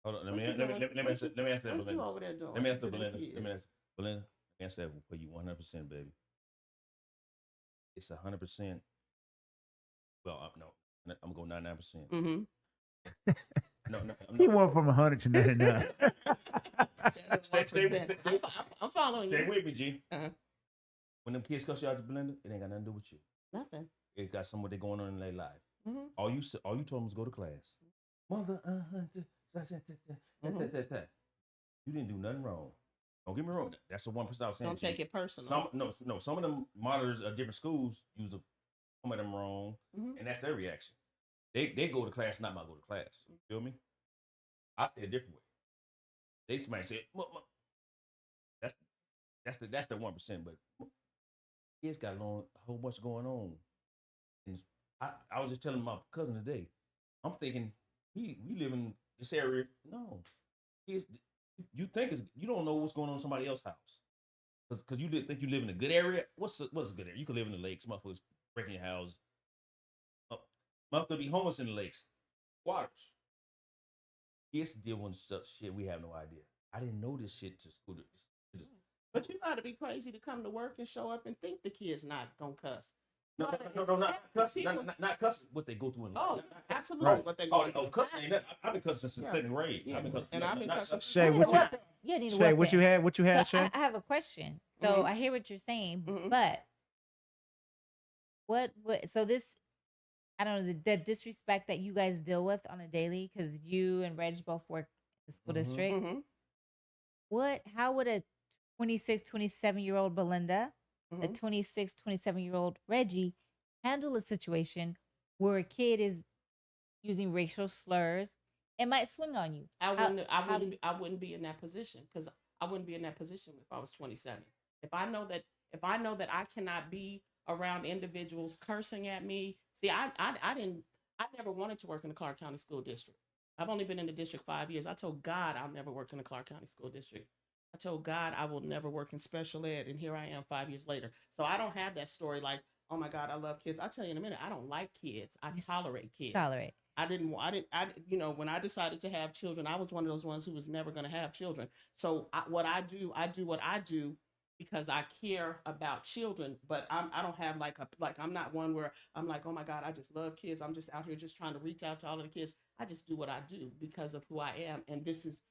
Hold on, let me answer that, Belinda. What you over there doing? Let me answer Belinda. Let me answer that for you 100%, baby. It's 100%. Well, no, I'm going 99%. Mm-hmm. No, he went from 100 to 99. I'm following you. Stay with me, G. Uh-huh. When them kids cuss you out to Belinda, it ain't got nothing to do with you. Nothing. It got something they going on in their life. Mm-hmm. All you told them was go to class. Mother, you didn't do nothing wrong. Don't get me wrong. That's the 1% I was saying. Don't take it personal. Some of them monitors of different schools use some of them wrong, and that's their reaction. They go to class, not my go to class. You feel me? I say a different way. They might say, that's the 1%, but kids got a whole bunch going on. And I was just telling my cousin today, I'm thinking we live in this area. No, kids, you don't know what's going on in somebody else's house, because you think you live in a good area. What's a good area? You could live in the lakes. Motherfuckers breaking your house. Motherfuckers be homeless in the lakes, waters. Kids deal with such shit we have no idea. I didn't know this shit to school. But you gotta be crazy to come to work and show up and think the kid's not gonna cuss. No, not cussing. Not cussing. What they go through in life. Oh, absolutely. Right. What they go through. Cussing ain't that. I've been cussing since second grade. Yeah. I've been cussing. And I've been cussing. Shay, what you had, Shay? I have a question. So I hear what you're saying, but what? So this, I don't know, the disrespect that you guys deal with on a daily, because you and Reg both work in the school district. How would a 26, 27-year-old Belinda, a 26, 27-year-old Reggie handle a situation where a kid is using racial slurs? It might swing on you. I wouldn't be in that position, because I wouldn't be in that position if I was 27. If I know that I cannot be around individuals cursing at me. See, I never wanted to work in the Clark County School District. I've only been in the district 5 years. I told God I'll never work in the Clark County School District. I told God I will never work in special ed, and here I am 5 years later. So I don't have that story like, oh my God, I love kids. I'll tell you in a minute, I don't like kids. I tolerate kids. you know, when I decided to have children, I was one of those ones who was never going to have children. So what I do what I do because I care about children, but I don't have I'm not one where I'm like, oh my God, I just love kids. I'm just out here just trying to reach out to all of the kids. I just do what I do because of who I am. And this is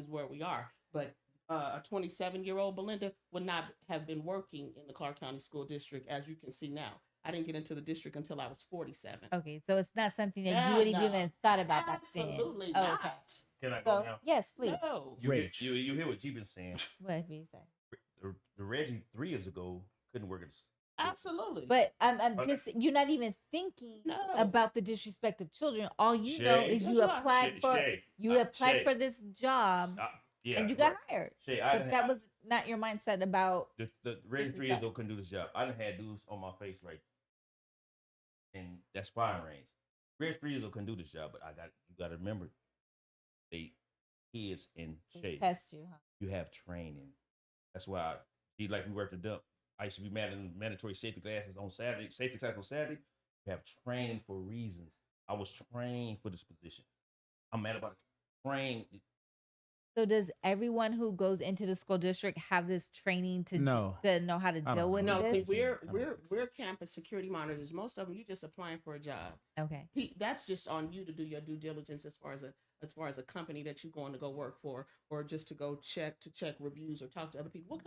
where we are. But a 27-year-old Belinda would not have been working in the Clark County School District, as you can see now. I didn't get into the district until I was 47. Okay, so it's not something that you would have even thought about back then. Absolutely Oh, not. okay. Can I go So now? yes, please. No. You hear what G been saying? What did you say? The Reggie 3 years ago couldn't work at the school. Absolutely. But I'm Okay. just you're not even thinking No. about the disrespect of children. All you Shay. know is you That's right. applied for Shay, you applied Shay. for this job Yeah, and you got right. hired. Shay, But that was not your mindset about the Reggie 3 years old couldn't do this job. I done had dudes on my face right, and that's firing range. Reggie 3 years old couldn't do this job, but you got to remember, they kids in they Shay. test you, huh? You have training. That's why we worked the dump. I used to be mandatory safety classes on Saturday. Safety class on Saturday. You have training for reasons. I was trained for this position. I'm mad about it. Trained. So does everyone who goes into the school district have this training to No. to know how to I deal don't with know. No, this? see, I don't we're think so. we're campus security monitors. Most of them, you just applying for a job. Okay. That's just on you to do your due diligence as far as a company that you're going to go work for, or just to go check reviews or talk to other people.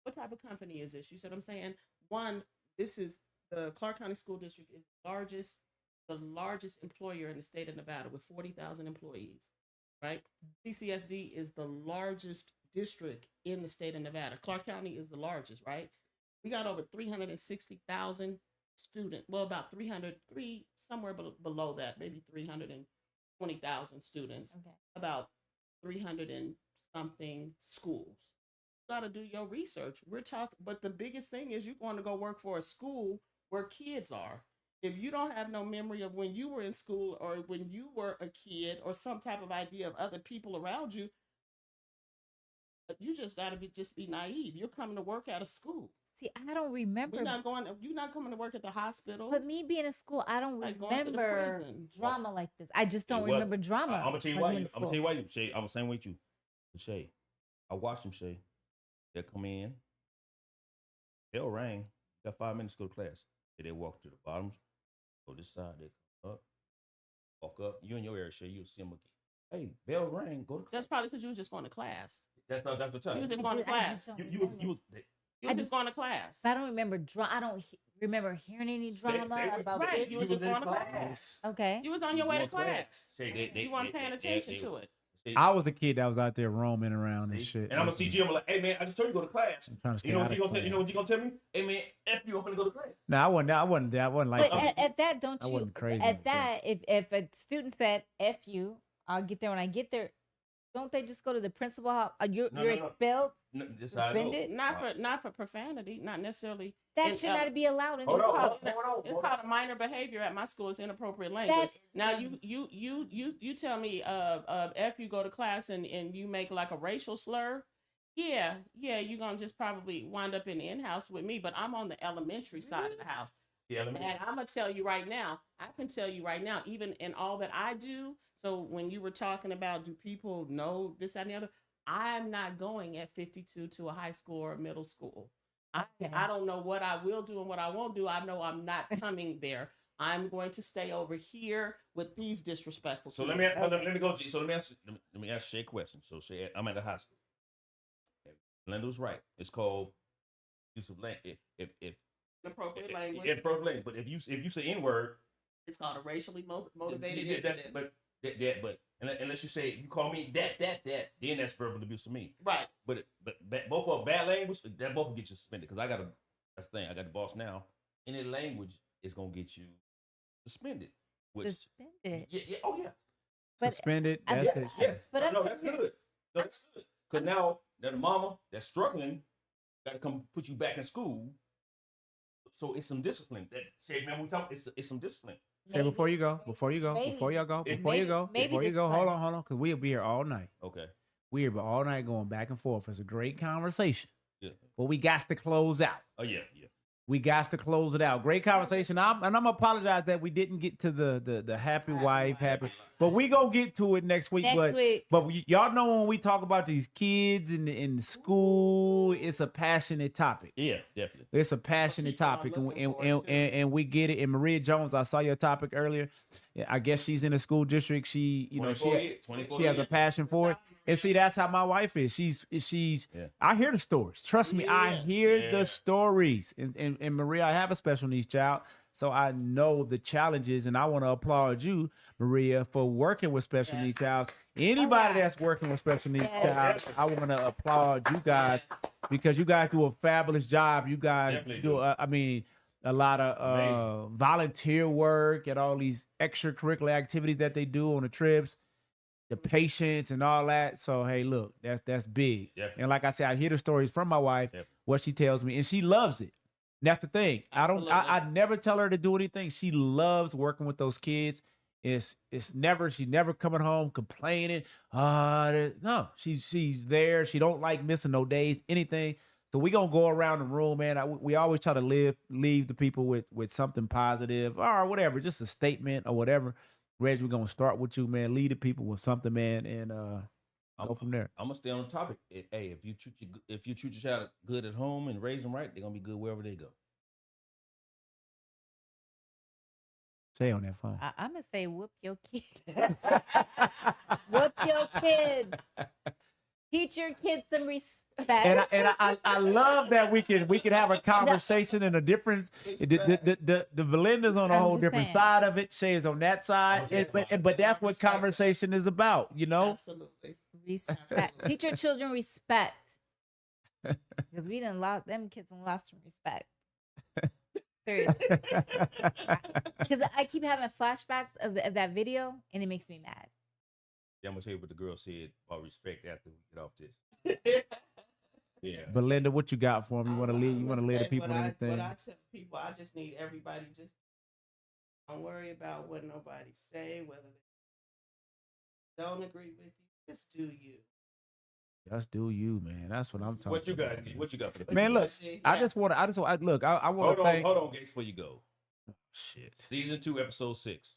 What type of company is this? You see what I'm saying? One, this is the Clark County School District is the largest employer in the state of Nevada with 40,000 employees. Right? CCSD is the largest district in the state of Nevada. Clark County is the largest, right? We got over 360,000 students. Well, about 303, somewhere below that, maybe 320,000 students. Okay. About 300 and something schools. You got to do your research. We're talking, but the biggest thing is you're going to go work for a school where kids are. If you don't have no memory of when you were in school or when you were a kid or some type of idea of other people around you, you just got to be naive. You're coming to work at a school. See, I don't remember. You're not coming to work at the hospital. But me being in school, I don't It's like going to the remember prison. drama like this. I just don't It was- remember drama. I'm gonna tell you like why. when I'm in gonna school. tell you why, Shay. I'm the same way with you, Shay. I watched them, Shay. They'll come in. They'll ring. Got 5 minutes to go to class. They walk to the bottom. Go this side. They come up. Walk up. You in your area, Shay. You'll see them again. Hey, bell rang. Go to class. That's probably because you was just going to class. That's the You time. was just going to I class. just don't You remember. was. You was just going to class. I don't remember drama. I don't remember hearing any drama they were- about Right, it. you was just going to class. Okay. You was on your way to going to class. Shay, You weren't paying attention to it. I was the kid that was out there roaming around and shit. And I'm gonna see Jim like, hey man, I just told you to go to class. I'm trying to stay You know out what of you gonna class. tell? You know what you gonna tell me? Hey man, F you, I'm gonna go to class. No, I wasn't like But that. at that, don't I you? wasn't crazy At like that. that, if a student said "F you," I'll get there when I get there. Don't they just go to the principal? You're No, you're no, no. expelled. No, this how I know. Suspended? Not for profanity, not necessarily. That in should ele- not be allowed in Hold this on, college. It's called a minor behavior at my school. It's inappropriate language. Now you tell me if you go to class and you make like a racial slur, yeah, you're gonna just probably wind up in the in-house with me. But I'm on the elementary side of the house. Yeah, let me. And I'm gonna tell you right now, I can tell you right now, even in all that I do. So when you were talking about do people know this, that, and the other, I'm not going at 52 to a high school or a middle school. Okay. I don't know what I will do and what I won't do. I know I'm not coming there. I'm going to stay over here with these disrespectful So kids. let me go. So let me ask Shay a question. So Shay, I'm at the high school. Linda was right. It's called use of language. If Inappropriate language. inappropriate language. But if you say N word, It's called a racially motivated that, incident. but unless you say you call me that, then that's verbal abuse to me. Right. But both of bad language, that both will get you suspended. Because that's the thing. I got the boss now. Any language is gonna get you suspended. Which Suspended. yeah, oh yeah. But Suspended. I'm- That's Yes, it. yes. But I'm no, that's thinking- good. No, that's good. Because now the mama that's struggling got to come put you back in school. So it's some discipline. That say, man, we talk. It's some discipline. Say before you go, Maybe. before you go, Maybe. before y'all go, It's before you maybe- go, maybe before you this go. Hold time. on, because we'll be here all night. Okay. We're here all night going back and forth. It's a great conversation, Yeah. but we got to close out. Oh yeah. we got to close it out. Great conversation. I'm gonna apologize that we didn't get to the happy wife, but we gonna get to it next week. But y'all know when we talk about these kids in school, it's a passionate topic. Yeah, definitely. It's a passionate topic, and we get it. And Maria Jones, I saw your topic earlier. I guess she's in a school district. She has a passion for it. And see, that's how my wife is. She's. I hear the stories. Trust me, I hear the stories. And Maria, I have a special needs child, so I know the challenges. And I want to applaud you, Maria, for working with special needs child. Anybody that's working with special needs child, I want to applaud you guys because you guys do a fabulous job. You guys do. A lot of volunteer work and all these extracurricular activities that they do on the trips, the patience and all that. So, hey, look, that's big. Definitely. And like I said, I hear the stories from my wife, what she tells me, and she loves it. And that's the thing. Absolutely. I never tell her to do anything. She loves working with those kids. She's never coming home complaining. No, she's there. She don't like missing no days, anything. So we gonna go around the room, man. We always try to leave the people with something positive or whatever, just a statement or whatever. Reg, we're gonna start with you, man. Lead the people with something, man, and go from there. I'm gonna stay on the topic. Hey, if you treat your child good at home and raise them right, they're gonna be good wherever they go. Say on that phone. I'm gonna say, whoop your kids. Whoop your kids. Teach your kids some respect. And I love that we can have a conversation in a different. The Belinda's on a whole different side of it. Shay is on that side, but that's what conversation is about, you know. Absolutely. Respect. Teach your children respect, because we didn't lost them kids and lost some respect. Seriously. Because I keep having flashbacks of that video, and it makes me mad. Yeah, I'm gonna tell you what the girl said about respect after we get off this. Yeah. Belinda, what you got for them? You want to lead? You want to lead the people in anything? What I tell people, I just need everybody just don't worry about what nobody say, whether they don't agree with you. Just do you. Just do you, man. That's what I'm talking. What you got? About, what you got for the man? Look, I want to thank. Hold on, Gates, before you go. Oh, shit. Season 2, episode 6.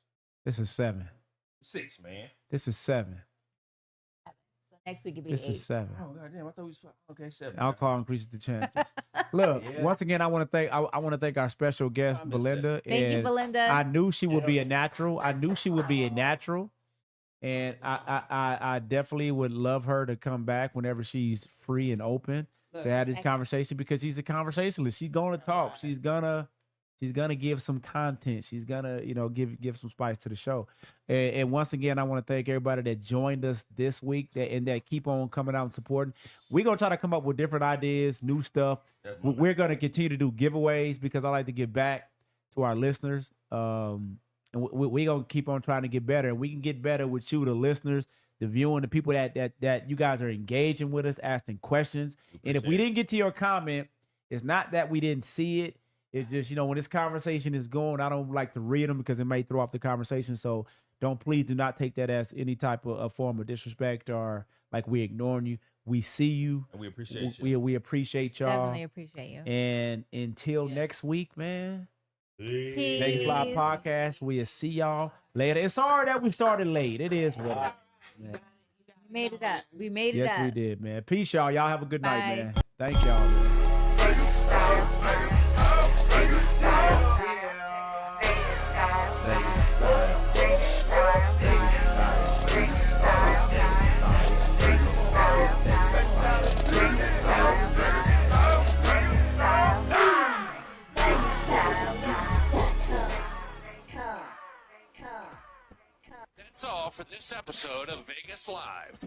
This is 7. 6, man. This is 7. So next week it'll be this 8. Is 7. Oh goddamn! I thought we was 5. Okay, 7. Alcohol increases the chances. Look, once again, I want to thank our special guest, Belinda. Thank you, Belinda. I knew she would be a natural. And I definitely would love her to come back whenever she's free and open to have this conversation, because she's a conversationalist. She's gonna talk. She's gonna give some content. She's gonna, give some spice to the show. And once again, I want to thank everybody that joined us this week and that keep on coming out and supporting. We're gonna try to come up with different ideas, new stuff. We're gonna continue to do giveaways because I like to give back to our listeners. And we're going to keep on trying to get better. And we can get better with you, the listeners, the viewing, the people that you guys are engaging with us, asking questions. And if we didn't get to your comment, it's not that we didn't see it. It's just, when this conversation is going, I don't like to read them because it may throw off the conversation. So please do not take that as any type of form of disrespect or like we ignoring you. We see you. And we appreciate you. We appreciate y'all. Definitely appreciate you. And until next week, man. Peace. Vegas Live Podcast. We'll see y'all later. It's sorry that we started late. It is what it is, man. We made it up. We made it up. Yes, we did, man. Peace, y'all. Y'all have a good night, man. Thank y'all, man. That's all for this episode of Vegas Live.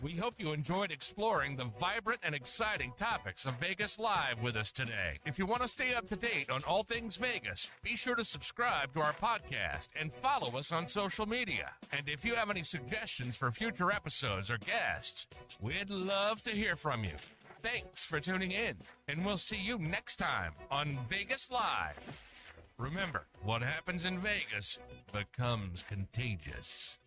We hope you enjoyed exploring the vibrant and exciting topics of Vegas Live with us today. If you want to stay up to date on all things Vegas, be sure to subscribe to our podcast and follow us on social media. And if you have any suggestions for future episodes or guests, we'd love to hear from you. Thanks for tuning in, and we'll see you next time on Vegas Live. Remember, what happens in Vegas becomes contagious.